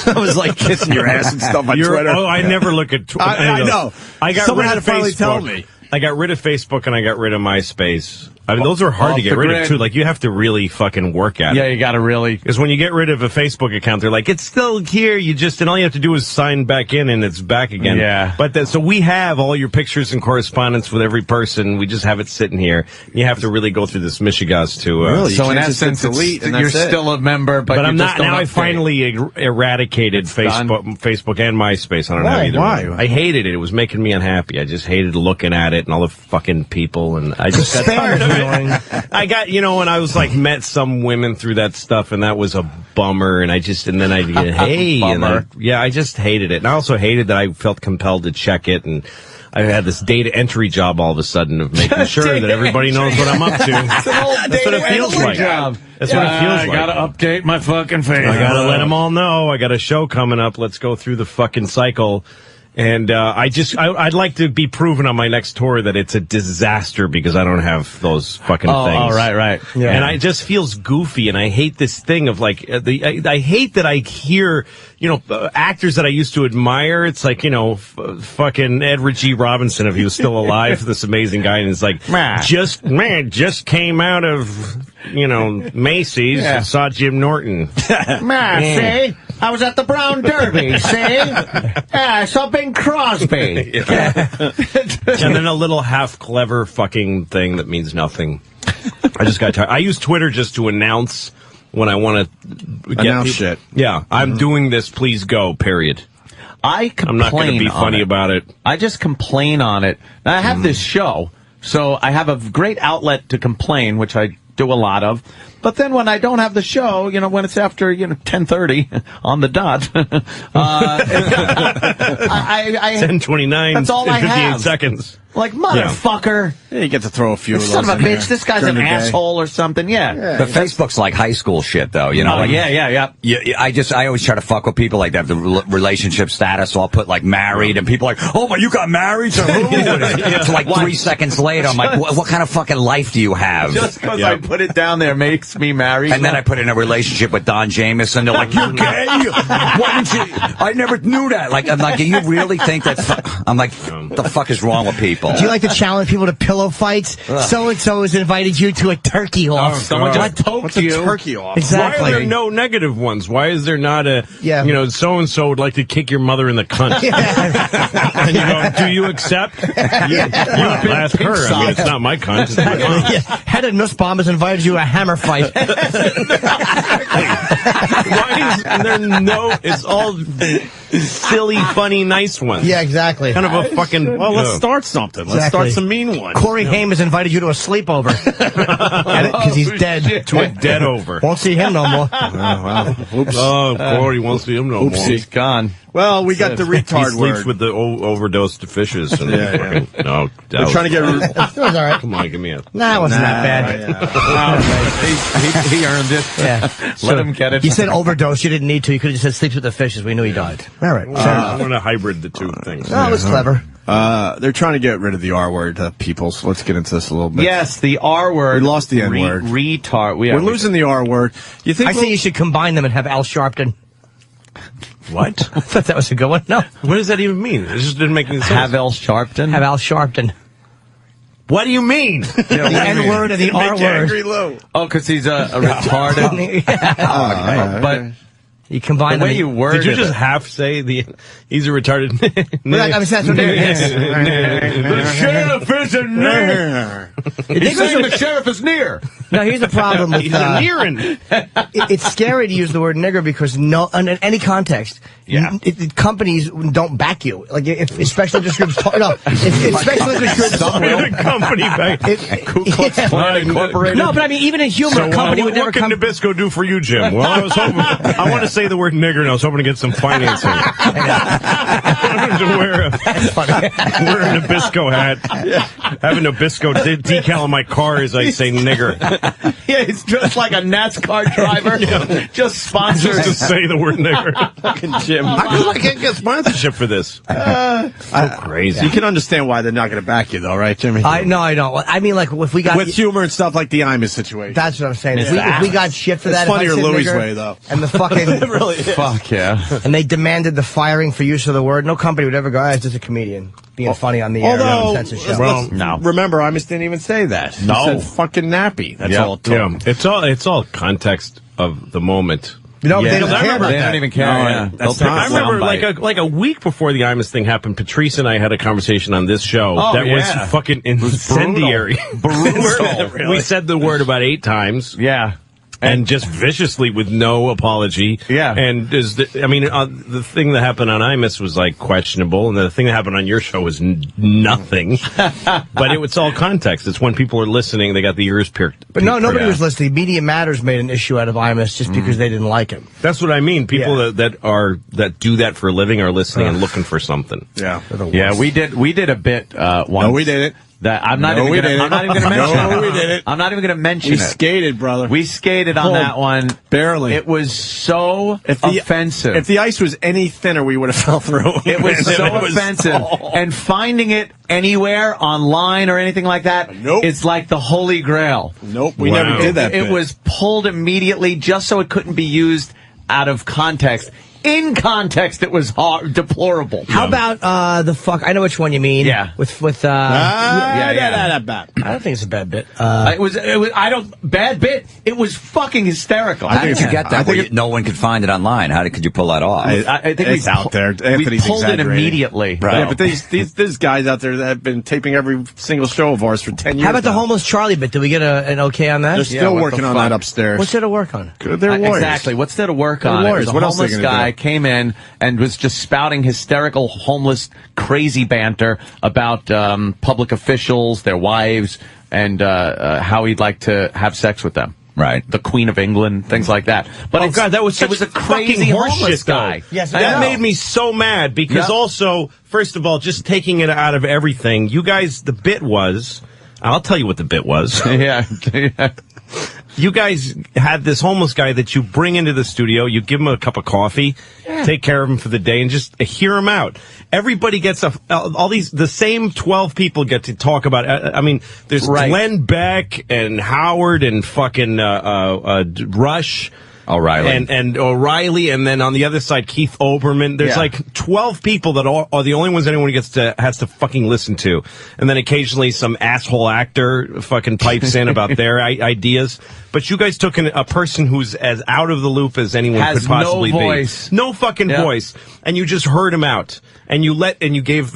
I was like kissing your ass and stuff on Twitter. Oh, I never look at Twitter. I know. I got Someone rid had of to finally Facebook. tell me. I got rid of Facebook and I got rid of MySpace. I mean, those are hard to get rid of, too. Like, you have to really fucking work at it. Yeah, you gotta really. Because when you get rid of a Facebook account, they're like, it's still here. And all you have to do is sign back in and it's back again. Yeah. But so we have all your pictures and correspondence with every person. We just have it sitting here. You have to really go through this mishigas to, Really? So in can't just essence, hit delete and you're that's it. still a member, but I'm you not. just don't Now I update. finally eradicated Facebook and MySpace. I don't have either. Why? I hated it. It was making me unhappy. I just hated looking at it and all the fucking people, and I just got tired of it. I got, when I was like met some women through that stuff, and that was a bummer. And then I get hey, and I just hated it. And I also hated that I felt compelled to check it, and I had this data entry job all of a sudden of making sure that everybody knows what I'm up to. It's an old That's what it feels like. job. That's what it feels like. I gotta update my fucking face. I gotta let them all know. I got a show coming up. Let's go through the fucking cycle. And I'd like to be proven on my next tour that it's a disaster because I don't have those fucking things. Oh, right. Yeah. And it just feels goofy, and I hate this thing of like I hate that I hear actors that I used to admire. It's like fucking Edward G. Robinson, if he was still alive, this amazing guy, and it's like just came out of Macy's and saw Jim Norton. See? I was at the Brown Derby, see? Yeah, I saw Bing Crosby. And then a little half clever fucking thing that means nothing. I just got tired. I use Twitter just to announce when I want to Announce shit. Yeah, I'm doing this. Please go. Period. I'm not going to be funny about it. I just complain on it. Now, I have this show, so I have a great outlet to complain, which I do a lot of. But then when I don't have the show, when it's after 10:30 on the dot, I 10:29. That's all I 58 have. seconds. Like, motherfucker. Yeah, you get to throw a few of those Son of a in bitch, there this guy's during an the day. asshole or something. Yeah. But Facebook's like high school shit, though. Like, yeah. I always try to fuck with people like they have the relationship status, so I'll put like married, and people are like, oh, but you got married to who? So like 3 seconds later, I'm like, what kind of fucking life do you have? Just because I put it down there makes me married. And then I put in a relationship with Don Jamieson. They're like, you're gay? Why didn't you? I never knew that. Like, I'm like, do you really think that? I'm like, what the fuck is wrong with people? Do you like to challenge people to pillow fights? So-and-so has invited you to a turkey off. Someone just poked What's you. a turkey off? Exactly. Why are there no negative ones? Why is there not so-and-so would like to kick your mother in the cunt? And you go, do you accept? You ask her. I mean, it's not my cunt. It's my mom. Head of Nussbaum has invited you to a hammer fight. Why is there it's all silly, funny, nice ones. Yeah, exactly. Kind of a fucking... Well, let's start something. something. Let's start some mean ones. Corey Haim has invited you to a sleepover because he's dead. To a dead over. Won't see him no more. Oops. Oh, Corey won't see him no more. He's gone. Well, we got the retard He word. sleeps with the overdosed fishes. And no, We're trying to get. It was all right. Come on, give me a. Nah, it wasn't that bad. He earned it. Yeah. Let him get it. You said overdose. You didn't need to. You could have just said sleeps with the fishes. We knew he died. All right. I'm going to hybrid the two things. Oh, it was clever. They're trying to get rid of the R word, people. So let's get into this a little bit. Yes, the R word. We lost the N word. Retard. We're losing the R word. You think? I think you should combine them and have Al Sharpton. What? I thought that was a good one. No. What does that even mean? It just didn't make any sense. Have Al Sharpton? Have Al Sharpton. What do you mean? The N word and the R word. Oh, because he's a retarded. But you combine the way them. you word Did you it. just half say he's a retarded? I mean, that's what it is. The sheriff is a near. He's saying the sheriff is near. No, here's the problem with He's a nearing. It's scary to use the word nigger because in any context, companies don't back you. Like if special interest groups, if special interest groups, company back. Ku Klux Klan Incorporated. No, but I mean, even in humor, a company would never what can come. Nabisco do for you, Jim? Well, I was hoping. I want to say the word nigger, and I was hoping to get some financing. I wanted to wear a Nabisco hat. Have a Nabisco decal on my car as I say nigger. Yeah, he's dressed like a NASCAR driver. Just sponsored. Just to say the word nigger. Fucking Jim. I can't get sponsorship for this. So crazy. You can understand why they're not going to back you, though, right, Jimmy? No, I don't. I mean, like if we got with humor and stuff like the Imus situation. That's what I'm saying. If we got shit for it's that, funnier if I said Louis' nigger, way, though. And the fucking it really is. Fuck yeah. And they demanded the firing for use of the word. No company would ever go, it's just a comedian being funny on the air. Although, No. remember, Imus didn't even say that. No. He said fucking nappy. That's all it took. Yeah. It's all context of the moment. No, but they don't care about They that. don't even care. I remember like a week before the Imus thing happened, Patrice and I had a conversation on this show that was fucking incendiary. Brutal. We said the word about 8 times. Yeah. And just viciously with no apology. Yeah. And the thing that happened on Imus was like questionable, and the thing that happened on your show was nothing. But it's all context. It's when people are listening, they got the ears pierced. But no, nobody was listening. Media Matters made an issue out of Imus just because they didn't like him. That's what I mean. People that do that for a living are listening and looking for something. Yeah. Yeah, we did a bit once. No, we did it. That I'm not even going to mention. No, we did it. I'm not even going to mention We it. skated, brother. We skated on that one. Barely. It was so offensive. If the ice was any thinner, we would have fell through. It was so offensive. And finding it anywhere online or anything like that, it's like the Holy Grail. Nope, we never did that. It was pulled immediately just so it couldn't be used out of context. In context, it was deplorable. How about the fuck? I know which one you mean. Yeah. With That bad. I don't think it's a bad bit. It was. Bad bit. It was fucking hysterical. How did you get that? No one could find it online. How could you pull that off? I think it's out there. Anthony's we pulled it immediately. Right. Yeah, but there's guys out there that have been taping every single show of ours for 10 years. How about the homeless Charlie bit? Did we get an okay on that? They're still working on that upstairs. What's there to work on? They're lawyers. Exactly. What's there to work They're on? lawyers. It was a What else are they homeless gonna guy do? came in and was just spouting hysterical homeless crazy banter about public officials, their wives, and how he'd like to have sex with them. Right. The Queen of England, things like that. But God, that was such it was a crazy fucking homeless horseshit guy. guy. Yes, I that know. made me so mad because also, first of all, just taking it out of everything. You guys, the bit was, I'll tell you what the bit was. Yeah. You guys had this homeless guy that you bring into the studio, you give him a cup of coffee, take care of him for the day, and just hear him out. Everybody gets the same 12 people get to talk about. There's Glenn Beck and Howard and fucking Rush. O'Reilly. And O'Reilly, and then on the other side, Keith Olbermann. There's like 12 people that are the only ones anyone has to fucking listen to. And then occasionally some asshole actor fucking pipes in about their ideas. But you guys took a person who's as out of the loop as anyone could possibly no voice. be. No fucking voice. And you just heard him out. And you gave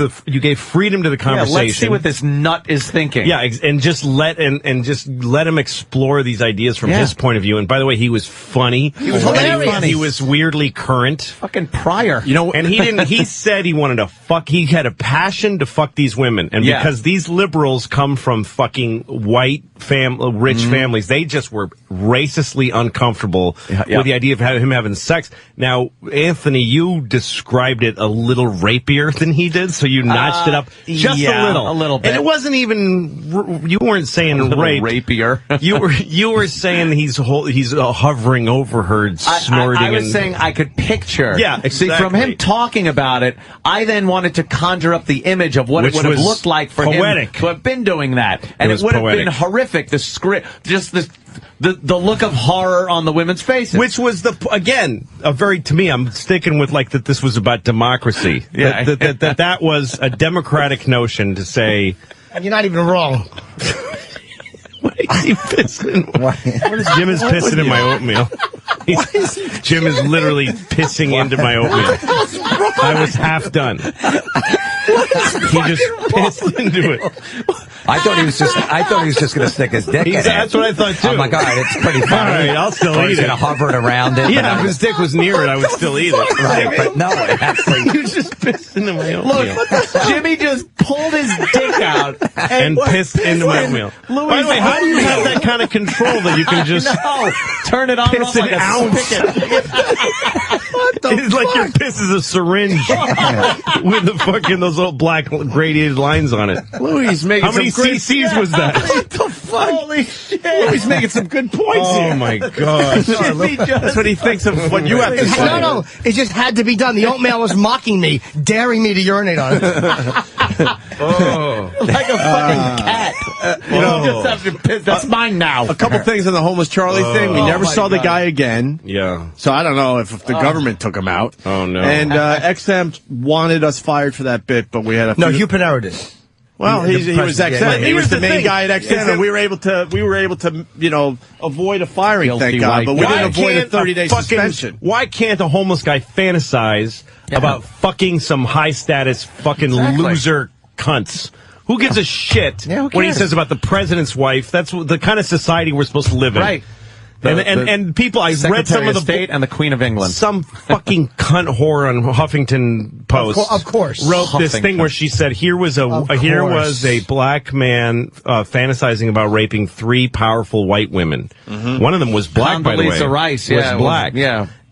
freedom to the conversation. Yeah, let's see what this nut is thinking. Yeah, and just let him explore these ideas from his point of view. And by the way, he was funny. funny. He was hilarious. He was weirdly current. Fucking Pryor. You know, and he said he wanted to fuck, he had a passion to fuck these women. And because these liberals come from fucking white rich families, they just were racistly uncomfortable with the idea of him having sex. Now, Anthony, you described it a little rapier than he did, so you notched it up just a little bit. And it wasn't even, you weren't saying rape. Rapier. you were saying he's hovering over her, snorting. I was saying I could picture. Yeah, exactly. See, from him talking about it, I then wanted to conjure up the image of what it would have looked like for him to have been doing that. And it would have been horrific. The script, just the look of horror on the women's faces. Which was to me, I'm sticking with that this was about democracy. Yeah. That was a democratic notion to say. And you're not even wrong. What is he pissing? Jim is pissing in my oatmeal. Jim is literally pissing into my oatmeal. I was half done. He just pissed into it. I thought he was just going to stick his dick in it. That's what I thought too. I'm like, all right, it's pretty funny. All right, I'll still eat it. He's going to hover it around it. Yeah, if his dick was near it, I would still eat it. Right, but no, actually. You just pissed into my oatmeal. Look, Jimmy just pulled his dick out and pissed into my oatmeal. By the way, how do you have that kind of control that you can just turn it on piss an ounce? It's like your piss is a syringe with the fucking those little black gradiated lines on it. Louis making how many cc's was that? What the fuck? Holy shit! Louis making some good points here. Oh my god! That's what he thinks of what you have to say. No, it just had to be done. The oatmeal was mocking me, daring me to urinate on it. Like a fucking cat. You just have to piss. That's mine now. A couple things on the homeless Charlie thing. We never saw the guy again. Yeah. So I don't know if the government took him out. Oh no. And XM wanted us fired for that bit, but we had a No, Hugh Panera did. Well, he was XM. He was the main thing. guy at XM, and we were able to, avoid a firing. Guilty thank God, white but we didn't avoid a 30-day suspension. Why can't a homeless guy fantasize about fucking some high status fucking loser cunts? Who gives a shit when he says about the president's wife? That's the kind of society we're supposed to live in. Right. And people, I read some of the State and the Queen of England. Some fucking cunt whore on Huffington Post, of course, wrote this thing where she said here was a black man fantasizing about raping 3 powerful white women. Mm-hmm. One of them was black, by the way. Condoleezza Rice, was black.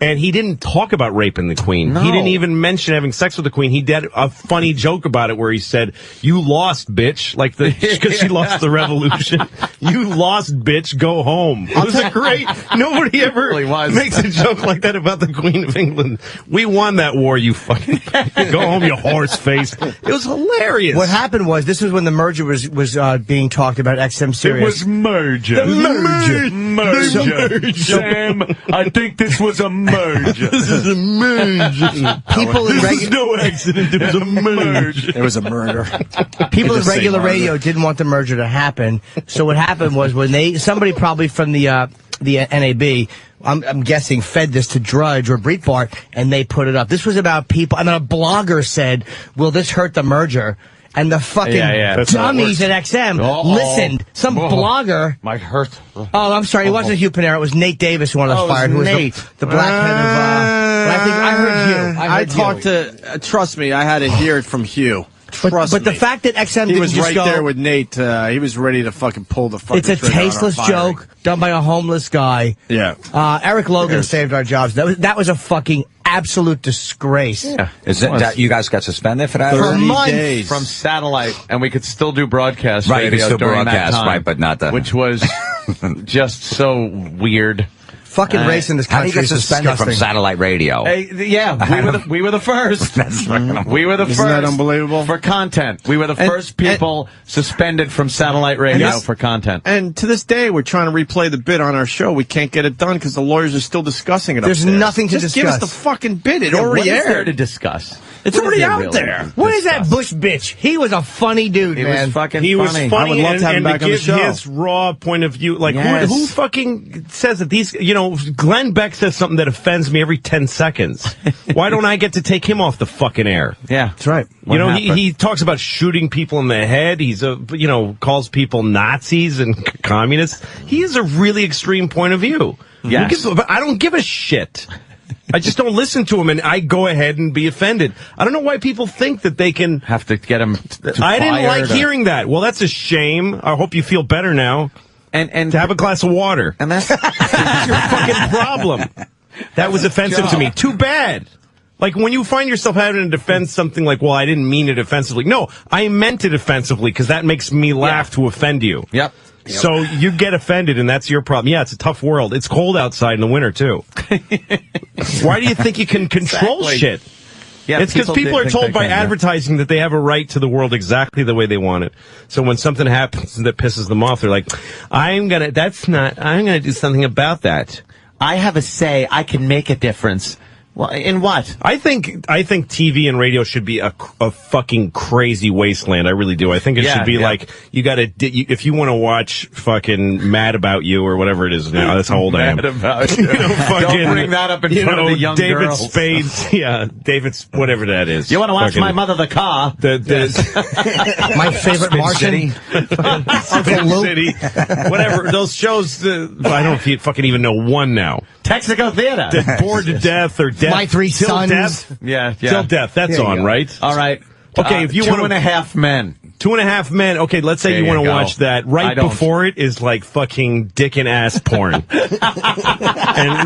And he didn't talk about raping the queen. No. He didn't even mention having sex with the queen. He did a funny joke about it where he said, "You lost, bitch," because she lost the revolution. "You lost, bitch. Go home." It was a great. Nobody ever makes a joke like that about the Queen of England. We won that war. You fucking go home, you horse face. It was hilarious. What happened was this was when the merger was being talked about at XM Sirius. It was merger. The merger. Sam, I think this was a merger. This is a merger. This is no accident. It was a merger. It was a murder. People in regular radio didn't want the merger to happen. So what happened was when somebody probably from the NAB, I'm guessing, fed this to Drudge or Breitbart, and they put it up. This was about people, and then a blogger said, "Will this hurt the merger?" And the fucking dummies at XM listened. Some blogger might hurt. Oh, I'm sorry. It wasn't Hugh Panera. It was Nate Davis who wanted us fired. Who was the black head of. But I think I heard Hugh. I talked to. Trust me, I had to hear it from Hugh. But the fact that XM he didn't was just right go, there with Nate. He was ready to fucking pull the fucking. It's a tasteless joke done by a homeless guy. Yeah. Eric Logan saved our jobs. That was a fucking absolute disgrace. Yeah. Is it that you guys got suspended for that? 30 days from satellite, and we could still do broadcast radio you could still during broadcast, that time, right? But not that, which was just so weird. Fucking race in this country. How do you get suspended from satellite radio? We were the first. We were the first. Isn't that unbelievable? For content. We were the first people suspended from satellite radio for content. And to this day, we're trying to replay the bit on our show. We can't get it done because the lawyers are still discussing it. There's upstairs. nothing to Just discuss. give us the fucking bit. It What already is there aired. to discuss? It's already out there. What is that Bush bitch? He was a funny dude, He man. was fucking He was funny. funny. I would love to have him back on the show. His raw point of view, like Yes. who fucking says that these, Glenn Beck says something that offends me every 10 seconds. Why don't I get to take him off the fucking air? Yeah, That's right. He talks about shooting people in the head. He's calls people Nazis and communists. He has a really extreme point of view. Yes. But I don't give a shit. I just don't listen to them, and I go ahead and be offended. I don't know why people think that they can have to get them. I didn't like hearing that. Well, that's a shame. I hope you feel better now. And to have a glass of water. And that's your fucking problem. That was offensive to me. Too bad. Like, when you find yourself having to defend something like, well, I didn't mean it offensively. No, I meant it offensively because that makes me laugh to offend you. Yep. So you get offended, and that's your problem. Yeah, it's a tough world. It's cold outside in the winter, too. Why do you think you can control shit? Yeah, it's because people are told by advertising that they have a right to the world exactly the way they want it. So when something happens that pisses them off, they're like, I'm gonna do something about that. I have a say. I can make a difference. Well, in what? I think TV and radio should be a fucking crazy wasteland. I really do. I think it should be like, you gotta, if you want to watch fucking Mad About You or whatever it is now, that's how old I am. Mad About You. Don't bring that up in front of the young David girls. Spades, David's, whatever that is. You want to watch My Mother the Car? My favorite Martian. Uncle Luke. Whatever, those shows, I don't fucking even know one now. Texaco Theater. Bored to Death or Death. My Three Till Sons. Death? Yeah. Till Death. That's on, right? All right. Okay, if you want 2.5 Men. 2.5 Men. Okay, let's say you want to watch that. Right before it is like fucking dick and ass porn. And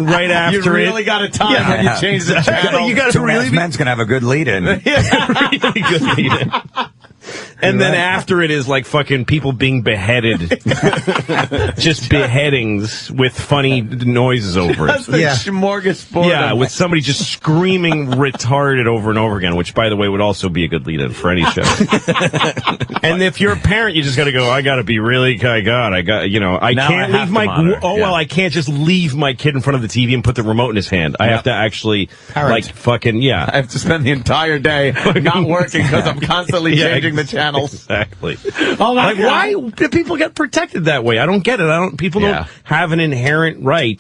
right after you really got to time when you change the channel. You got to really Men's gonna have a good lead-in. really good lead-in. And then after it is like fucking people being beheaded. Just beheadings with funny noises over it. That's the smorgasbord. Yeah, with somebody just screaming retarded over and over again, which, by the way, would also be a good lead-in for any show. And if you're a parent, you just got to go, I got to be really, I can't leave my, I can't just leave my kid in front of the TV and put the remote in his hand. I have to actually, I have to spend the entire day not working because I'm constantly changing the channels. Exactly. Oh my God. Why do people get protected that way? I don't get it. People don't have an inherent right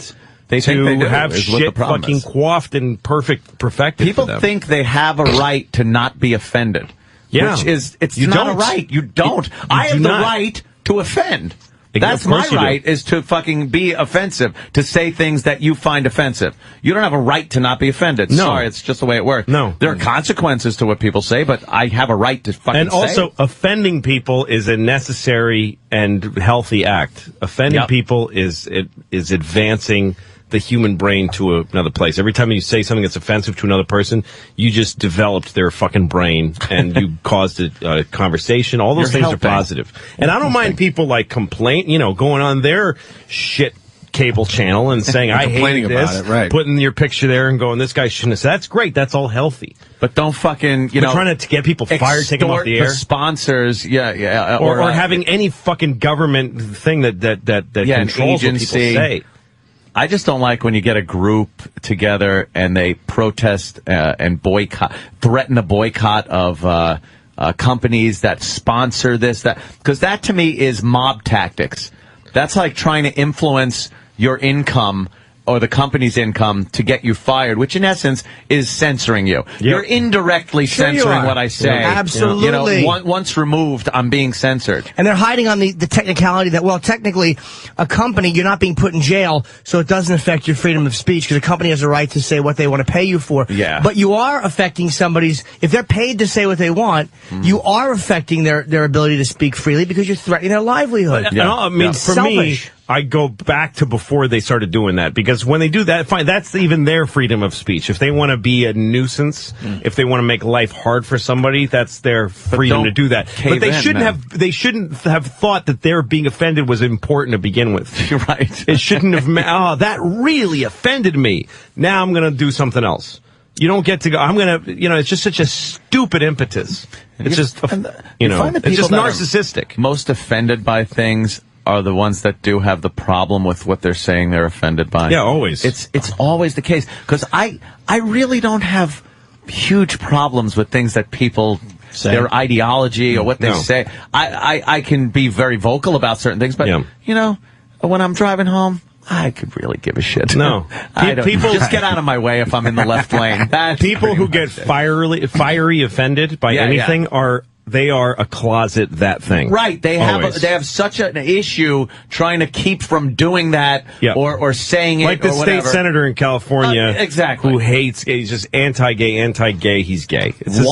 to have shit fucking coiffed and perfected. People think they have a right to not be offended. Yeah. Which is, it's You not don't. a right. You don't. I have the right to offend. That's Of my course you do. right, is to fucking be offensive, to say things that you find offensive. You don't have a right to not be offended. No. Sorry, it's just the way it works. No. There are consequences to what people say, but I have a right to fucking And say also, it. offending people is a necessary and healthy act. Offending people is advancing the human brain to another place. Every time you say something that's offensive to another person, you just developed their fucking brain and you caused a conversation. All those things are positive. And I don't mind people like going on their shit cable channel and saying, I hate this, putting your picture there and going, this guy shouldn't have said. That's great. That's all healthy. But don't fucking, trying to get people fired, take them off the air. The sponsors, or having any fucking government thing that controls what people say. I just don't like when you get a group together and they protest and threaten a boycott of companies that sponsor this, that, because that to me is mob tactics. That's like trying to influence your income or the company's income to get you fired, which in essence is censoring you. Yep. You're indirectly censoring what I say. Yeah. Absolutely. Once removed, I'm being censored. And they're hiding on the technicality that, well, technically, a company, you're not being put in jail, so it doesn't affect your freedom of speech because a company has a right to say what they want to pay you for. Yeah. But you are affecting somebody's, if they're paid to say what they want, you are affecting their ability to speak freely because you're threatening their livelihood. For me, I go back to before they started doing that, because when they do that, fine, that's even their freedom of speech. If they want to be a nuisance, if they want to make life hard for somebody, that's their freedom to do that. But they shouldn't have thought that their being offended was important to begin with. You're right. It shouldn't have, that really offended me. Now I'm going to do something else. You don't get to go, it's just such a stupid impetus. It's just, it's just narcissistic. Most offended by things are the ones that do have the problem with what they're saying they're offended by. Yeah, always. It's always the case. Because I really don't have huge problems with things that people say, their ideology or what they say. I can be very vocal about certain things, but, when I'm driving home, I could really give a shit. No. People just get out of my way if I'm in the left lane. People who get fiery offended by anything are they are a closet that thing. Right. They Always. have such an issue trying to keep from doing that or saying it like the or state whatever. senator in California, exactly, who hates. He's just anti-gay. He's gay. It's the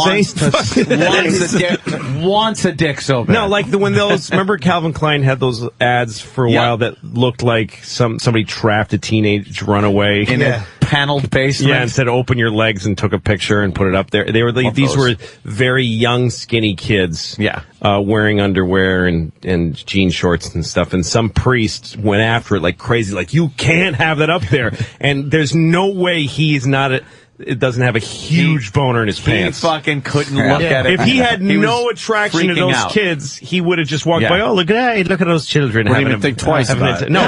same. Wants a dick so bad. No, like when those. Remember, Calvin Klein had those ads for a while that looked like somebody trapped a teenage runaway in a paneled basement. Yeah, and said open your legs and took a picture and put it up there. They were these were very young, skinny kids. Yeah. Wearing underwear and jean shorts and stuff. And some priest went after it like crazy, like, you can't have that up there. And there's no way he's not it doesn't have a huge boner in his pants. He fucking couldn't look at it. If he had no attraction to those kids, he would have just walked by. Oh, look at those children. Wouldn't even think twice about it. No,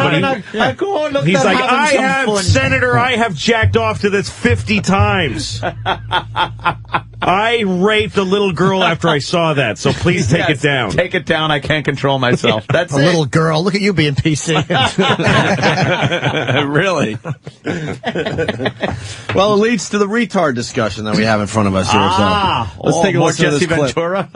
but he's like, I have jacked off to this 50 times. I raped a little girl after I saw that, so please take it down. Take it down. I can't control myself. That's a little girl. Look at you being PC. Really? Well, it leads to the retard discussion that we have in front of us here. Let's take a more listen to Jesse this clip. Ventura.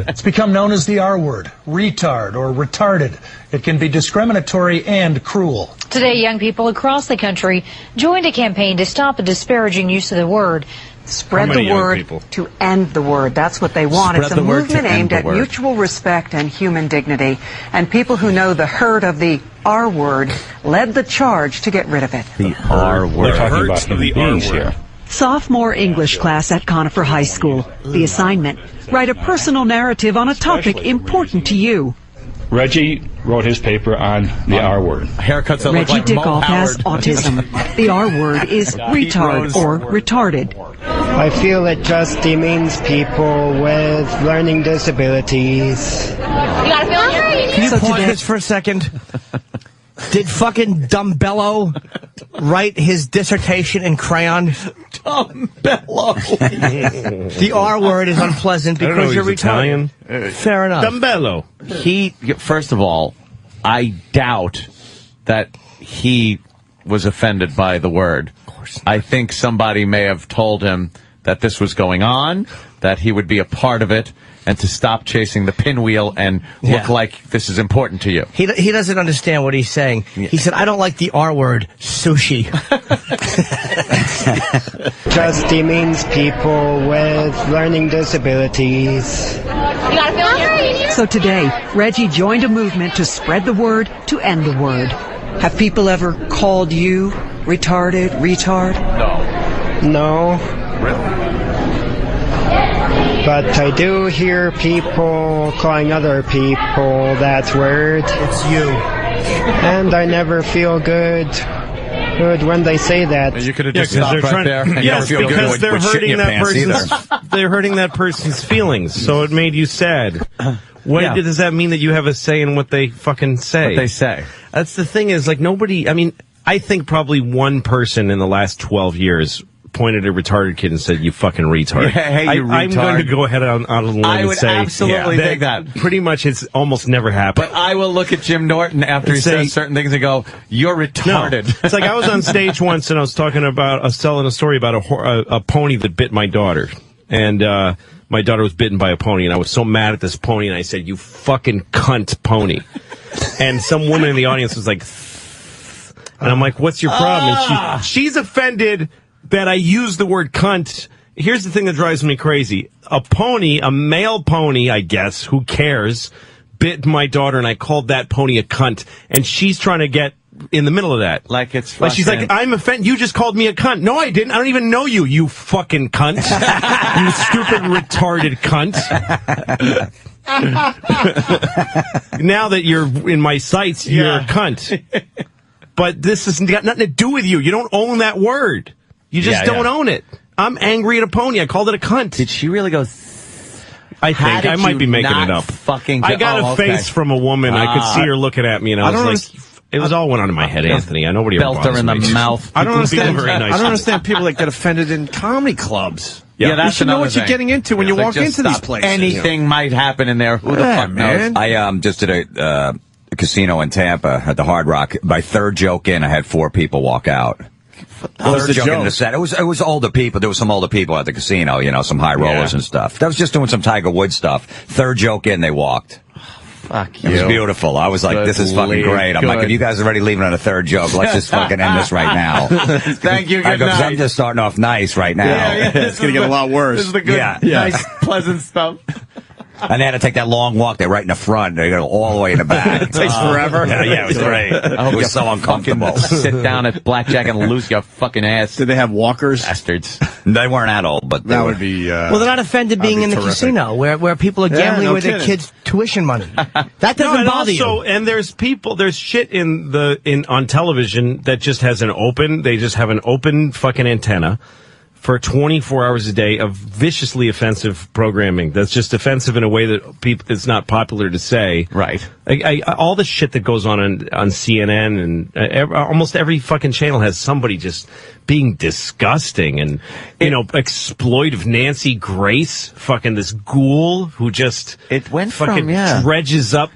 It's become known as the R word, retard or retarded. It can be discriminatory and cruel. Today, young people across the country joined a campaign to stop the disparaging use of the word. Spread the word to end the word. That's what they want. It's a movement aimed at mutual respect and human dignity. And people who know the hurt of the R word led the charge to get rid of it. The R word. We're talking about human beings here. Sophomore English class at Conifer High School. The assignment, write a personal narrative on a topic important to you. Reggie wrote his paper on the R word. Haircuts that Reggie look like Mo Dickoff has Howard. autism. The R word is retard or retarded. I feel it just demeans people with learning disabilities. Can you pause this for a second? Did fucking Dumbello write his dissertation in crayon? Dumbello. The R word is unpleasant because you're Italian. Fair enough. Dumbello. First of all, I doubt that he was offended by the word. Of course. I think somebody may have told him that this was going on, that he would be a part of it, and to stop chasing the pinwheel and look like this is important to you. He doesn't understand what he's saying. He said, I don't like the R word, sushi. Just demeans people with learning disabilities. So today, Reggie joined a movement to spread the word to end the word. Have people ever called you retarded, retard? No. Really? But I do hear people calling other people that word. It's you. And I never feel good when they say that. You could have just stopped right there. And Yes, never feel because good they're with shit in hurting your that pants person's. They're hurting that person's feelings, so it made you sad. What does that mean that you have a say in what they fucking say? What they say. That's the thing is, like, nobody. I mean, I think probably one person in the last 12 years pointed at a retarded kid and said, "You fucking retard." Hey, you retard. I'm going to go ahead on a limb I and would say absolutely think that. Pretty much, it's almost never happened. But I will look at Jim Norton after he says certain things and go, "You're retarded." No. It's like I was on stage once and I was telling a story about a pony that bit my daughter, and my daughter was bitten by a pony, and I was so mad at this pony, and I said, "You fucking cunt pony," and some woman in the audience was like, and I'm like, "What's your problem?" And she's offended that I use the word cunt. Here's the thing that drives me crazy. A male pony, I guess, who cares, bit my daughter, and I called that pony a cunt, and she's trying to get in the middle of that. Like it's like she's like, I'm offended. You just called me a cunt. No, I didn't. I don't even know you, you fucking cunt. You stupid, retarded cunt. Now that you're in my sights, you're a cunt. But this has got nothing to do with you. You don't own that word. You just don't own it. I'm angry at a pony. I called it a cunt. Did she really go? I think I might be making it up. I got a face from a woman. I could see her looking at me, and I was like, it was all went on in my head, Anthony. I nobody belt her in the mouth. I don't understand. Very nice. I don't understand people that get offended in comedy clubs. Yeah, that's you should know what you're thing. getting into when you walk into these places. Anything might happen in there. Who the fuck knows? I just did a casino in Tampa at the Hard Rock. My third joke in, I had 4 people walk out. Third joke in the set. It was older people. There was some older people at the casino, some high rollers and stuff. That was just doing some Tiger Woods stuff. Third joke in, they walked. Fuck you. It was beautiful. I was like, this is fucking great. I'm like, if you guys are already leaving on a third joke, let's just fucking end this right now. Thank you. Good night. I'm just starting off nice right now. Yeah. It's going to get a lot worse. This is the good, nice, pleasant stuff. And they had to take that long walk. They're right in the front. They go all the way in the back. It takes forever. Yeah, it was great. It was so uncomfortable. Sit down at blackjack and lose your fucking ass. Did they have walkers? Bastards. They weren't at all, but that would be. Well, they're not offended being in the casino where people are gambling with their kids' tuition money. That doesn't bother you. And there's shit on television that just has they just have an open fucking antenna for 24 hours a day of viciously offensive programming that's just offensive in a way that it's not popular to say. Right. All the shit that goes on CNN and almost every fucking channel has somebody just being disgusting and, exploitive. Nancy Grace, fucking this ghoul who just dredges up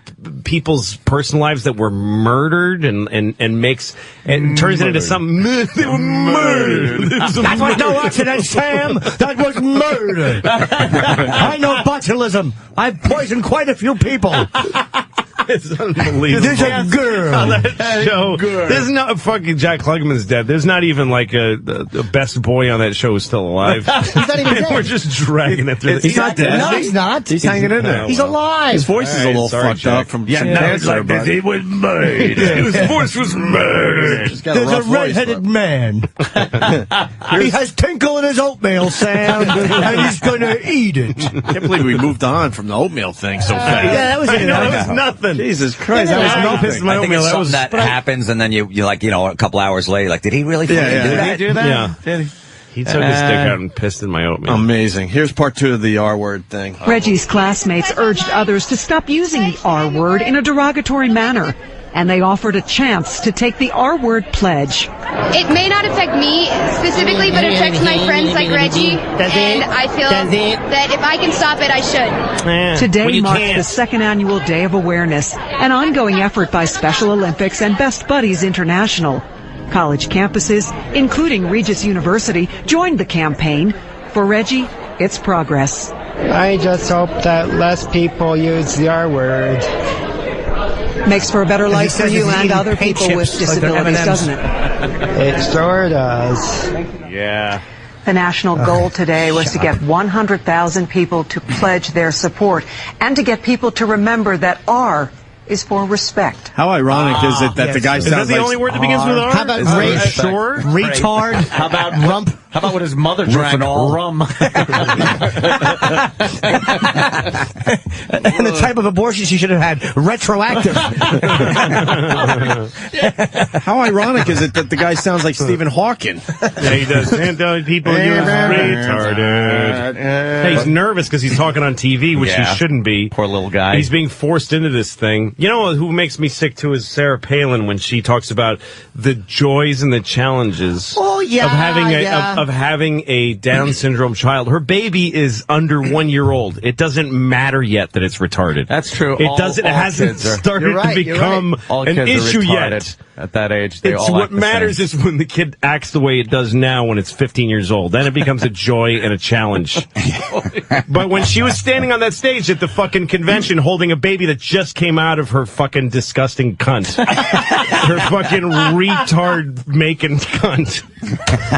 people's personal lives that were murdered and turns it into something. They were murdered. That was no accident, Sam. That was murder. I know botulism. I've poisoned quite a few people. It's unbelievable. There's a girl on that show. There's no fucking Jack Klugman's dead. There's not even like a best boy on that show is still alive. He's not even dead. We're just dragging it through. He's not dead. No, he's not. He's hanging in there. He's alive. His voice is a little fucked up from cancer. Like he was murdered. His voice was murdered. There's a red-headed man. He has tinkle in his oatmeal, Sam, and he's going to eat it. I can't believe we moved on from the oatmeal thing so fast. Yeah, that was that was nothing. Jesus Christ, that was nothing. I think it's something that happens, and then you a couple hours later, like, did he really fucking do that? Did he do that? Yeah. Did he took his stick out and pissed in my oatmeal. Amazing. Here's part 2 of the R-word thing. Reggie's classmates urged others to stop using the R-word in a derogatory manner, and they offered a chance to take the R-word pledge. It may not affect me specifically, but it affects my friends like Reggie, and I feel that if I can stop it, I should. Today marks the second annual Day of Awareness, an ongoing effort by Special Olympics and Best Buddies International. College campuses, including Regis University, joined the campaign. For Reggie, it's progress. I just hope that less people use the R-word. Makes for a better life for you and other people with disabilities, doesn't it? It sure does. Yeah. The national goal today was to get 100,000 people to pledge their support and to get people to remember that R is for respect. How ironic is it that the guy sounds like... Is that the only word that begins with R? How about sure? Retard? How about rump? How about what his mother drank? Rum. And the type of abortion she should have had, retroactive. How ironic is it that the guy sounds like Stephen Hawking? Yeah, he does. And people use retarded. Hey, he's nervous because he's talking on TV, which he shouldn't be. Poor little guy. He's being forced into this thing. You know who makes me sick too is Sarah Palin when she talks about the joys and the challenges of having a Down syndrome child. Her baby is under 1 year old. It doesn't matter yet that it's retarded. That's true. It hasn't started to become an issue yet. At that age, what matters is when the kid acts the way it does now when it's 15 years old. Then it becomes a joy and a challenge. But when she was standing on that stage at the fucking convention holding a baby that just came out of her fucking disgusting cunt. Her fucking retard making cunt.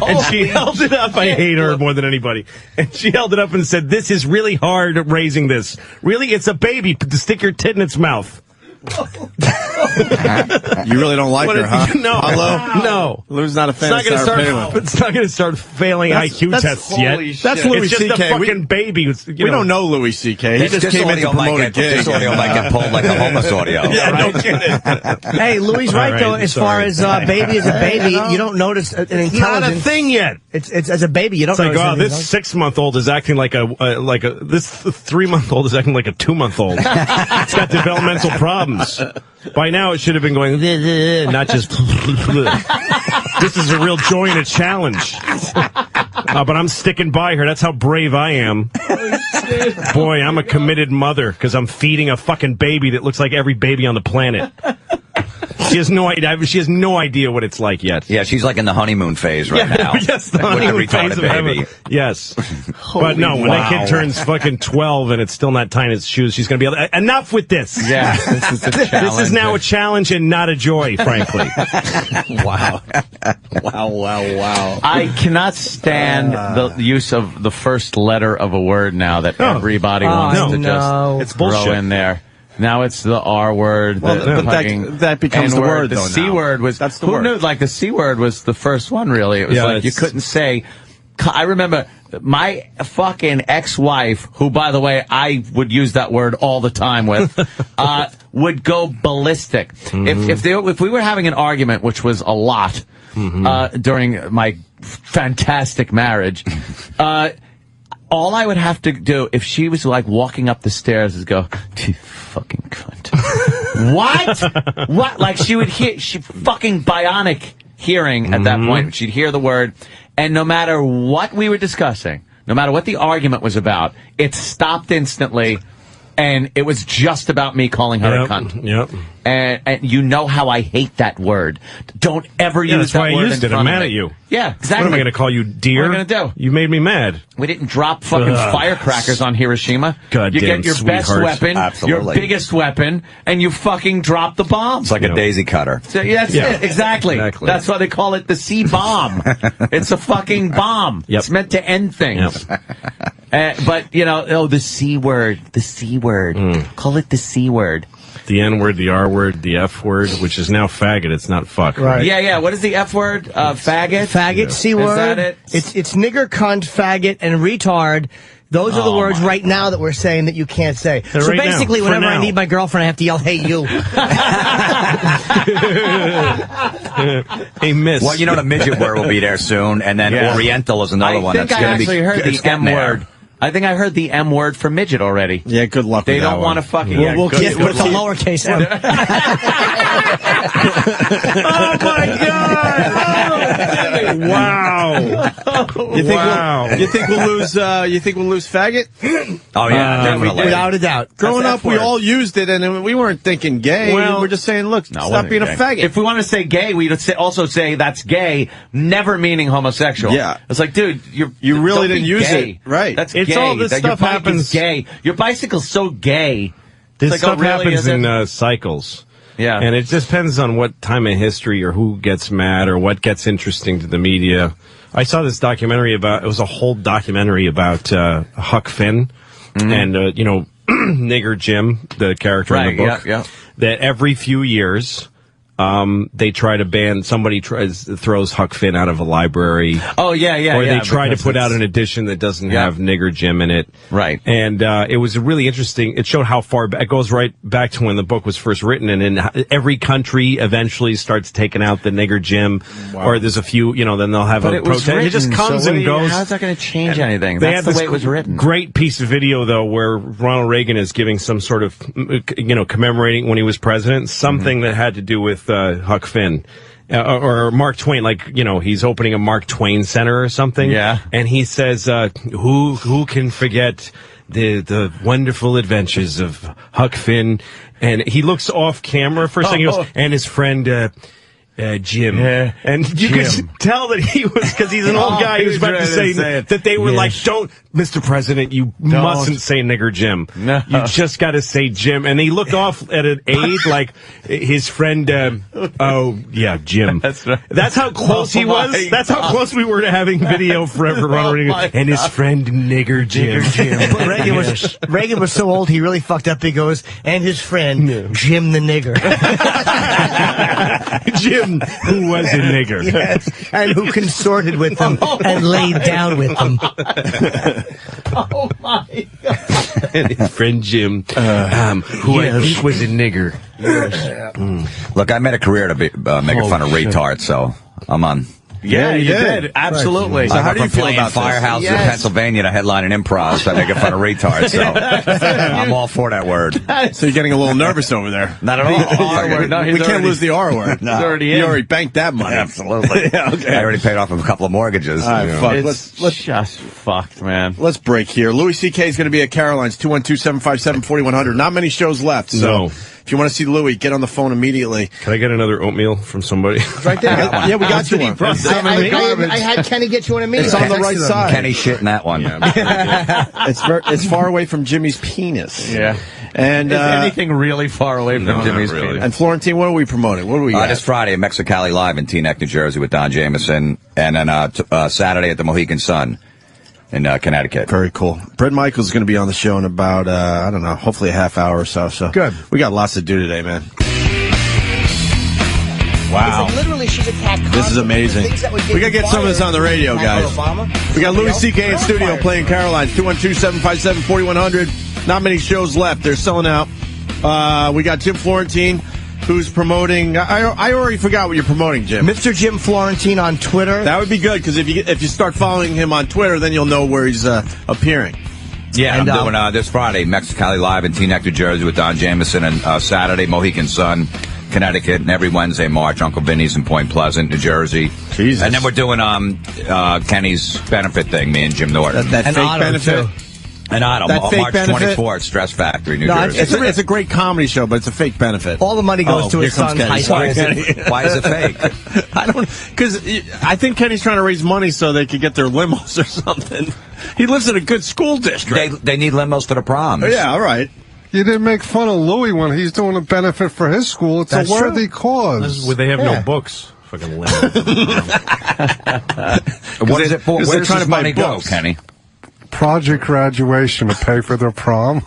And she held it up. I hate her more than anybody. And she held it up and said, "This is really hard raising this. Really, it's a baby to stick your tit in its mouth." You really don't like her, huh? No. Hello? No. Lou's not a fan of Sarah Palin. It's not going to start failing IQ tests yet. That's Louis C.K. It's just a fucking baby. We don't know Louis C.K. He just came in to promote a gig. This audio might get pulled like a homeless audio. Yeah, no kidding. Hey, Louis right, though, as far as baby is a baby, you don't notice an intelligence. It's not a thing yet. It's as a baby, you don't notice. It's like, this 6-month-old is acting like this 3-month-old is acting like a 2-month-old. It's got developmental problems. By now, it should have been going, not just, this is a real joy and a challenge. But I'm sticking by her. That's how brave I am. Boy, I'm a committed mother because I'm feeding a fucking baby that looks like every baby on the planet. She has no idea. She has no idea what it's like yet. Yeah, she's like in the honeymoon phase right now. Yes, the honeymoon phase of baby. Yes. But no, when that kid turns fucking 12 and it's still not tying his shoes, she's going to be able to, enough with this. Yeah, this is a challenge. This is now a challenge and not a joy, frankly. Wow. Wow. I cannot stand the use of the first letter of a word now that everybody wants to just throw in there. Now it's the R word. Well, that becomes the word, The though, C now. word was... That's the who word. knew? Like, the C word was the first one, really. It was like you couldn't say... I remember my fucking ex-wife, who, by the way, I would use that word all the time with, would go ballistic. If we were having an argument, which was a lot during my fantastic marriage, all I would have to do if she was like walking up the stairs is go, "You fucking cunt." What? Like she would hear, she fucking bionic hearing at that point. She'd hear the word, and no matter what we were discussing, no matter what the argument was about, it stopped instantly, and it was just about me calling her a cunt. Yep. And you know how I hate that word. Don't ever use that word. That's why I used it. I'm mad at you. Yeah, exactly. What am I going to call you, dear? What am I going to do? You made me mad. We didn't drop fucking firecrackers on Hiroshima. Goddamn you get your best sweetheart. weapon, your biggest weapon, and you fucking drop the bomb. It's like a daisy cutter. So, that's it. Exactly. That's why they call it the C bomb. It's a fucking bomb. It's meant to end things. But, the C word. The C word. Call it the C word. The N word, the R word, the F word, which is now faggot. It's not fuck. Right. Yeah. What is the F word? Faggot? Faggot, C word. Is that it? It's nigger, cunt, faggot, and retard. Those are the words right now that we're saying that you can't say. So right basically, now, whenever I need my girlfriend, I have to yell, "Hey, you." Hey, miss. Well, the midget word will be there soon, and then Oriental is another one that's going to be... I think I actually heard the M word. I think I heard the M word for midget already. Yeah, good luck with They that don't want to fucking... We'll get with a lowercase m. Oh, my God! Wow. You think we'll lose faggot? Oh, yeah, definitely. Without a doubt. Growing up, we all used it, and we weren't thinking gay. Well, we're just saying, look, stop being a faggot. If we want to say gay, we'd also say that's gay, never meaning homosexual. Yeah. It's like, dude, you really didn't use it. Right. That's It's gay. all this Your stuff bike happens. is gay. Your bicycle's so gay. This like, stuff really, happens in cycles. Yeah. And it just depends on what time of history or who gets mad or what gets interesting to the media. I saw this documentary it was a whole documentary about Huck Finn and, Nigger Jim, the character in the book. Yeah. That every few years... they try to ban, throws Huck Finn out of a library. Oh, yeah. Or they try to put out an edition that doesn't have Nigger Jim in it. Right. And, it was really interesting. It showed how far back, it goes right back to when the book was first written, and in every country eventually starts taking out the Nigger Jim. Wow. Or there's a few, then they'll have a protest. It just comes and goes. How's that going to change anything? They That's had the way it was written. Great piece of video, though, where Ronald Reagan is giving some sort of, commemorating when he was president, something that had to do with Huck Finn. Or Mark Twain, he's opening a Mark Twain Center or something. Yeah. And he says, who can forget the wonderful adventures of Huck Finn? And he looks off camera for a second, he goes, and his friend, Jim. Yeah. And you could tell that he was, because he's an old guy who's about to say that they were like, don't, Mr. President, you mustn't say Nigger Jim. No. You just got to say Jim. And he looked off at an aide like his friend, Jim. That's right. That's how close he was. That's how close we were to having video forever running. And his friend Nigger Jim. But Reagan was so old, he really fucked up. He goes, and his friend, Jim the nigger. Jim, who was a nigger. Yes, and who consorted with them and laid down with them. Oh, my God. And his friend Jim, who I think was a nigger. Look, I made a career to make fun of retards, so I'm on. Yeah, you did. Absolutely. Right. So how do you feel about Firehouses in Pennsylvania to headline an improv by making fun of retards? So I'm all for that word. So you're getting a little nervous over there. Not at all. We can't lose the R word. No. You already banked that money. Absolutely. Yeah, okay. I already paid off a couple of mortgages. All right, fuck. Let's just fucked, man. Let's break here. Louis C.K. is going to be at Caroline's, 212-757-4100. Not many shows left, so If you want to see Louie, get on the phone immediately. Can I get another oatmeal from somebody? It's right there. Yeah, we got you one. I had Kenny get you one immediately. It's on the right side. Kenny shit in that one. It's far away from Jimmy's penis. Yeah. And is anything really far away from Jimmy's penis? And Florentine, what are we promoting? What are we got? This Friday at Mexicali Live in Teaneck, New Jersey with Don Jameson. And then Saturday at the Mohegan Sun in Connecticut. Very cool. Brett Michaels is going to be on the show in about, I don't know, hopefully a half hour or so. So good. We got lots to do today, man. Wow. It's like literally she's attacked. This is amazing. We got to get some of this on the radio, guys. We got Louis C.K. in studio playing Caroline's. 212-757-4100. Not many shows left. They're selling out. We got Jim Florentine, who's promoting. I already forgot what you're promoting, Jim. Mr. Jim Florentine on Twitter. That would be good, because if you start following him on Twitter, then you'll know where he's appearing. Yeah, and I'm doing this Friday, Mexicali Live in Teaneck, New Jersey with Don Jameson, and Saturday, Mohegan Sun, Connecticut, and every Wednesday, March, Uncle Vinny's in Point Pleasant, New Jersey. Jesus. And then we're doing Kenny's benefit thing, me and Jim Norton. That fake benefit? Too. And March 24th, Stress Factory, New Jersey. It's a great comedy show, but it's a fake benefit. All the money goes to his son's high school. Why is it fake? I don't, because I think Kenny's trying to raise money so they could get their limos or something. He lives in a good school district. They need limos for the proms. Yeah, all right. You didn't make fun of Louis when he's doing a benefit for his school. It's a worthy cause. Where they have no books. Fucking limos. What is it for? Where does this money go, Kenny? Project graduation to pay for their prom.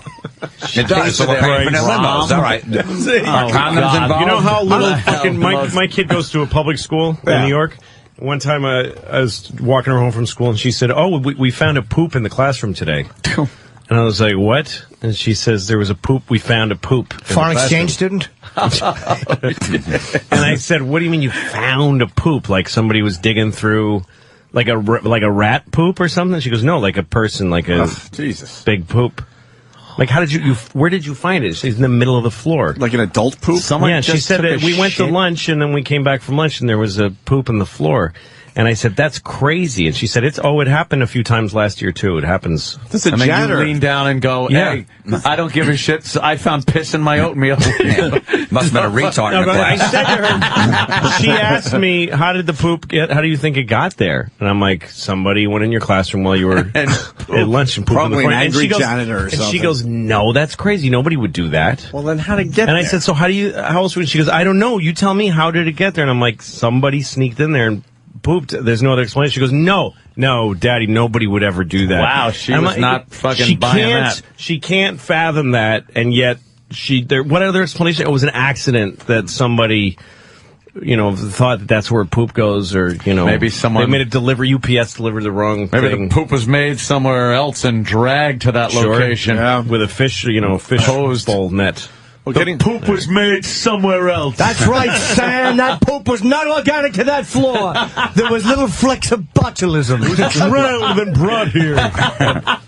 It does. So we're paying for their limos. All right. Condoms involved. You know how little fucking my kid goes to a public school in New York? One time I was walking her home from school, and she said, "Oh, we found a poop in the classroom today." And I was like, "What?" And she says, "There was a poop. We found a poop." Foreign exchange student? And I said, "What do you mean you found a poop? Like somebody was digging through, like a rat poop or something?" She goes, "No, like a person, like a Jesus big poop." Like, how did you where did you find it? She's in the middle of the floor. Like an adult poop? She said that we went to lunch, and then we came back from lunch, and there was a poop in the floor. And I said, "That's crazy." And she said, it happened a few times last year, too. It happens. That's a and then janitor. You lean down and go, "Hey, I don't give a shit. So I found piss in my oatmeal." Must have been a retard in the class. I said to her, she asked me, how did the poop get, how do you think it got there? And I'm like, somebody went in your classroom while you were at lunch and pooped in the Probably front. an angry janitor or something. And she goes, "No, that's crazy. Nobody would do that." Well, then how did it get there? And I there? said, "So how else would," she goes, "I don't know. You tell me, how did it get there?" And I'm like, "Somebody sneaked in there and pooped. There's no other explanation." She goes, No, Daddy, nobody would ever do that." Wow, she was not fucking buying that. She can't fathom that, and yet what other explanation? It was an accident that somebody, thought that that's where poop goes, or, maybe someone they made UPS delivered the wrong maybe thing. the poop was made somewhere else and dragged to that location. Yeah, with a fish bowl net. The poop was made somewhere else. That's right, Sam. That poop was not organic to that floor. There was little flecks of botulism. It was drowned and brought here.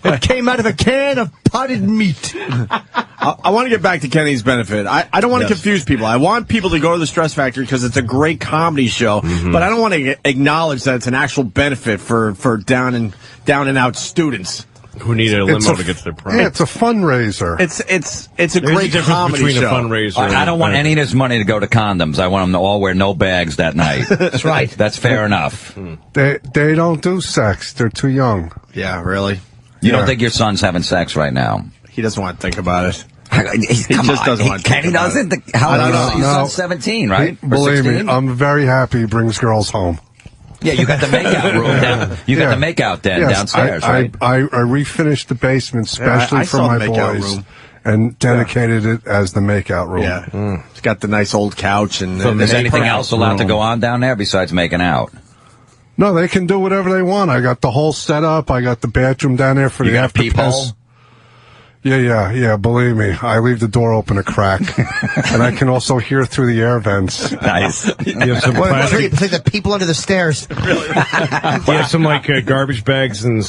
It came out of a can of potted meat. I want to get back to Kenny's benefit. I don't want to confuse people. I want people to go to the Stress Factory because it's a great comedy show, but I don't want to acknowledge that it's an actual benefit for down and out students who need a limo to get to their prom. Yeah, it's a fundraiser. It's a great comedy between show. a fundraiser. I don't want any of this money to go to condoms. I want them to all wear no bags that night. That's right. That's fair enough. They don't do sex. They're too young. Yeah, really? You don't think your son's having sex right now? He doesn't want to think about it. He just doesn't want to think about it. Kenny doesn't? How old is your son's 17, right? Believe me, I'm very happy he brings girls home. Yeah, you got the makeout room down. You got the makeout den downstairs, right? I refinished the basement specially for my boys and dedicated it as the makeout room. Yeah, It's got the nice old couch and. Is anything else allowed to go on down there besides making out? No, they can do whatever they want. I got the whole setup. I got the bathroom down there for the after piss. Yeah, believe me. I leave the door open a crack. And I can also hear through the air vents. Nice. You have some plastic... It's like the people under the stairs. Really? You have some, garbage bags and,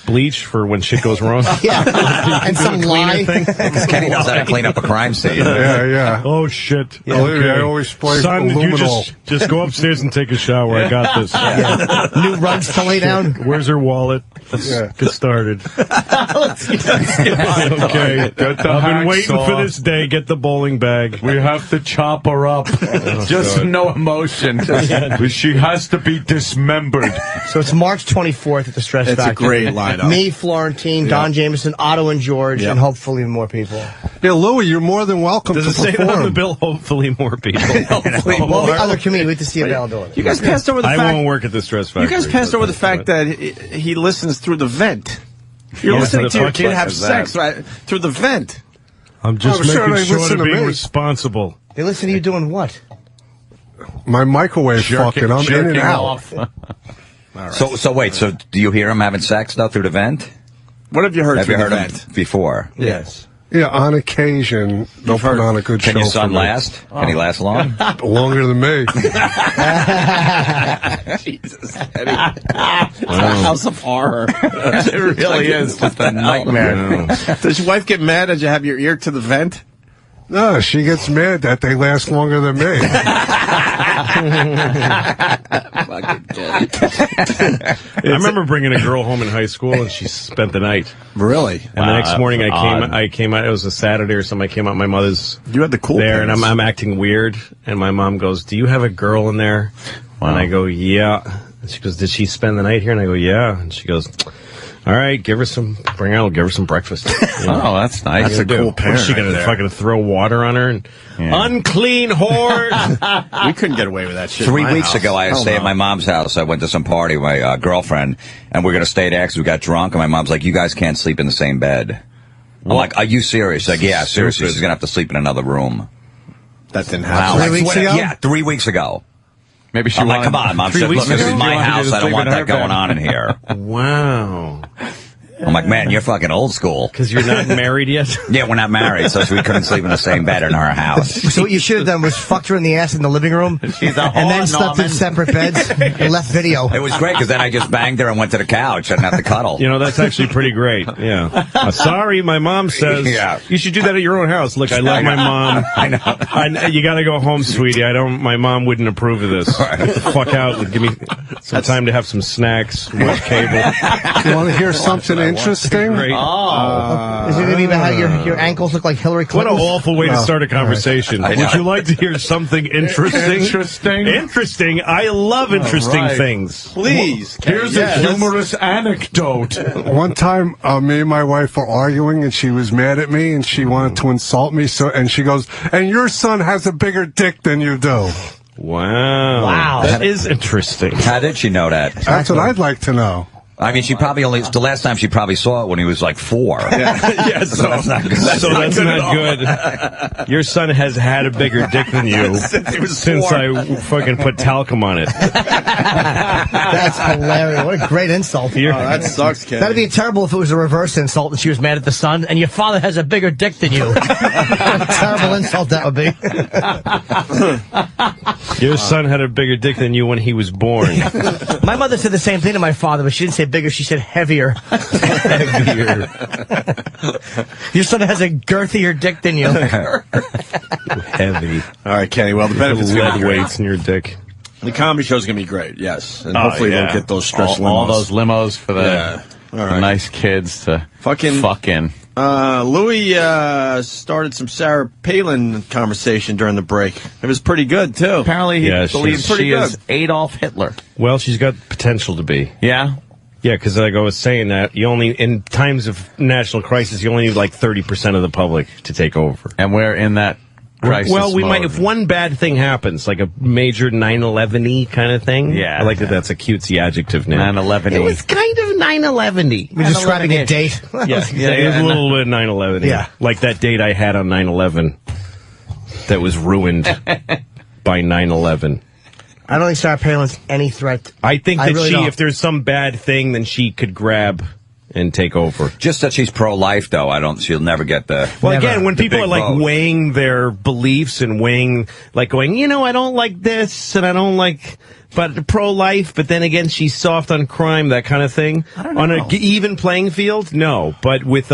bleach for when shit goes wrong? Yeah. And some lye. Because Kenny knows how to clean up a crime scene. Yeah. Oh, shit. Yeah. Okay. I always spray aluminol. You just go upstairs and take a shower. I got this. New rugs to lay down. Where's her wallet? Let's get started. Let's get started. Okay. I've been waiting for this day. Get the bowling bag. We have to chop her up. Just no emotion. She has to be dismembered. So it's March 24th at the Stress Factory. It's a great lineup. Me, Florentine, Don Jameson, Otto, and George, and hopefully more people. Yeah, Louie, you're more than welcome Does to it say perform. that on the bill? Hopefully more people. Well, the other comedians, we have to see availability. You guys passed over the fact. I won't work at the Stress Factory. You guys passed over the fact that he listens through the vent. You're listening to your kid have sex right through the vent. I'm just I'm sure making they sure listen to to be me. responsible. They listen to you doing what? My microwave fucking. I'm in and out. Off. So wait. So do you hear him having sex though through the vent? What have you heard? Have you through heard the him vent? before? Yes. Yeah, on occasion, they'll put on a good show. Can your son for me. last? Can he last long? Longer than me. Jesus. House of horror. It really is just a nightmare. Does your wife get mad as you have your ear to the vent? No, she gets mad that they last longer than me. I remember bringing a girl home in high school, and she spent the night. Really? And the next morning, I came out. It was a Saturday or something. I came out. My mother's You had the cool there, pants. and I'm acting weird. And my mom goes, "Do you have a girl in there?" Wow. And I go, "Yeah." And she goes, "Did she spend the night here?" And I go, "Yeah." And she goes, "All right, give her some breakfast." You know? Oh, that's nice. That's a cool parent. Is she gonna fucking throw water on her? And unclean whore. We couldn't get away with that shit. 3 in my weeks house. ago, I Hell stayed no. at my mom's house. I went to some party with my girlfriend, and we're going to stay there because we got drunk. And my mom's like, "You guys can't sleep in the same bed." I'm like, "Are you serious?" She's like, "Yeah, seriously. She's going to have to sleep in another room." That didn't Wow. happen. 3 weeks ago? Yeah, 3 weeks ago. Maybe she I'm like, wanted- "Come on, Mom." 3 She said, weeks "Look, this ago, is she my wanted you house. to I don't sleep want in that her going bed." on in here." Wow. I'm like, "Man, you're fucking old school." Because you're not married yet? Yeah, we're not married, so we couldn't sleep in the same bed in our house. So what you should have done was fucked her in the ass in the living room, and then slept in separate beds and left video. It was great because then I just banged her and went to the couch. I didn't have to cuddle. You know, that's actually pretty great. Yeah. Sorry, my mom says you should do that at your own house. Look, I love my mom. I know. You got to go home, sweetie. My mom wouldn't approve of this. Get the fuck out. Give me some time to have some snacks, watch cable. You want to hear something interesting? Great. Is it going to be about how your ankles look like Hillary What Clinton? an awful way to start a conversation. Right. Would you like to hear something interesting? Interesting? I love interesting things. Please. Here's a humorous anecdote. One time, me and my wife were arguing, and she was mad at me, and she wanted to insult me. And she goes, "And your son has a bigger dick than you do." Wow. That is interesting. How did she know that? That's what I'd like to know. I mean, she probably the last time she probably saw it when he was like 4. Yeah, So that's not good. So that's not good. Your son has had a bigger dick than you since I fucking put talcum on it. That's hilarious. What a great insult. That sucks, Ken. That'd be terrible if it was a reverse insult and she was mad at the son, and your father has a bigger dick than you. What a terrible insult that would be. Your son had a bigger dick than you when he was born. My mother said the same thing to my father, but she didn't say bigger, she said heavier. Heavier. Your son has a girthier dick than you. Heavy. All right, Kenny. Well, the benefits are Lead going to be great. weights in your dick. The comedy show's going to be great, yes. And hopefully they'll get those stress limos. All those limos for the All right. nice kids to fuck in. Louis started some Sarah Palin conversation during the break. It was pretty good, too. Apparently he believes pretty she good. is Adolf Hitler. Well, she's got potential to be. Yeah? Yeah, because like I was saying that you only, in times of national crisis, you only need like 30% of the public to take over. And we're in that crisis Well, we mode. might, if one bad thing happens, like a major 9/11-y kind of thing. Yeah. I like that that's a cutesy adjective now. 9/11-y. It was kind of 9/11-y. We're describing a date. Yeah, it was a little bit 9/11-y. Yeah. Like that date I had on 9/11 that was ruined by 9/11. I don't think Sarah Palin's any threat. I think that really don't. if there's some bad thing, then she could grab and take over. Just that she's pro-life, though. She'll never get the. Well, again, when the people big are like vote. weighing their beliefs and weighing, like going, I don't like this and I don't like, but pro-life, but then again, she's soft on crime, that kind of thing. I don't On know. an even playing field, no. But with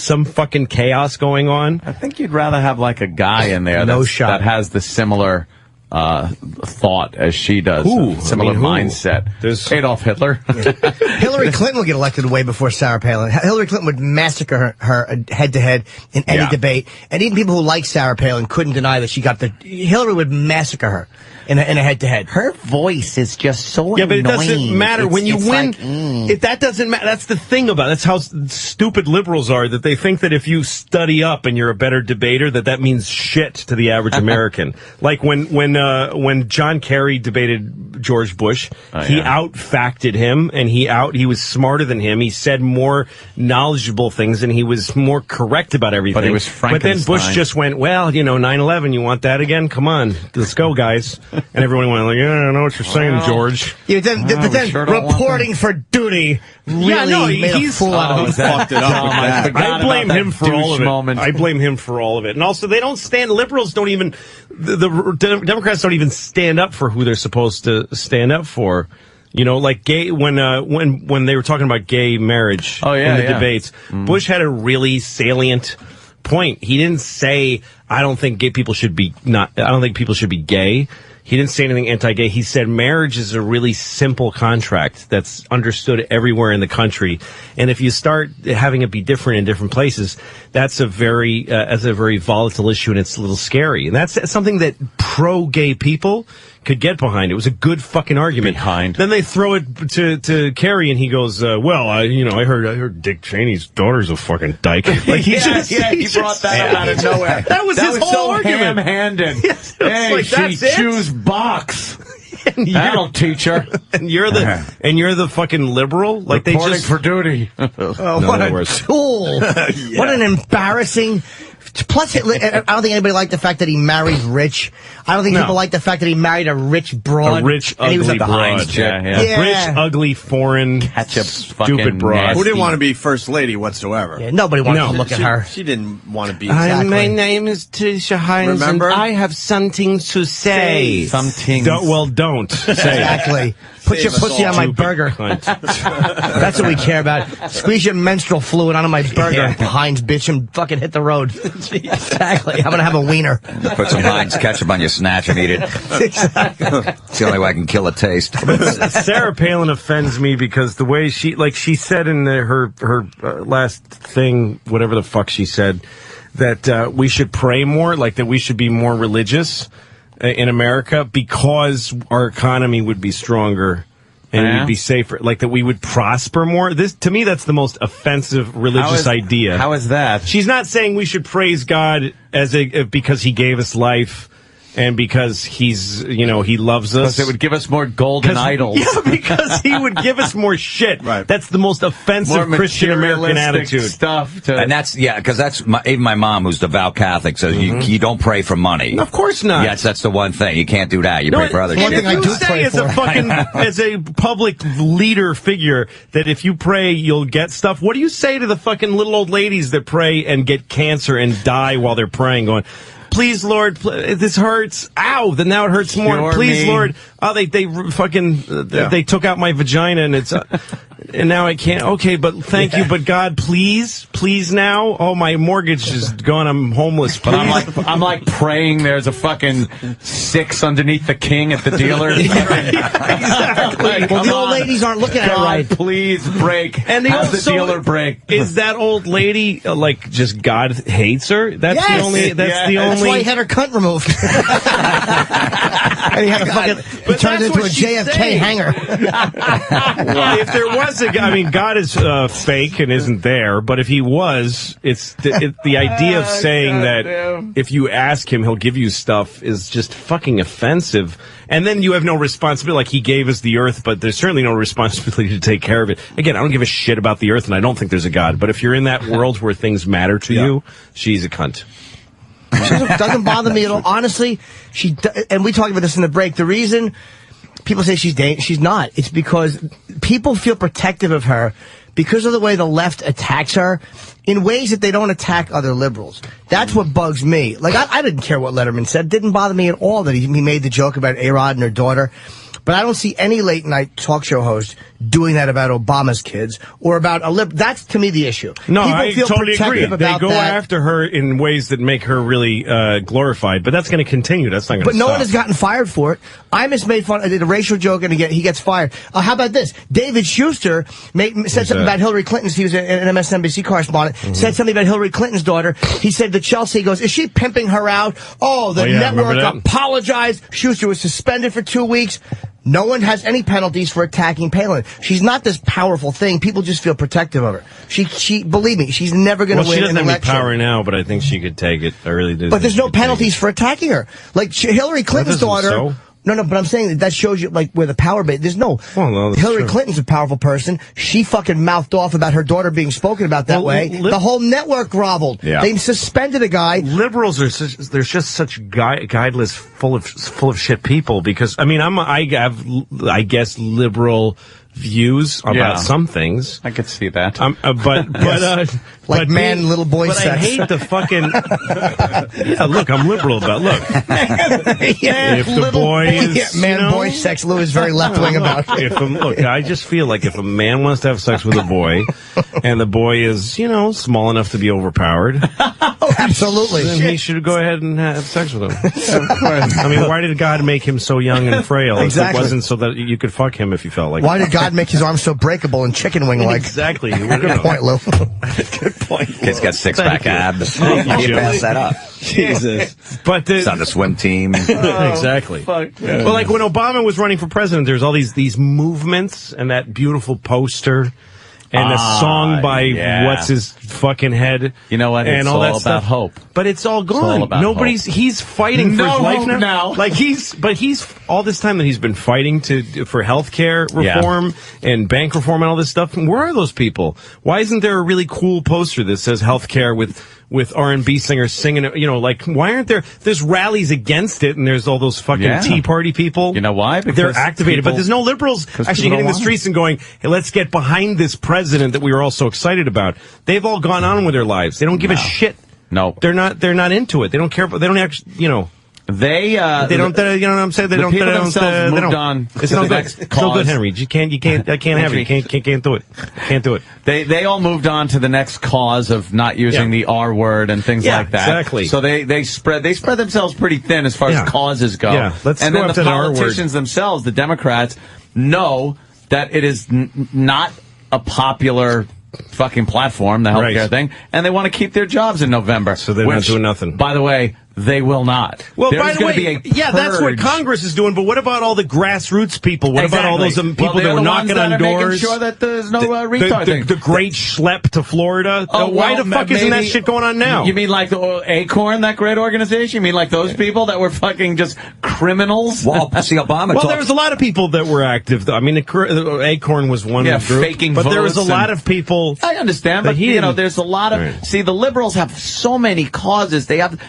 some fucking chaos going on, I think you'd rather have like a guy in there No that's- shot. that has the similar thought as she does. Similar mindset. There's Adolf Hitler. Hillary Clinton will get elected way before Sarah Palin. Hillary Clinton would massacre her head-to-head in any debate. And even people who like Sarah Palin couldn't deny that she got Hillary would massacre her in a head-to-head. Her voice is just so but it annoying. doesn't matter when you win. That doesn't matter. That's the thing about it. That's how stupid liberals are, that they think that if you study up and you're a better debater, that means shit to the average American. Like when John Kerry debated George Bush, he out-facted him, and he was smarter than him. He said more knowledgeable things, and he was more correct about everything. But he was Frankenstein. But then Bush just went, 9/11, you want that again? Come on, let's go, guys. And everyone went like, I know what you're saying, George. Yeah, but then reporting for duty really made a fool out of him. Fucked it up with that. I blame him for all of it. I blame him for all of it. And also, they don't stand. Liberals don't even. The Democrats don't even stand up for who they're supposed to stand up for. You know, like gay when they were talking about gay marriage in the debates, Bush had a really salient point. He didn't say, I don't think people should be gay. He didn't say anything anti-gay. He said marriage is a really simple contract that's understood everywhere in the country. And if you start having it be different in different places, that's a very volatile issue, and it's a little scary. And that's something that pro-gay people could get behind. It was a good fucking argument. Then they throw it to Kerry, and he goes, I heard Dick Cheney's daughter's a fucking dyke. Like he brought that up out of nowhere. That was his whole so argument. Ham-handed. Hey, she chews box. That'll teach her. And you're the fucking liberal. Like reporting they just for duty. What a tool! What an embarrassing. Plus, I don't think anybody liked the fact that he married rich. I don't think people like the fact that he married a rich broad. A rich, and he was ugly at the Heinz broad. chick. Rich, ugly, foreign, ketchup, stupid broad. Who didn't want to be first lady whatsoever? Yeah, nobody wanted to look at her. She didn't want to be. My name is Tisha Heinz, Remember? and I have something to say. Something. Don't say. Exactly. Put your pussy on my burger. That's what we care about. Squeeze your menstrual fluid onto my burger, Heinz bitch, and fucking hit the road. Exactly. I'm going to have a wiener. Put some Heinz ketchup on your snatch and eat it. Exactly. It's the only way I can kill a taste. Sarah Palin offends me because the way she said in her last thing, whatever the fuck she said, that we should pray more, like that we should be more religious in America because our economy would be stronger and we'd be safer, like that we would prosper more. To me, that's the most offensive religious idea. How is that? She's not saying we should praise God because he gave us life and because he's, he loves us. Because it would give us more golden idols. Yeah, because he would give us more shit. Right. That's the most offensive Christian American attitude. Stuff and that's, because that's, even my mom, who's devout Catholic, says you don't pray for money. Of course not. Yes, that's the one thing. You can't do that. You pray for other shit. One thing I do pray for. As a public leader figure, that if you pray, you'll get stuff. What do you say to the fucking little old ladies that pray and get cancer and die while they're praying, going, please, Lord, this hurts. Ow! Then now it hurts more. Please, Lord. Oh, they took out my vagina and it's and now I can't. Okay, but thank you. But God, please now. Oh, my mortgage is gone. I'm homeless. Please. But I'm like praying. There's a fucking 6 underneath the king at the dealer. Exactly. Well, the old ladies aren't looking at it right. Please break. And have the dealer break. Is that old lady just God hates her? That's the only. That's why he had her cunt removed. And he had a fucking. He turned into a JFK hanger. Well, if there was God is fake and isn't there. But if he was, it's the idea of saying that if you ask him, he'll give you stuff is just fucking offensive. And then you have no responsibility. Like, he gave us the earth, but there's certainly no responsibility to take care of it. Again, I don't give a shit about the earth, and I don't think there's a God. But if you're in that world where things matter to you, she's a cunt. Doesn't bother me at all. Honestly, and we talked about this in the break. The reason people say she's not, it's because people feel protective of her because of the way the left attacks her in ways that they don't attack other liberals. That's what bugs me. Like, I didn't care what Letterman said. It didn't bother me at all that he made the joke about A-Rod and her daughter. But I don't see any late night talk show host doing that about Obama's kids or about that's to me the issue. No, People I feel totally agree. protective They about go that. after her in ways that make her really glorified, but that's going to continue. That's not going to But stop. no one has gotten fired for it. Imus made fun. I did a racial joke, and he gets fired. How about this? David Schuster said something about Hillary Clinton's. He was an MSNBC correspondent. Said something about Hillary Clinton's daughter. He said that Chelsea goes, "Is she pimping her out?" Oh, the network apologized. Schuster was suspended for 2 weeks. No one has any penalties for attacking Palin. She's not this powerful thing. People just feel protective of her. She believe me, she's never going to win She doesn't an have any election. power now, but I think she could take it. I really do. But there's no penalties for attacking her. Like Hillary Clinton's daughter. So? No, but I'm saying that shows you, like, where the power base. There's no. Well, Hillary Clinton's a powerful person. She fucking mouthed off about her daughter being spoken about that way. The whole network groveled. Yeah. They suspended a guy. Liberals are there's just such guideless, full of shit people. Because I mean, I have, I guess, liberal views about some things. I could see that. Like little boy but sex. I hate the fucking. Look, I'm liberal about. Look, if the boy is boy sex, Lou is very left wing about. Look, I just feel like if a man wants to have sex with a boy, and the boy is small enough to be overpowered, absolutely, then he should go ahead and have sex with him. I mean, why did God make him so young and frail? Exactly. It wasn't so that you could fuck him if you felt like. Why did God make his arms so breakable and chicken wing like? Exactly. Good point, Lou. Good point. Kid's got six-pack abs. You pass that up. Jesus. But it's on the swim team. Exactly. Well, like when Obama was running for president, there's all these movements and that beautiful poster and a song by what's his fucking head. You know what? And It's all that all stuff. about hope. But it's all gone. It's all about hope. He's fighting for his life now. Like he's all this time that he's been fighting for healthcare reform and bank reform and all this stuff. Where are those people? Why isn't there a really cool poster that says healthcare with R&B singers singing it? Why aren't there's rallies against it and there's all those fucking Tea Party people. You know why? Because they're activated, but there's no liberals actually hitting the streets and going, hey, let's get behind this president that we were all so excited about. They've all gone on with their lives. They don't give a shit. No. They're not into it. They don't care. They don't actually, They don't. you know what I'm saying? They the don't. people They don't. themselves They moved don't. on. It's no good. It's no good, Henry. I can't have it. You can't do it. Can't do it. They all moved on to the next cause of not using the R word and things like that. Exactly. So they spread themselves pretty thin as far as causes go. Yeah. Let's and go then up the to the R word. politicians themselves, the Democrats, know that it is not a popular fucking platform, the healthcare thing, and they want to keep their jobs in November. So they're not doing nothing. By the way, they will not. Well, There's by the gonna way, be a that's what purge. Congress is doing. But what about all the grassroots people? What about all those people that were knocking on doors? Making sure that there's no retard thing. The great schlep to Florida. Why the fuck isn't that shit going on now? You mean like the Acorn, that great organization? You mean like those people that were fucking just criminals? Well, see, Obama. Well, there was a lot of people that were active. I mean, Acorn was one group, faking but there was a votes lot of people. I understand, but there's a lot of see. The liberals have so many causes. They have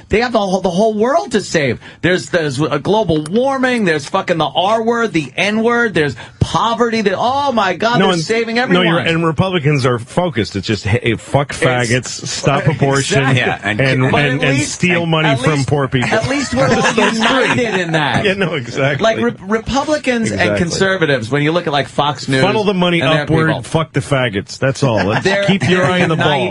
the whole world to save. There's a global warming. There's fucking the R word, the N word. There's poverty. Oh my God, they're saving everyone. And Republicans are focused. It's just fuck faggots, stop abortion, and steal money from poor people. At least we're all united in that. Yeah, no, exactly. Like Republicans and conservatives, when you look at like Fox News, funnel the money upward. Fuck the faggots. That's all. Keep your eye on the ball.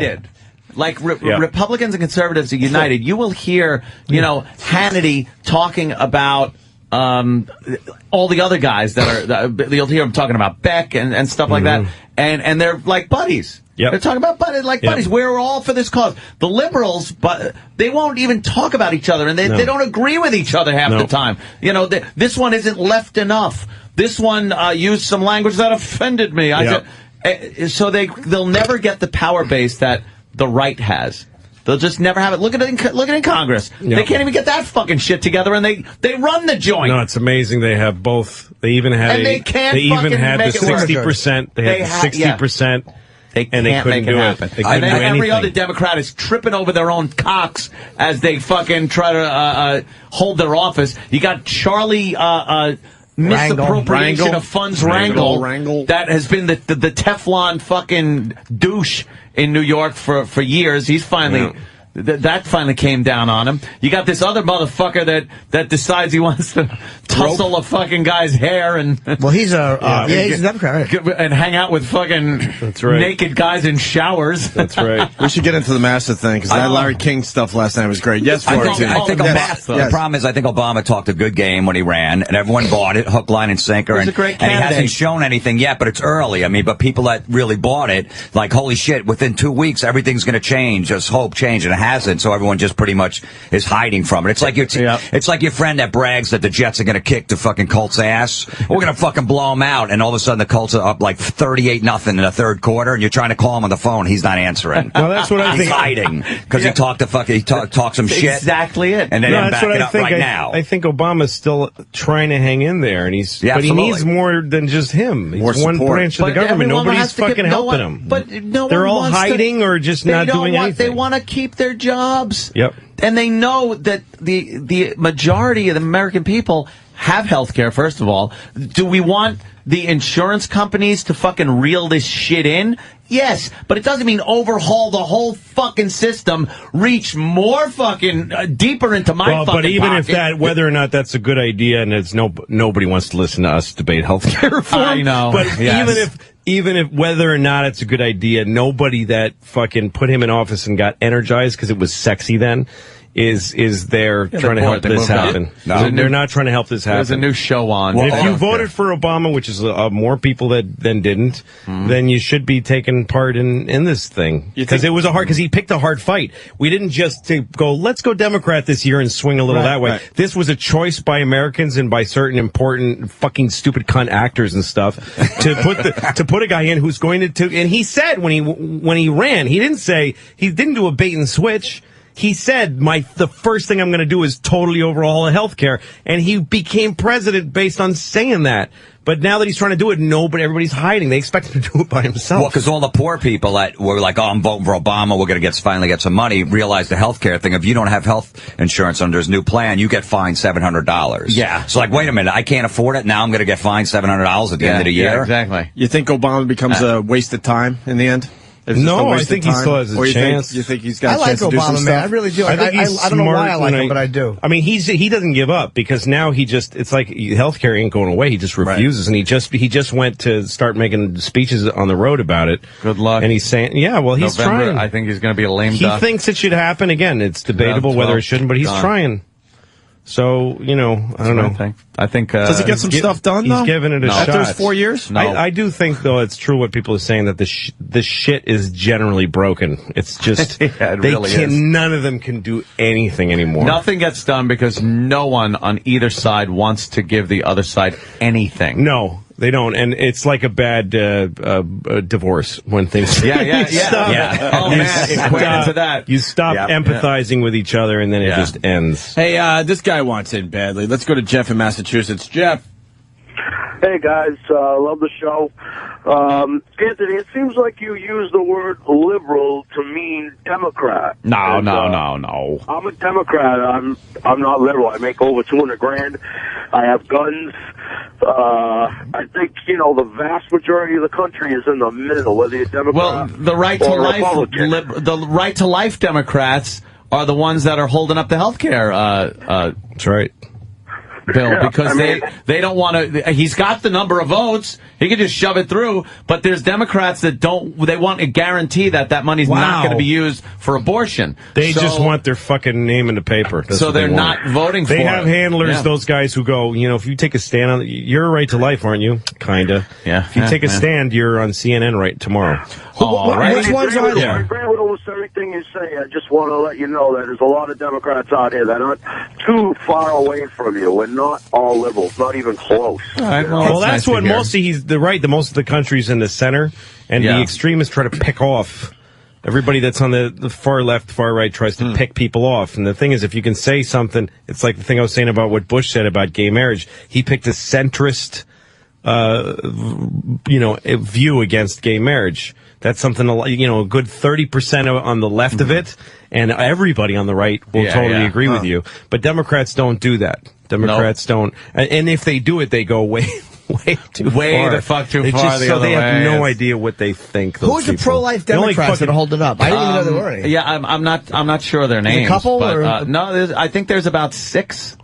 Like Republicans and conservatives are united. You will hear, Hannity talking about all the other guys you'll hear them talking about Beck and stuff like that, and they're like buddies. Yep. They're talking about buddies. We're all for this cause. The liberals, but they won't even talk about each other, and they don't agree with each other half the time. This one isn't left enough. This one used some language that offended me. So they'll never get the power base that the right has. They'll just never have it. Look at it in Congress. Yep. They can't even get that fucking shit together, and they run the joint. No, it's amazing. They have both. They even had they even had the 60%. They had the 60%. They can't make it happen. And every other Democrat is tripping over their own cocks as they fucking try to hold their office. You got Charlie misappropriation of funds Rangel that has been the Teflon fucking douche in New York for years. He's finally That finally came down on him. You got this other motherfucker that decides he wants to tussle a fucking guy's hair and well, he's a Democrat, right? And hang out with fucking naked guys in showers. That's right. We should get into the Massa thing because that Larry King stuff last night was great. Yes, Florentine. I think the problem is I think Obama talked a good game when he ran, and everyone bought it, hook, line, and sinker. He's a great and he candidate. hasn't shown anything yet, but it's early. I mean, but people that really bought it, like, holy shit, within 2 weeks everything's going to change. Just hope change, and it hasn't. So everyone just pretty much is hiding from it. It's like it's like your friend that brags that the Jets are going to kick the fucking Colts' ass. We're going to fucking blow them out, and all of a sudden the Colts are up like 38-0 in the third quarter, and you're trying to call him on the phone. He's not answering. Well, that's what I think. He's hiding because he talked some shit. Exactly it. And then that's back what it I up think. right now. I think Obama's still trying to hang in there, and but he needs more than just him. He's one branch of the government. Nobody's fucking helping him. But no they're one all wants hiding or just not doing anything. They want to keep their jobs. Yep. And they know that the majority of the American people have health care, first of all. Do we want the insurance companies to fucking reel this shit in? Yes, but it doesn't mean overhaul the whole fucking system, reach more fucking deeper into my fucking but even pocket. if whether or not that's a good idea, and it's nobody wants to listen to us debate healthcare reform. I know. But even if whether or not it's a good idea, nobody that fucking put him in office and got energized because it was sexy then is there trying to help this happen. No. They're not trying to help this happen. There's a new show on. Well, if you voted for Obama, which is more people that than didn't, then you should be taking part in this thing. Because it was because he picked a hard fight. We didn't just let's go Democrat this year and swing a little that way. Right. This was a choice by Americans and by certain important fucking stupid cunt actors and stuff to put a guy in who's going to and he said when he ran, he didn't do a bait and switch. He said, the first thing I'm going to do is totally overhaul healthcare, and he became president based on saying that. But now that he's trying to do it, everybody's hiding. They expect him to do it by himself. Well, because all the poor people that were like, I'm voting for Obama, we're going to finally get some money, realize the healthcare thing. If you don't have health insurance under his new plan, you get fined $700. Yeah. So wait a minute, I can't afford it. Now I'm going to get fined $700 at the end of the year. Yeah, exactly. You think Obama becomes a waste of time in the end? No, I think he still has a chance. You think he's got a chance to do some stuff? Man. I really do. I don't know why I like him, but I do. I mean, he doesn't give up because now it's like healthcare ain't going away. He just refuses, and he just went to start making speeches on the road about it. Good luck. And he's saying, he's November, trying. I think he's going to be a lame He duck. thinks it should happen again. It's debatable whether it shouldn't, but he's trying. So, I don't know. I think does he get some stuff done, though? He's giving it a shot. After 4 years? No. I do think, though, it's true what people are saying, that the shit is generally broken. It's just, none of them can do anything anymore. Nothing gets done because no one on either side wants to give the other side anything. No. They don't, and it's like a bad divorce when things. Stop. Oh man, equated to that. You stop empathizing with each other, and then it just ends. Hey, this guy wants in badly. Let's go to Jeff in Massachusetts. Jeff. Hey guys, love the show. Anthony, it seems like you use the word liberal to mean Democrat. No. I'm a Democrat. I'm not liberal. I make over $200,000. I have guns. I think, the vast majority of the country is in the middle, whether you're Democrat well, the right to or life, Republican. the right to life Democrats are the ones that are holding up the health care. That's right. Bill, because they don't want to. He's got the number of votes. He can just shove it through. But there's Democrats that don't. They want a guarantee that money's not going to be used for abortion. They just want their fucking name in the paper. That's so what they're they not voting for it. They have handlers, those guys who go, if you take a stand on you're a right to life, aren't you? Kinda. Yeah. If you take a stand, you're on CNN right tomorrow. Which ones are there? I agree with almost everything you say. I just want to let you know that there's a lot of Democrats out here that aren't too far away from you. We're not all liberals, not even close. All right, well, that's what mostly most of the country's in the center, and the extremists try to pick off everybody that's on the far left, far right tries to pick people off. And the thing is, if you can say something, it's like the thing I was saying about what Bush said about gay marriage. He picked a centrist, view against gay marriage. That's something, a good 30% on the left of it, and everybody on the right will totally agree with you. But Democrats don't do that. Democrats don't. And if they do it, they go way, way too too far. So they have no idea what they think. Who's the pro-life Democrats that are holding up? I didn't even know there were any. Yeah, I'm not sure their names. A couple? But, no, I think there's about 6.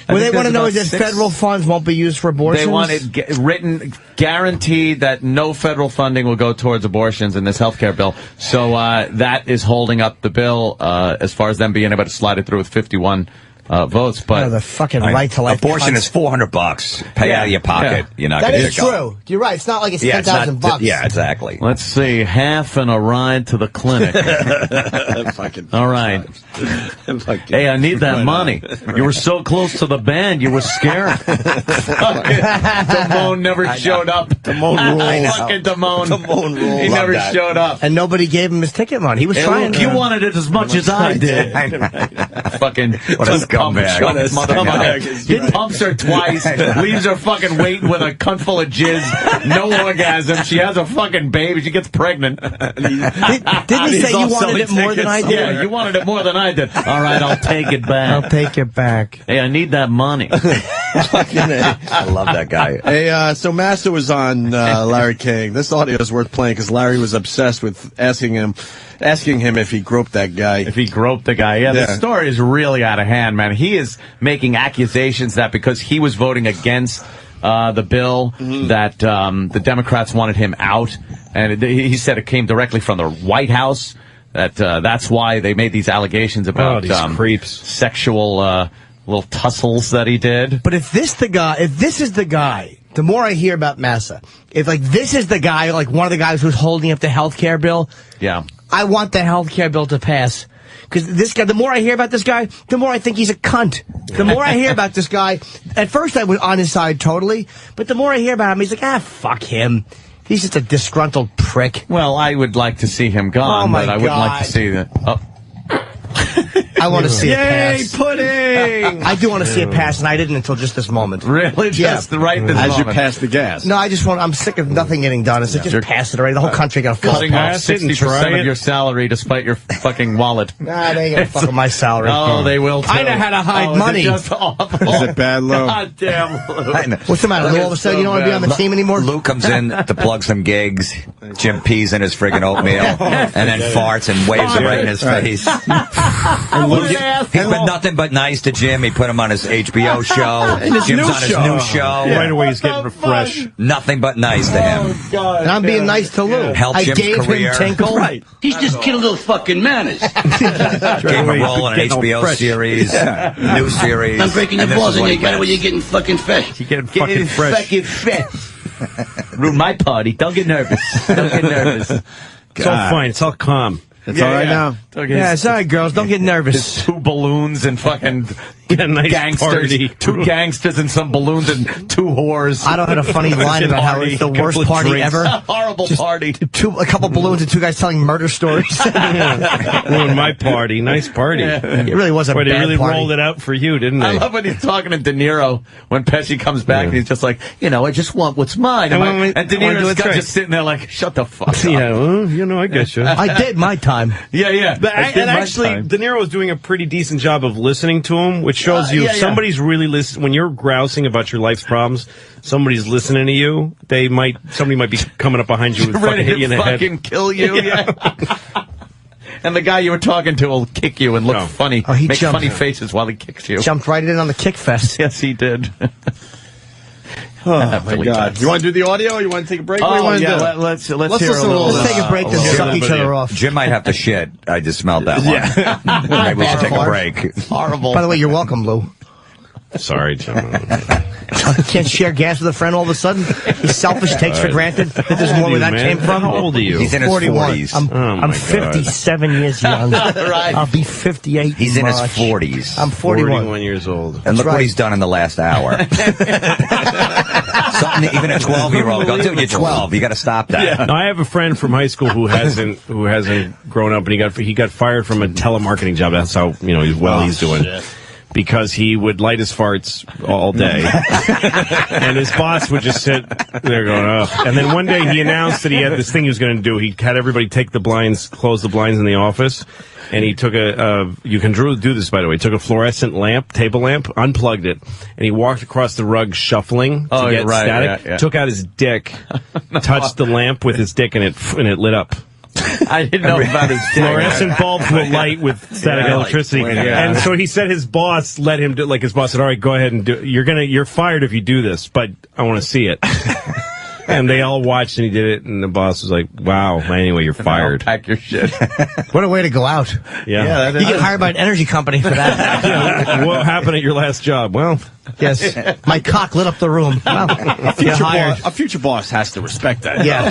What they want to know is that federal funds won't be used for abortions? They want it written, guaranteed that no federal funding will go towards abortions in this health care bill. So that is holding up the bill as far as them being able to slide it through with 51 votes. But the fucking right to life. Abortion is $400. Pay out of your pocket. Yeah. You're not that going to is true. You're right. It's not like it's $10,000. Yeah, exactly. Let's see, half and a ride to the clinic. All right. Hey, I need that money. You were so close to the band, you were scared. Damone never showed up. Damone rules. Fucking Damone. Damone rules. He never showed up. And nobody gave him his ticket money. He was trying. You wanted it as much as I did. Fucking what a scumbag. Motherfucker. He pumps her twice, leaves her fucking waiting with a cunt full of jizz, no orgasm. She has a fucking baby. She gets pregnant. Didn't he say you wanted it more than I did? Yeah, you wanted it more than I did. All right, I'll take it back. I'll take it back. Hey, I need that money. I love that guy. Hey, so Master was on Larry King. This audio is worth playing because Larry was obsessed with asking him if he groped that guy. If he groped the guy. Yeah, the story is really out of hand, man. He is making accusations that because he was voting against the bill that the Democrats wanted him out. And he said it came directly from the White House. That's why they made these allegations about these creeps. Sexual little tussles that he did. But if this is the guy, the more I hear about Massa, if this is the guy, like one of the guys who's holding up the health care bill, yeah, I want the health care bill to pass. Because this guy, the more I hear about this guy, the more I think he's a cunt. The more I hear about this guy, at first I was on his side totally, but the more I hear about him, he's like, fuck him. He's just a disgruntled prick. Well, I would like to see him gone, but I wouldn't like to see that. Oh. I want to see it pass. Yay, pudding! I do want to see it pass, and I didn't until just this moment. Really? Just right this moment. As you moment. pass the gas. No, I'm sick of nothing getting done. It's just pass it already. The whole country got to fall cutting off 60% of your salary despite your fucking wallet. Nah, they ain't going to fuck with my salary. Oh, they will too. I know how to hide money. Is it just awful? Is it bad, Lou? God damn, Lou. What's the matter, Lou? All of a sudden you don't want to be on the team anymore? Lou comes in to plug some gigs. Jim pees in his friggin' oatmeal and then farts and waves it right in his face. He's been nothing but nice to Jim. He put him on his HBO show. Jim's on his new show. Right away he's getting refreshed. Nothing but nice to him. Oh, God. And I'm being nice to Lou. Help I Jim's gave career. him tinkle. Right. He's just killing little fucking manners. Gave him a role in an HBO series, new series. I'm breaking your balls and you got it when you're getting fucking fresh. You're getting fucking fresh. Fucking fresh. Ruin my party. Don't get nervous. Don't get nervous. It's all fine. It's all calm. It's all right now. Yeah, it's all right, girls. Don't get nervous. 2 balloons and fucking nice gangsters. Party. 2 gangsters and some balloons and 2 whores. I don't have a funny line about how it's the worst party ever. Horrible party. A couple balloons and 2 guys telling murder stories. Ruined my party. Nice party. It really was a bad party. They really party. rolled it out for you, didn't they? I love when he's talking to De Niro when Pesci comes back and he's just like, I just want what's mine. And De Niro's just sitting there like, shut the fuck up. Yeah, well, I guess you. I did my time. Yeah. But actually, De Niro was doing a pretty decent job of listening to him, which shows you if somebody's really listening. When you're grousing about your life's problems, somebody's listening to you. Somebody might be coming up behind you and fucking hit you in the head, fucking kill you. And the guy you were talking to will kick you and look funny, make funny faces while he kicks you. Jumped right in on the kick fest. Yes, he did. Oh, my God. You want to do the audio or you want to take a break? What do you want to do? Let's hear a little. Let's take a break and suck each other off. Jim might have to shit. I just smelled that one. Maybe we should take a break. Horrible. By the way, you're welcome, Lou. Sorry, Jim. Can't share gas with a friend all of a sudden. He's selfish, takes for granted that there's more where that came from. How old are you? He's in his 41. 40s. I'm 57 years young. Right. I'll be 58. He's in his March. 40s. I'm 41 years old. And look what he's done in the last hour. Something even a 12-year-old goes, dude, you're 12. You got to stop that. Yeah. No, I have a friend from high school who hasn't grown up, and he got fired from a telemarketing job. That's how he's doing. Shit. because he would light his farts all day. And his boss would just sit there going, oh. And then one day he announced that he had this thing he was going to do. He had everybody take the blinds, close the blinds in the office. And he took you can do this, by the way. He took a fluorescent lamp, table lamp, unplugged it, and he walked across the rug shuffling to get static. Yeah. Took out his dick, touched the lamp with his dick, and it lit up. I didn't know about his dick. Fluorescent bulbs will light with static electricity. And so he said his boss let him do, like his boss said, all right, go ahead and do it. You're fired if you do this, but I want to see it. And they all watched, and he did it, and the boss was like, wow, anyway, you're fired. Pack your shit. What a way to go out. Yeah. You get hired by an energy company for that. What happened at your last job? Well, yes, my cock lit up the room. Well, a future boss has to respect that. Yeah.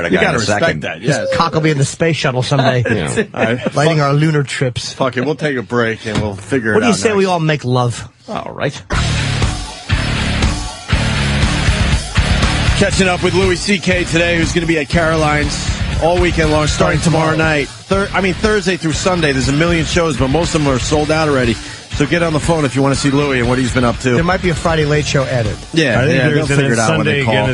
You got to respect that. Yes. His cock will be in the space shuttle someday. Lighting our lunar trips. Fuck it, we'll take a break, and we'll figure it out. What do you say next. we all make love? All right. Catching up with Louis C.K. today, who's going to be at Caroline's all weekend long, starting tomorrow night. Thursday through Sunday. There's a million shows, but most of them are sold out already. So get on the phone if you want to see Louis and what he's been up to. There might be a Friday late show added. Yeah, I think they'll figure it out when they call.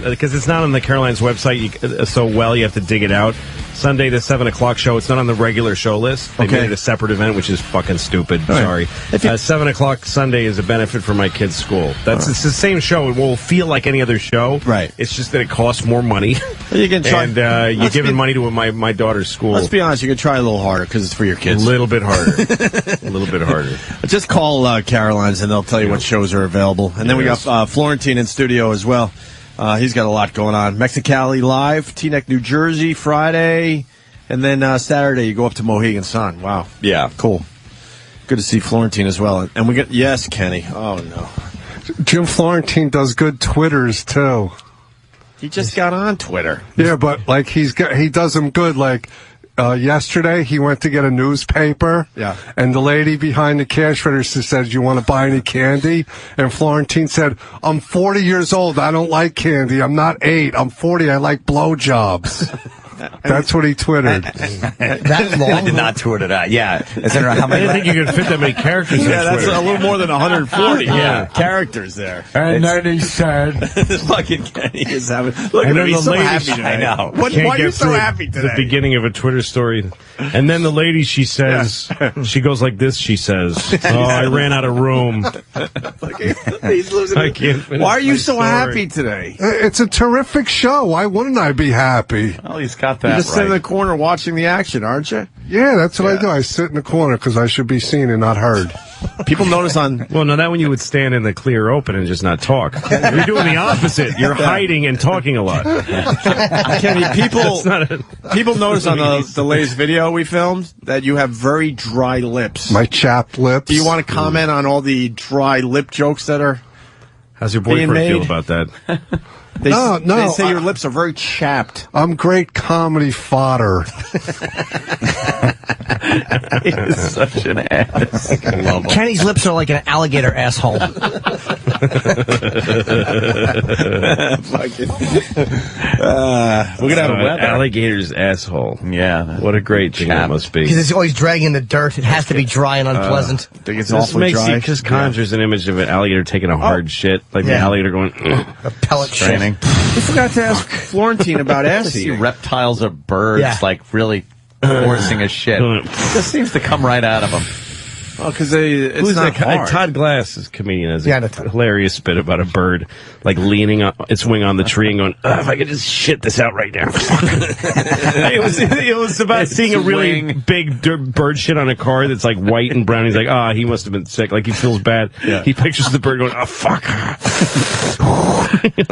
Because it's not on the Caroline's website so well, you have to dig it out. Sunday, the 7 o'clock show, it's not on the regular show list. They made it a separate event, which is fucking stupid. Sorry. 7 o'clock Sunday is a benefit for my kid's school. It's the same show. It will feel like any other show. Right. It's just that it costs more money. You can try. And you're giving money to my daughter's school. Let's be honest, you can try a little harder because it's for your kids. A little bit harder. A little bit harder. Just call Caroline's and they'll tell you what shows are available. And then we got Florentine in studio as well. He's got a lot going on. Mexicali Live, Teaneck, New Jersey, Friday. And then Saturday you go up to Mohegan Sun. Wow. Yeah. Cool. Good to see Florentine as well. And we get, yes, Kenny. Oh, no. Jim Florentine does good Twitters, too. He just got on Twitter. Yeah, but like he does them good. Like yesterday, he went to get a newspaper. Yeah. And the lady behind the cash register said, "You want to buy any candy?" And Florentine said, "I'm 40 years old. I don't like candy. I'm not 8. I'm 40. I like blowjobs." That's what he twittered. That long? I did not tweet it out. Yeah. Is there how many? I didn't think you could fit that many characters in that's Twitter. a little more than 140 characters there. And then he said, this fucking Kenny is having, look at him, he's so happy today. I know. Why are you so happy today? The beginning of a Twitter story. And then the lady, she says, she goes like this, she says, oh, I ran out of room. He's losing I can't finish Why are you my so story. happy today? It's a terrific show. Why wouldn't I be happy? Well, he's got that You're just right. sitting in the corner watching the action, aren't you? Yeah, that's what I do. I sit in the corner because I should be seen and not heard. People notice on... Well, no, that when you would stand in the clear open and just not talk. You're doing the opposite. You're hiding and talking a lot. Kenny, people notice on the latest video we filmed that you have very dry lips. My chapped lips. Do you want to comment on all the dry lip jokes that are... How's your boyfriend feel about that? They No. say your lips are very chapped. I'm great comedy fodder. He is such an ass. I love him. Kenny's lips are like an alligator asshole. We're gonna have an alligator's asshole. Yeah. What a great thing that must be. Because it's always dragging in the dirt. It has to be dry and unpleasant. Think it's This awfully makes dry. you just conjures an image of an alligator taking a hard shit, like the alligator going. A pellet Training. We forgot to ask Florentine about ass See eating. reptiles or birds like really forcing a shit. Just seems to come right out of them. Oh, because it's Who's not that guy? hard. Todd Glass is comedian. Has Yeah, a that's Todd. hilarious bit about a bird like leaning on its wing on the tree and going, if I could just shit this out right now. it was about seeing a really big bird shit on a car that's like white and brown. He's like, he must have been sick. Like he feels bad. Yeah. He pictures the bird going, oh fuck. If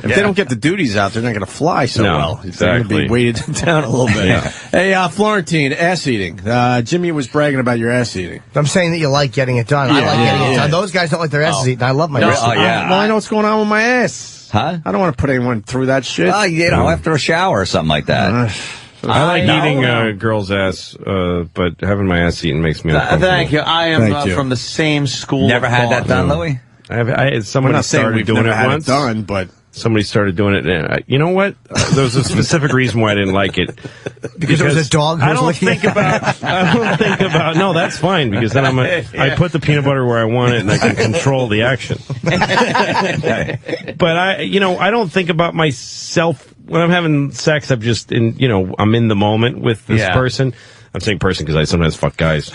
they don't get the duties out, they're not going to fly so No, well. They're exactly. going to be weighted down a little bit. Hey, Florentine, ass eating. Jimmy was bragging about your ass eating. I'm saying that you like getting it done. I like getting it done. Those guys don't like their asses eaten. I love my ass. yeah. Well, I know what's going on with my ass. Huh? I don't want to put anyone through that shit. After a shower or something like that. I like eating a girl's ass, but having my ass eaten makes me uncomfortable. Thank you. I am from the same school. Never of had that thought. done, Louis? Somebody not saying started we've doing never it had once. it done, but somebody started doing it. And you know what? There was a specific reason why I didn't like it. Because there was a dog who was licking it? I don't think about. No, that's fine because then I put the peanut butter where I want it and I can control the action. But I don't think about myself when I'm having sex. I'm just I'm in the moment with this person. I'm saying person because I sometimes fuck guys.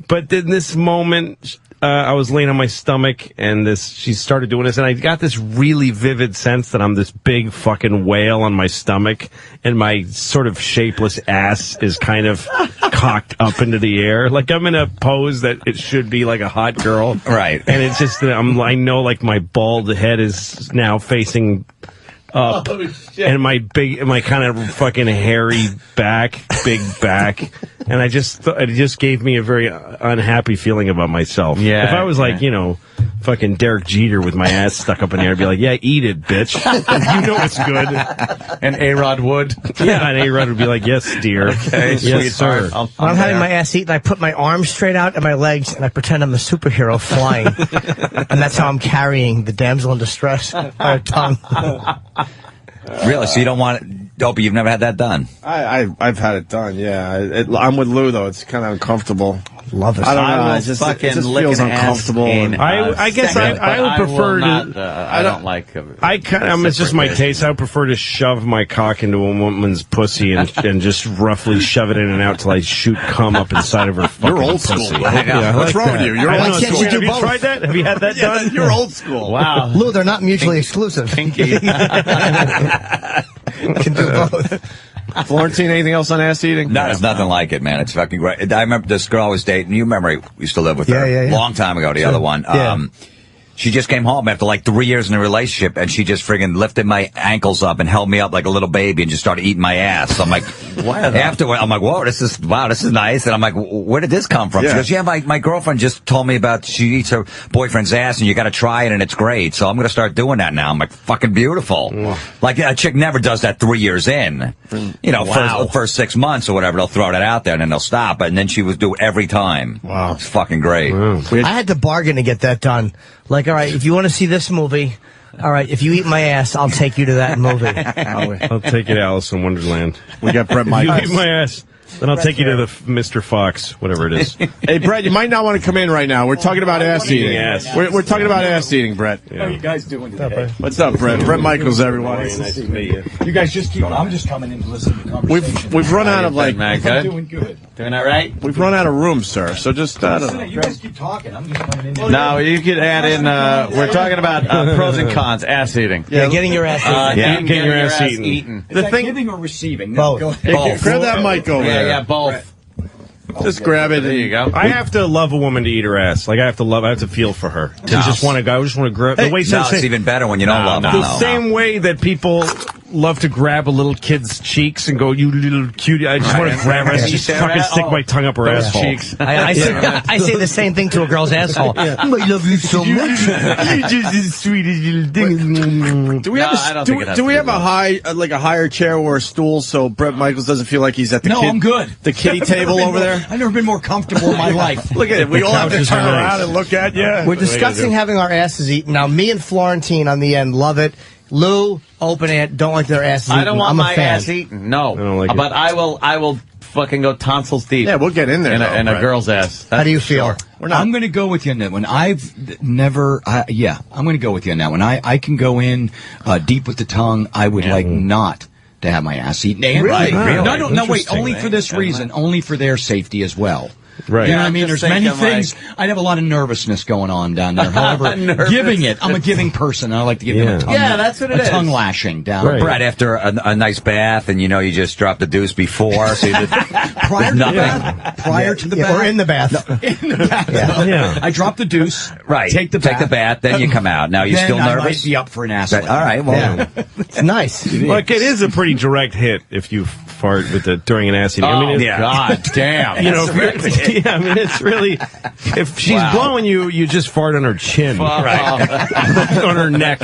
But in this moment, I was laying on my stomach, and she started doing this, and I got this really vivid sense that I'm this big fucking whale on my stomach, and my sort of shapeless ass is kind of cocked up into the air, like I'm in a pose that it should be like a hot girl, right? And it's just I know like my bald head is now facing up, and my kind of fucking hairy big back, and it just gave me a very unhappy feeling about myself. Yeah, if I was like fucking Derek Jeter with my ass stuck up in the air, I'd be like, yeah, eat it, bitch. You know it's good. And A-Rod would. Yeah, and A-Rod would be like, yes, dear. Okay, yes, sir. When I'm having my ass eaten, I put my arms straight out and my legs, and I pretend I'm a superhero flying. And that's how I'm carrying the damsel in distress by her tongue. Really? So you don't want it? Opie, you've never had that done? I've had it done, yeah. I'm with Lou, though. It's kind of uncomfortable. Love it. I don't know. It just feels uncomfortable. I guess I would prefer to. I don't like. It's just my taste. I would prefer to shove my cock into a woman's pussy and just roughly shove it in and out till I shoot cum up inside of her fucking You're old pussy. school. Yeah, what's wrong with you? You're old school. Have you tried that? Have you had that done? You're old school. Wow. Lou, they're not mutually exclusive. Kinky. Can do both. Florentine, anything else on ass eating? No, it's nothing like it, man. It's fucking great. I remember this girl I was dating. You remember we used to live with her yeah. long time ago, the other one. Yeah. She just came home after like 3 years in a relationship, and she just friggin' lifted my ankles up and held me up like a little baby and just started eating my ass. So I'm like, afterward, I'm like, whoa, this is nice. And I'm like, where did this come from? She goes, yeah, my girlfriend just told me about she eats her boyfriend's ass, and you got to try it, and it's great. So I'm going to start doing that now. I'm like, fucking beautiful. Like a chick never does that 3 years in. First 6 months or whatever, they'll throw that out there and then they'll stop. And then she would do it every time. Wow, it's fucking great. I had to bargain to get that done. Like, all right, if you want to see this movie, all right, if you eat my ass, I'll take you to that movie. I'll take you to Alice in Wonderland. We got Brett Michaels. You eat my ass. Then I'll take you to the Mr. Fox, whatever it is. Hey, Brett, you might not want to come in right now. We're talking about ass eating. We're talking about ass eating, Brett. How are you guys doing today? What's up, Brett? Brett Michaels, everyone. Nice to meet you. You guys just keep. I'm just coming in to listen to the conversation. We've run out of I'm doing good. Doing that right? We've run out of room, sir. So just I don't know. You guys keep talking. I'm just coming in. No, you could add in. We're talking about pros and cons. Ass eating. Yeah, getting your ass eaten. Getting your ass eaten. Is that giving or receiving? Both. Grab that mic over there. Yeah, both. Just grab it. There you go. I have to love a woman to eat her ass. Like I have to feel for her. I just want to go. I just want to grab. The way It's even better when you don't love them. The same way that people love to grab a little kid's cheeks and go, "You little cutie." I just want to grab her. Just fucking stick my tongue up her asshole. Cheeks. I say the same thing to a girl's asshole. I love you so much. You're just as sweet as you think. Do we have a higher chair or a stool so Brett Michaels doesn't feel like he's at the I'm good. The kiddie table over there? I've never been more comfortable in my life. Look at it. We all have to turn around and look at you. We're discussing having our asses eaten. Now, me and Florentine on the end love it. Lou, Open Ant, don't like their asses eaten. I don't want my fan. ass eaten. No. I don't like but I will fucking go tonsils deep. Yeah, we'll get in there. In a girl's ass. How do you feel? I'm going to go with you on that one. I've never, I'm going to go with you on that one. I can go in deep with the tongue. I would like not to have my ass eaten. Really? No, wait. Only for this reason. Only for their safety as well. Right. You know what I mean? There's many things. I'd have a lot of nervousness going on down there. However, I'm a giving person. I like to give them a tongue. Yeah, that's what it is. Tongue lashing down. Right after a nice bath, and you just dropped the deuce before, so prior to the bath, or in the bath. In the bath. Yeah. I drop the deuce. Right. Take the bath. then you come out. Now you're then still nervous. I might be up for an ass. All right. Well, it's nice. Like it is a pretty direct hit if you fart during an ass eating. I mean, God damn. It's really, if she's blowing you, you just fart on her chin. Right. On her neck.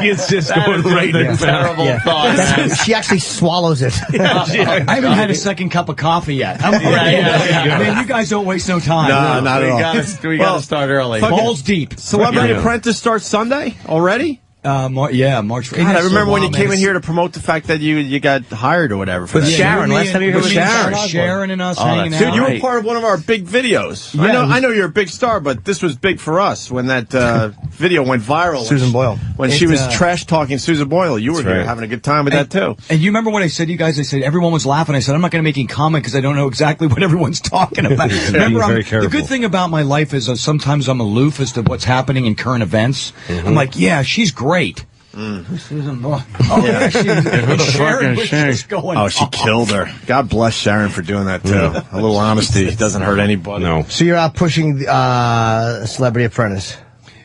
It's just going right in. Terrible thought. She actually swallows it. I haven't had a second cup of coffee yet. Man, you guys don't waste no time. No, not at all. We got to start early. Balls deep. Celebrity Apprentice starts Sunday already? March 1st. God, I remember when you came in here to promote the fact that you got hired or whatever. With Sharon. Last time you were with Sharon. Sharon and us hanging out. Dude, you were part of one of our big videos. Yeah, I know you're a big star, but this was big for us when that video went viral. Susan Boyle. When she was trash talking Susan Boyle. You were here having a good time with that, too. And you remember when I said to you guys, I said, everyone was laughing. I said, I'm not going to make any comment because I don't know exactly what everyone's talking about. Remember, the good thing about my life is sometimes I'm aloof as to what's happening in current events. I'm like, yeah, she's great. Susan Boyle. Sharon was just going she killed her. God bless Sharon for doing that, too. A little honesty doesn't hurt anybody. No. So you're out pushing Celebrity Apprentice.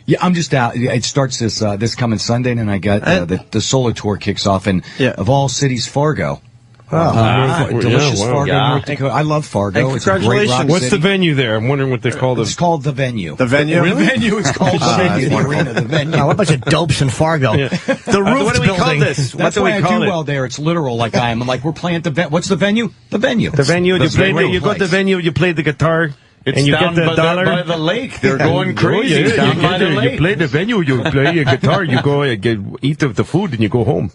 Yeah, I'm just out. It starts this coming Sunday, and then I got the solo tour kicks off, and of all cities, Fargo. Delicious Fargo, North Dakota. I love Fargo. It's a great rock What's city. the venue there? I'm wondering what they call It's called The Venue. The Venue? The Venue is called The Venue. The arena, The Venue. What a bunch of dopes in Fargo. The roof what do we call this? That's why I do well there. It's literal like I am. I'm like, we're playing at the venue. What's the venue? The Venue. The venue. You play. You go to the venue. You play the guitar. It's and you down get the dollar by the lake. They're going crazy down by the lake. You play the venue. You play your guitar. You go eat the food, and you go home.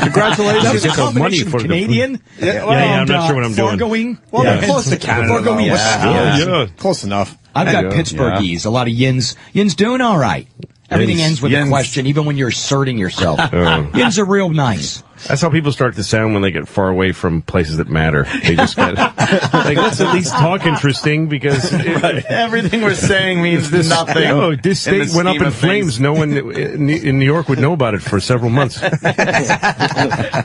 Congratulations! That was a combination for Canadian. I'm not sure what I'm doing. Fargoing. Well, close to Canada. Fargoing. Close enough. I've got Pittsburghese. A lot of yins. Yins doing all right. Everything ends with a question, even when you're asserting yourself. Yins are real nice. That's how people start to sound when they get far away from places that matter. They just get like, let's at least talk interesting because everything we're saying means nothing. No, this state went up in flames. No one in New York would know about it for several months.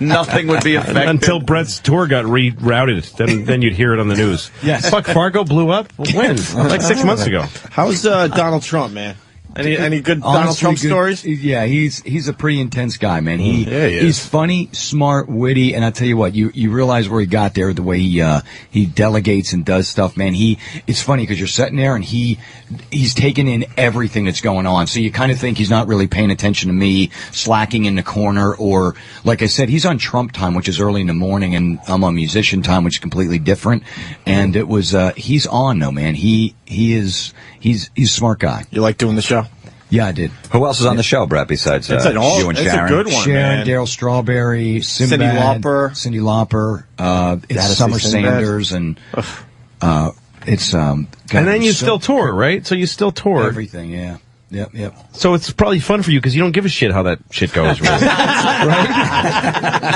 Nothing would be affected until Brett's tour got rerouted. Then you'd hear it on the news. Yes. Fuck, Fargo blew up. When? Like 6 months ago. How's Donald Trump, man? Any good Donald Trump stories? Yeah, he's a pretty intense guy, man. He's funny, smart, witty, and I tell you what, you realize where he got there, the way he delegates and does stuff, man. It's funny because you're sitting there and he's taking in everything that's going on. So you kind of think he's not really paying attention to me, slacking in the corner, or like I said, he's on Trump time, which is early in the morning, and I'm on musician time, which is completely different. And it was he's on though, man. He's a smart guy. You like doing the show? Yeah, I did. Who else is on the show, Brett, besides you and Sharon? It's a good one, Sharon, man. Daryl Strawberry, Sinbad, Cindy Lauper, it's Summer Sanders, and it's and then you still tour, right? So you still tour everything, yeah. Yep. So it's probably fun for you because you don't give a shit how that shit goes, really. Right?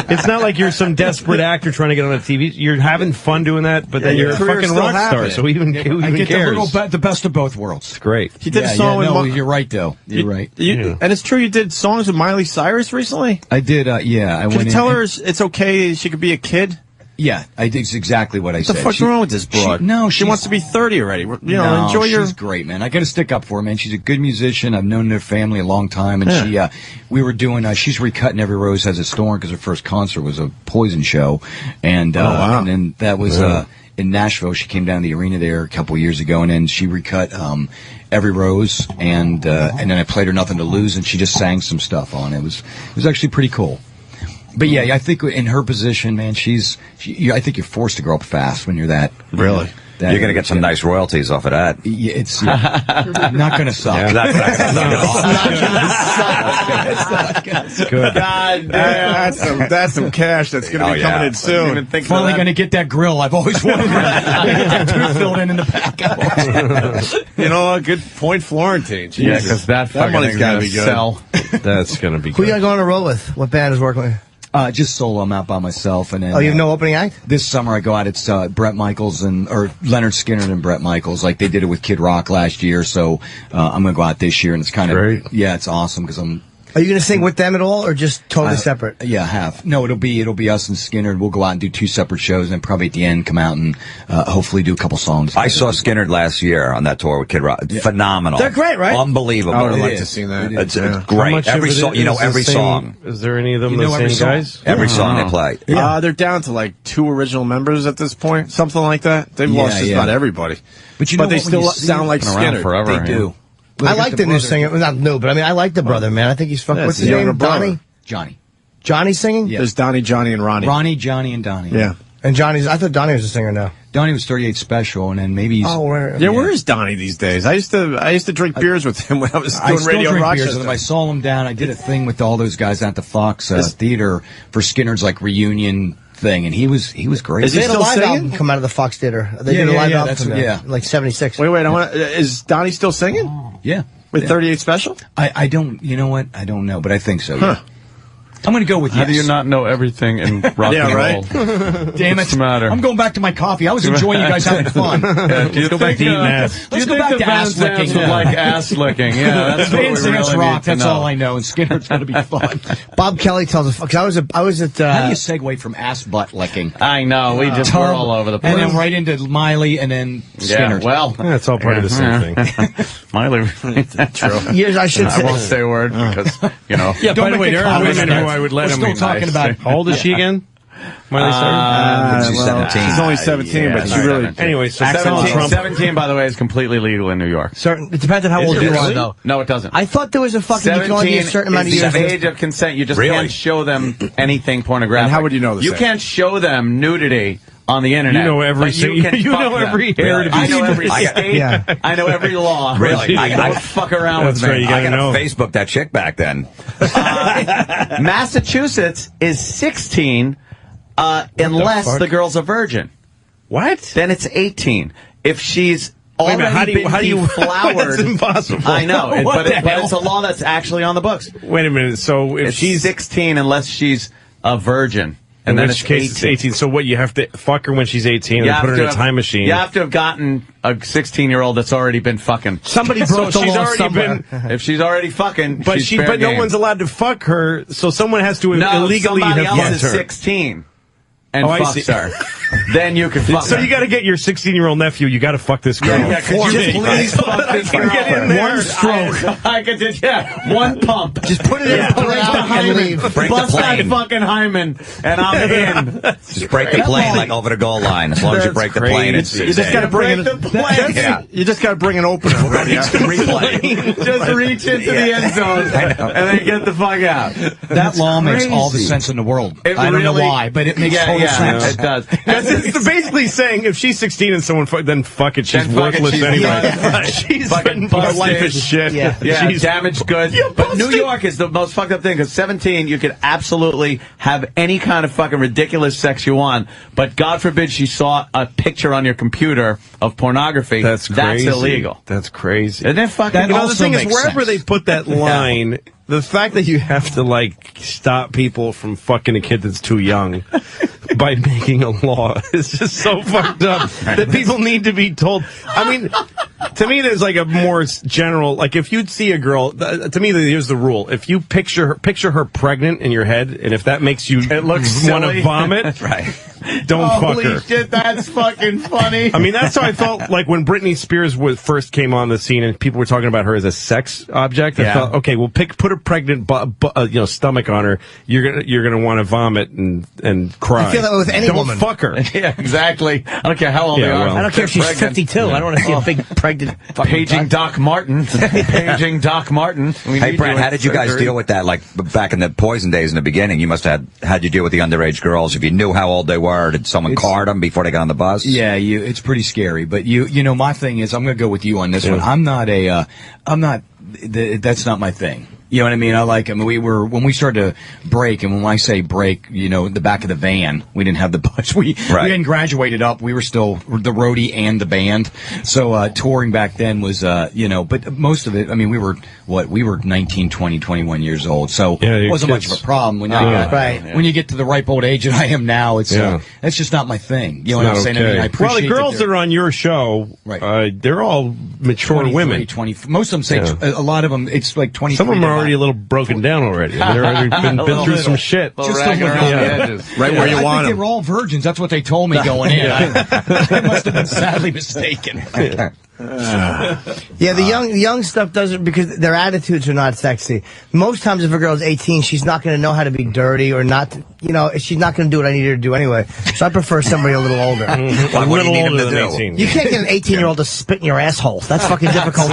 It's not like you're some desperate actor trying to get on a TV. You're having fun doing that, but then you're a fucking rock star. So who even cares? The best of both worlds. It's great. He did a song with you're right, though. You're right. And it's true you did songs with Miley Cyrus recently? I did, yeah. Could you tell her it's okay she could be a kid? Yeah, I did exactly what I said. What the fuck's wrong with this broad? She wants to be 30 already. Enjoy your... She's great, man. I got to stick up for her, man. She's a good musician. I've known their family a long time, and we were doing. She's recutting Every Rose Has Its Thorn because her first concert was a Poison show, and and then that was in Nashville. She came down to the arena there a couple of years ago, and then she recut Every Rose, and then I played her Nothing to Lose, and she just sang some stuff on it. It was actually pretty cool. But yeah, I think in her position, man, I think you're forced to grow up fast when you're that. Really? You're going to get some nice royalties off of that. Yeah, it's not going to suck. Yeah, that's not going to suck. Good. God damn. That's some cash that's going to be coming in soon. Finally going to get that grill I've always wanted. Get that tooth filled in the back. You know, a good point, Florentine. Jesus. Yeah, because that money's got to be good. Sell. That's going to be good. Who are you going to go on a roll with? What band is working with? Just solo. I'm out by myself, and then, you have no opening act? This summer I go out. It's Brett Michaels or Leonard Skinner and Brett Michaels. Like they did it with Kid Rock last year, so I'm gonna go out this year, and it's kind of it's awesome because I'm. Are you going to sing with them at all, or just totally separate? Yeah, half. No, it'll be us and Skinner, and we'll go out and do 2 separate shows, and then probably at the end come out and hopefully do a couple songs. I saw Skinner last year on that tour with Kid Rock. Yeah. Phenomenal. They're great, right? Unbelievable. I would like to see that. It's great. Every song, every song. Is there any of them the same guys? Every song they play. Yeah. They're down to like 2 original members at this point, something like that. They've lost just about everybody. But they still sound like Skinner. Forever, they do. I like the new singer. Well, not new, but I mean, I like the brother, man. I think he's fucking. What's his name? Donnie? Johnny. Johnny singing? Yeah. There's Donnie, Johnny, and Ronnie. Ronnie, Johnny, and Donnie. Yeah. And Johnny's. I thought Donnie was a singer now. Donnie was 38 Special, and then maybe he's... Oh, right. Yeah, where is Donnie these days? I used to drink beers with him when I was doing Radio drink Rochester. beers with him. I saw him down. I did a thing with all those guys at the Fox Theater for Skinner's like reunion thing, and he was great. Is he still singing? Album come out of the Fox Theater. They did a live album from there, like 76. Wait, is Donnie still singing? Yeah. With 38 Special? I don't, you know what? I don't know, but I think so, yeah. I'm going to go with yes. How do you not know everything in rock and roll? Damn it. What's the matter? I'm going back to my coffee. I was enjoying you guys having fun. Let's go back to eating ass. Let's go back to ass licking. Like ass licking. Yeah, that's what we really rock. need to That's know. all I know, and Skinner's going to be fun. Bob Kelly tells us, because I was at... How do you segue from ass butt licking? I know. We just were all over the place. And then right into Miley and then Skinner. Yeah, well. That's all part of the same thing. Miley, that's true. Yes, I should say. I won't say a word because, you know. Yeah, by the way, there are women who I would let him be talking about how old is she again? Miley she's 17. She's only 17, but she really... Anyway, so 17, by the way, is completely legal in New York. It depends on how old you are, though. No, it doesn't. I thought there was a fucking... You can only be a certain amount of years. The age of consent. You just can't show them anything pornographic. And how would you know this? You can't show them nudity on the internet. You know every every hair to be I know every state. I know every law. Really? I fuck around with me. Right, I got to Facebook that chick back then. Massachusetts is 16 unless the girl's a virgin. What? Then it's 18. If she's already how do you deflowered. That's impossible. I know, but it's a law that's actually on the books. Wait a minute. So if she's 16 unless she's a virgin. In And then which case it's 18. So what, you have to fuck her when she's 18 and put her in a time machine? You have to have gotten a 16-year-old that's already been fucking. Somebody broke the law somewhere. If she's already fucking, but she's fair no game. one's allowed to fuck her, so someone has to illegally somebody have else fucked is her. 16 and I fucks see. her. Then you can fuck So her. you got to get your 16-year-old nephew. You got to fuck this girl. Yeah, could you just please fuck this girl? Get in there. One stroke. I could just, one pump. Just put it in, break the hymen. Break Bust the plane. that fucking hymen, and I'm in. Just break the plane like over the goal line. As long as you break the plane, it's You just got to bring it. You just got to bring an opener. Replay. Just reach into the end zone and then get the fuck out. That law makes all the sense in the world. I don't know why, but it makes total sense. It does. It's basically saying if she's 16 and someone then fuck it, she's worthless anyway. She's fucking her life is shit. Yeah, damaged goods. But New York is the most fucked up thing because 17, you could absolutely have any kind of fucking ridiculous sex you want, but God forbid she saw a picture on your computer of pornography. That's crazy. That's illegal. That's crazy. Isn't it fucking? The thing is, wherever they put that line, the fact that you have to like stop people from fucking a kid that's too young by making a law is just so fucked up that people need to be told. I mean, to me, there's like a more general, like if you'd see a girl, to me, here's the rule. If you picture her pregnant in your head, and if that makes you want to vomit, right. Don't fuck her. Holy shit, that's fucking funny. I mean, that's how I felt like when Britney Spears first came on the scene and people were talking about her as a sex object. I felt, okay, well, put a pregnant stomach on her. You're gonna want to vomit and cry. I feel that with any woman. Don't fuck her. Yeah, exactly. I don't care how old they are. I don't care if she's pregnant. 52. I don't want to see a big pregnant fucking Paging Doc Martin. Paging Doc Martin. Hey, Brent, how did you guys deal with that? Like back in the Poison days in the beginning, you must have had you deal with the underage girls. If you knew how old they were, did someone card them before they got on the bus? Yeah, it's pretty scary. But you know, my thing is, I'm going to go with you on this one. That's not my thing. You know what I mean? When we started to break, and when I say break, you know, the back of the van, we didn't have the bus. We hadn't graduated up. We were still the roadie and the band. So, touring back then was, but most of it, I mean, we were 19, 20, 21 years old. So it wasn't much of a problem when when you get to the ripe old age that I am now. It's, that's just not my thing. You know what I'm saying? Okay. I mean, I appreciate the girls that are on your show, they're all mature women. 20, most of them say, a lot of them, it's like 23. Some of them are already a little broken down already. They're already been through some shit. Just right where you want them. They were all virgins. That's what they told me going in. I must have been sadly mistaken. Yeah, the young stuff doesn't, because their attitudes are not sexy. Most times if a girl's 18, she's not going to know how to be dirty or not, she's not going to do what I need her to do anyway. So I prefer somebody a little older. Well, what do you need him to do? 18. You can't get an 18-year-old to spit in your asshole. That's fucking difficult.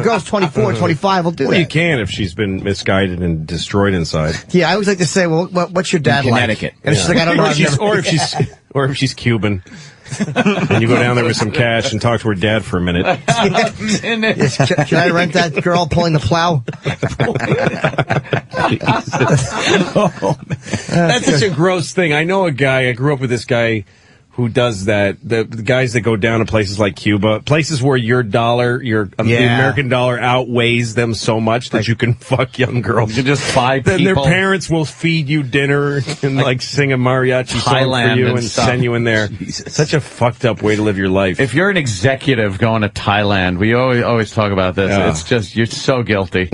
Girls 24, 25 will do that. Well, you can if she's been misguided and destroyed inside. Yeah, I always like to say, well, what's your dad like? Connecticut. And she's like, I don't know. Or if she's Cuban. And you go down there with some cash and talk to her dad for a minute. Yes, can I rent that girl pulling the plow? That's such a gross thing. I know a guy, I grew up with this guy who does that. The guys that go down to places like Cuba, places where your dollar, the American dollar outweighs them so much that you can fuck young girls. You just buy people. Then their parents will feed you dinner and like sing a mariachi song for you and send you in there. Such a fucked up way to live your life. If you're an executive going to Thailand, we always talk about this. Yeah. It's just, you're so guilty.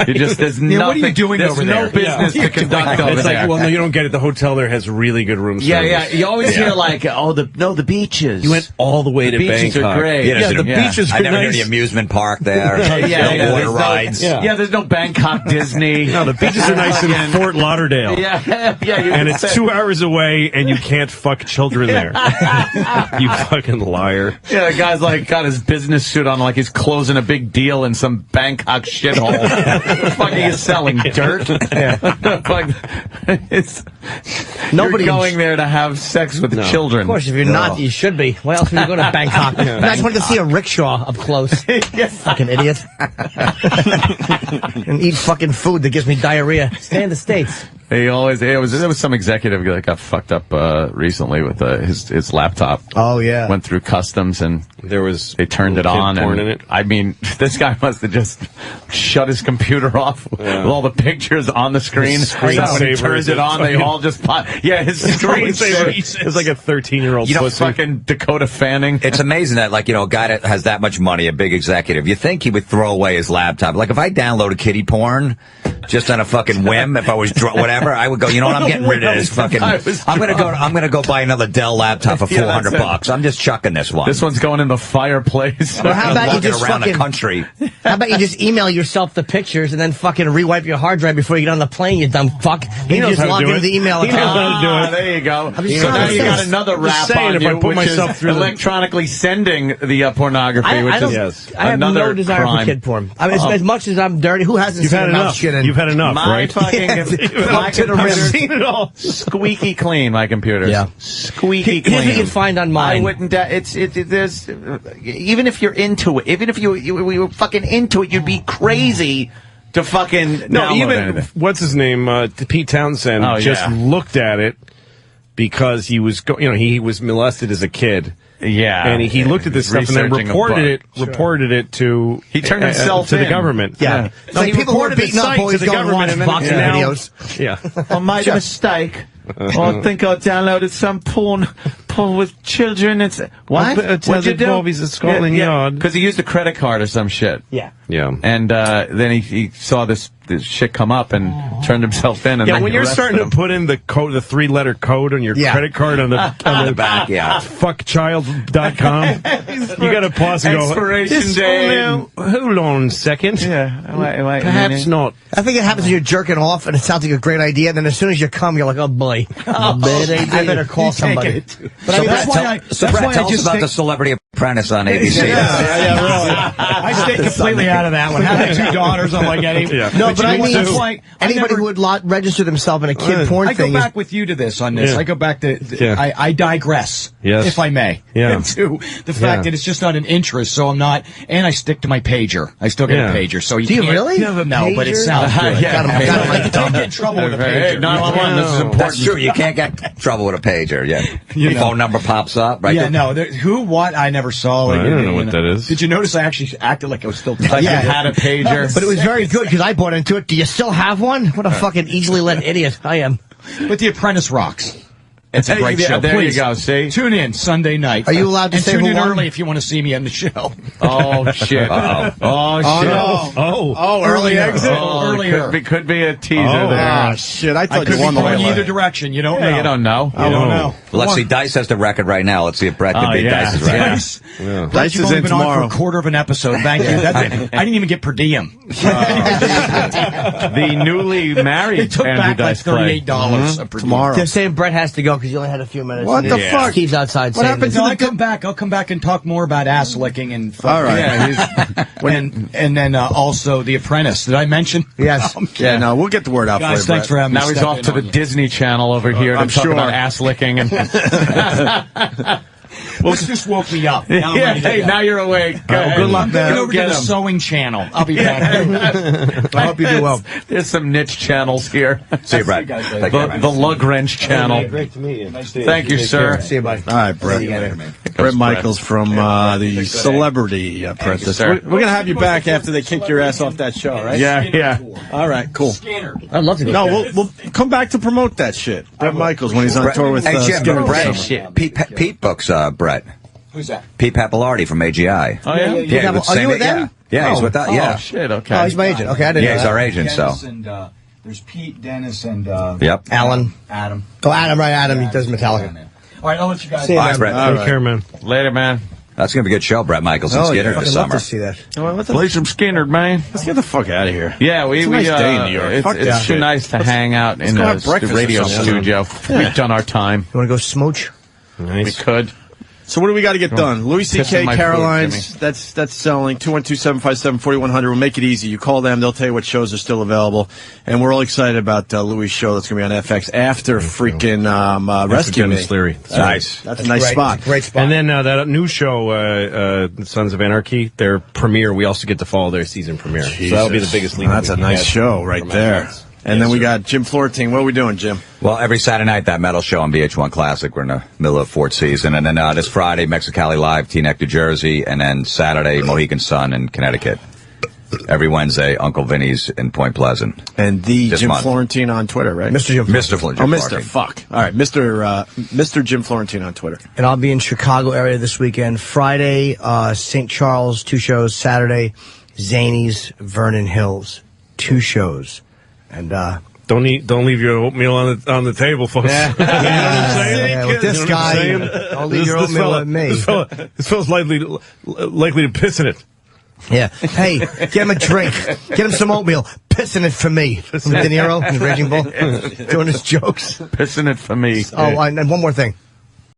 You just, there's nothing. What are you doing over there? There's no business to conduct over it's there. like, well, no, you don't get it. The hotel there has really good room service. Yeah. You always hear like, the beaches. You went all the way to beaches Bangkok. Are great. Yeah, the beaches are I never nice. hear the amusement park there. Yeah, water rides. Yeah, there's no Bangkok Disney. No, the beaches are nice in Fort Lauderdale. Yeah. And it's 2 hours away, and you can't fuck children there. You fucking liar. Yeah, the guy's like got his business suit on, like he's closing a big deal in some Bangkok shithole. Fucking is selling dirt. Nobody's going there to have sex with children. Of course, if you're not, you should be. Why else would you go to Bangkok? I just wanted to see a rickshaw up close. Fucking idiot. And eat fucking food that gives me diarrhea. Stay in the States. There was some executive that got fucked up recently with his laptop. Oh yeah, went through customs and they turned it on. Porn in it. I mean, this guy must have just shut his computer off with all the pictures on the screen. When he turns it on, they all just pop. Yeah, his screensaver. It's like a 13-year-old. Fucking Dakota Fanning. It's amazing that a guy that has that much money, a big executive, you think he would throw away his laptop. Like if I downloaded kiddie porn just on a fucking whim, if I was whatever, I would go, you know what, I'm getting rid of this fucking, I'm gonna go buy another Dell laptop for $400. I'm just chucking this one. This one's going in the fireplace. Well, how about you just around the country? How about you just email yourself the pictures and then fucking rewipe your hard drive before you get on the plane, you dumb fuck. He knows just how log to do into it. the email He knows account. how to do it. There you go. So saying, now you got another rap on if you, I put which myself is through electronically sending the pornography, I which don't- is I have another no desire crime. for kid porn. I mean, as much as I'm dirty, who hasn't You've seen had a mouth enough. shit in? You've had enough, My right? fucking my computer's seen it all. squeaky clean. My computer's squeaky Here's what you clean. can find on mine. I wouldn't. There's even if you're into it, even if you were fucking into it, you'd be crazy to fucking No, download even anything. what's his name? Pete Townsend just looked at it because he was he was molested as a kid. Yeah, and he looked at this stuff and then researching a reported it to he turned himself to the in. government. Yeah. No, he people were reported the beating up site to boys the going to watch government, and boxing then now- videos. Yeah. I made a mistake. I think I downloaded some porn with children. It's what? What'd you do? Bobby's at Scotland Yard. Because he used a credit card or some shit. Yeah. Yeah. And then he saw this shit come up and turned himself in. And Yeah, then when he you're arrested starting him. to put in the code, the 3-letter code on your credit card on the back, fuckchild.com, you got to pause and go, Expiration date. Hold on a second. Yeah. Wait, Perhaps not. I think it happens when you're jerking off and it sounds like a great idea, and then as soon as you come, you're like, oh boy, I better call somebody. But I mean, that's why I tell us just about think- the Celebrity Apprentice on ABC. Really. I stay completely out of that one. Having 2 daughters, I'm like, No, but I mean, that's why anybody who would register themselves in a kid porn I go thing. back with you to this on this. Yeah. I go back to Yeah. I digress, Yes. if I may, Yeah. to the fact that it's just not an interest. So I'm not, and I stick to my pager. I still get a pager. So Do you can't- really? No, but it sounds good. Yeah. Got him like don't get in trouble with a pager. 911. This is important. That's true. You can't get trouble with a pager. Yeah. Your phone number pops up, right? Yeah, no. Who, what? I never saw. Like, I don't know what that is. Did you notice I actually acted like I was still Like you had a pager. But it was very good because I bought into it. Do you still have one? What a fucking easily led idiot I am. But The Apprentice rocks. It's a great show. There Please you go. See, tune in Sunday night. Are you allowed to and say tune who in won? early if you want to see me on the show? Oh shit! Oh shit! Oh, early exit. Earlier. Could be a teaser there. Oh shit! I thought I could you won be the way. going either direction. You don't know. You don't know. I don't know. Let's see. Dice has the record right now. Let's see if Brett can beat Dice's record. Dice. Dice You've is only in been on tomorrow. for a quarter of an episode. Thank you. That's it. I didn't even get per diem. The newly married They took Andrew back like Dice Clay. $38 per diem. Tomorrow. They're saying Brett has to go because you only had a few minutes. What the fuck? Steve's outside What saying happened this. to I come back? I'll come back and talk more about ass licking and All right. yeah, and then also The Apprentice. Did I mention? Yes. Yeah, no, we'll get the word out Guys, for you, thanks for having me. Now he's step off in to the on you. Disney Channel over here to I'm talk sure. about ass licking and. Well, this just woke me up. Now I'm Yeah, ready to hey, go. now you're awake. Go ahead. Good luck, man. Get Go over to get the him. sewing channel. I'll be back. I hope you do well. There's some niche channels here. See you, Brett. guys Take later. care, The, man. the Lug Wrench channel. Great to meet you. Nice to Thank you, sir. See you, bye. All right, Brett. Brett Michaels from the Celebrity Apprentice. sir. We're going to have you back after they kick your ass off that show, right? Yeah. All right, cool. I'd love to do No, that. we'll come back to promote that shit. Brett Michaels when he's on tour with Hey, Jim, Skinner. Brett, Pete books Brett. Who's that? Pete Pappalardi from AGI. Oh, yeah? Yeah, Are you with them? Yeah, he's with that. Yeah. Oh, shit, okay. Oh, he's my agent. Okay, I didn't know He's that. our agent, so. Dennis and, there's Pete, Dennis, and Yep. Alan. Adam. Oh, Adam, right, Adam. He does Metallica. All right, I'll let you guys. See you, All right, man. Brett. All Take right. care, man. Later, man. That's going to be a good show, Brett Michaels and Oh, Skinner yeah. this I'd love summer. to see that. Play some Skinner, man. Let's get the fuck out of here. Yeah, It's a nice day in New York. Fuck It's that too shit. nice to hang out in go a have breakfast or radio something. studio. We've done our time. You want to go smooch? We could. So what do we got to get done? Louis Piss C.K. in my Caroline's, food, that's selling. 212-757-4100. We'll make it easy. You call them, they'll tell you what shows are still available. And we're all excited about Louis' show that's going to be on FX after freaking Rescue Me. Dennis Leary. Nice. That's a nice great. spot. It's a great spot. And then that new show, Sons of Anarchy, their premiere, we also get to follow their season premiere. So that'll be the biggest lead. That's a nice show right there. And then we got Jim Florentine. What are we doing, Jim? Well, every Saturday night, that metal show on VH1 Classic. We're in the middle of fourth season. And then this Friday, Mexicali Live, Teaneck, New Jersey. And then Saturday, Mohegan Sun in Connecticut. Every Wednesday, Uncle Vinny's in Point Pleasant. And the This Jim month. Florentine on Twitter, right? Mr. Jim. Mr. Florentine. Oh, Mr. Fuck. All right, Mr. Jim Florentine on Twitter. And I'll be in Chicago area this weekend. Friday, St. Charles, 2 shows. Saturday, Zany's, Vernon Hills, 2 shows. And Don't leave your oatmeal on the table, folks. Yeah. You know what I'm saying? Yeah, with this You know what I'm guy, saying? don't leave your oatmeal with me. This fella's likely to piss in it. yeah, hey, get him a drink. Get him some oatmeal. Pissing it for me. From De Niro in Raging Bull, doing his jokes. Pissing it for me. Oh, and one more thing.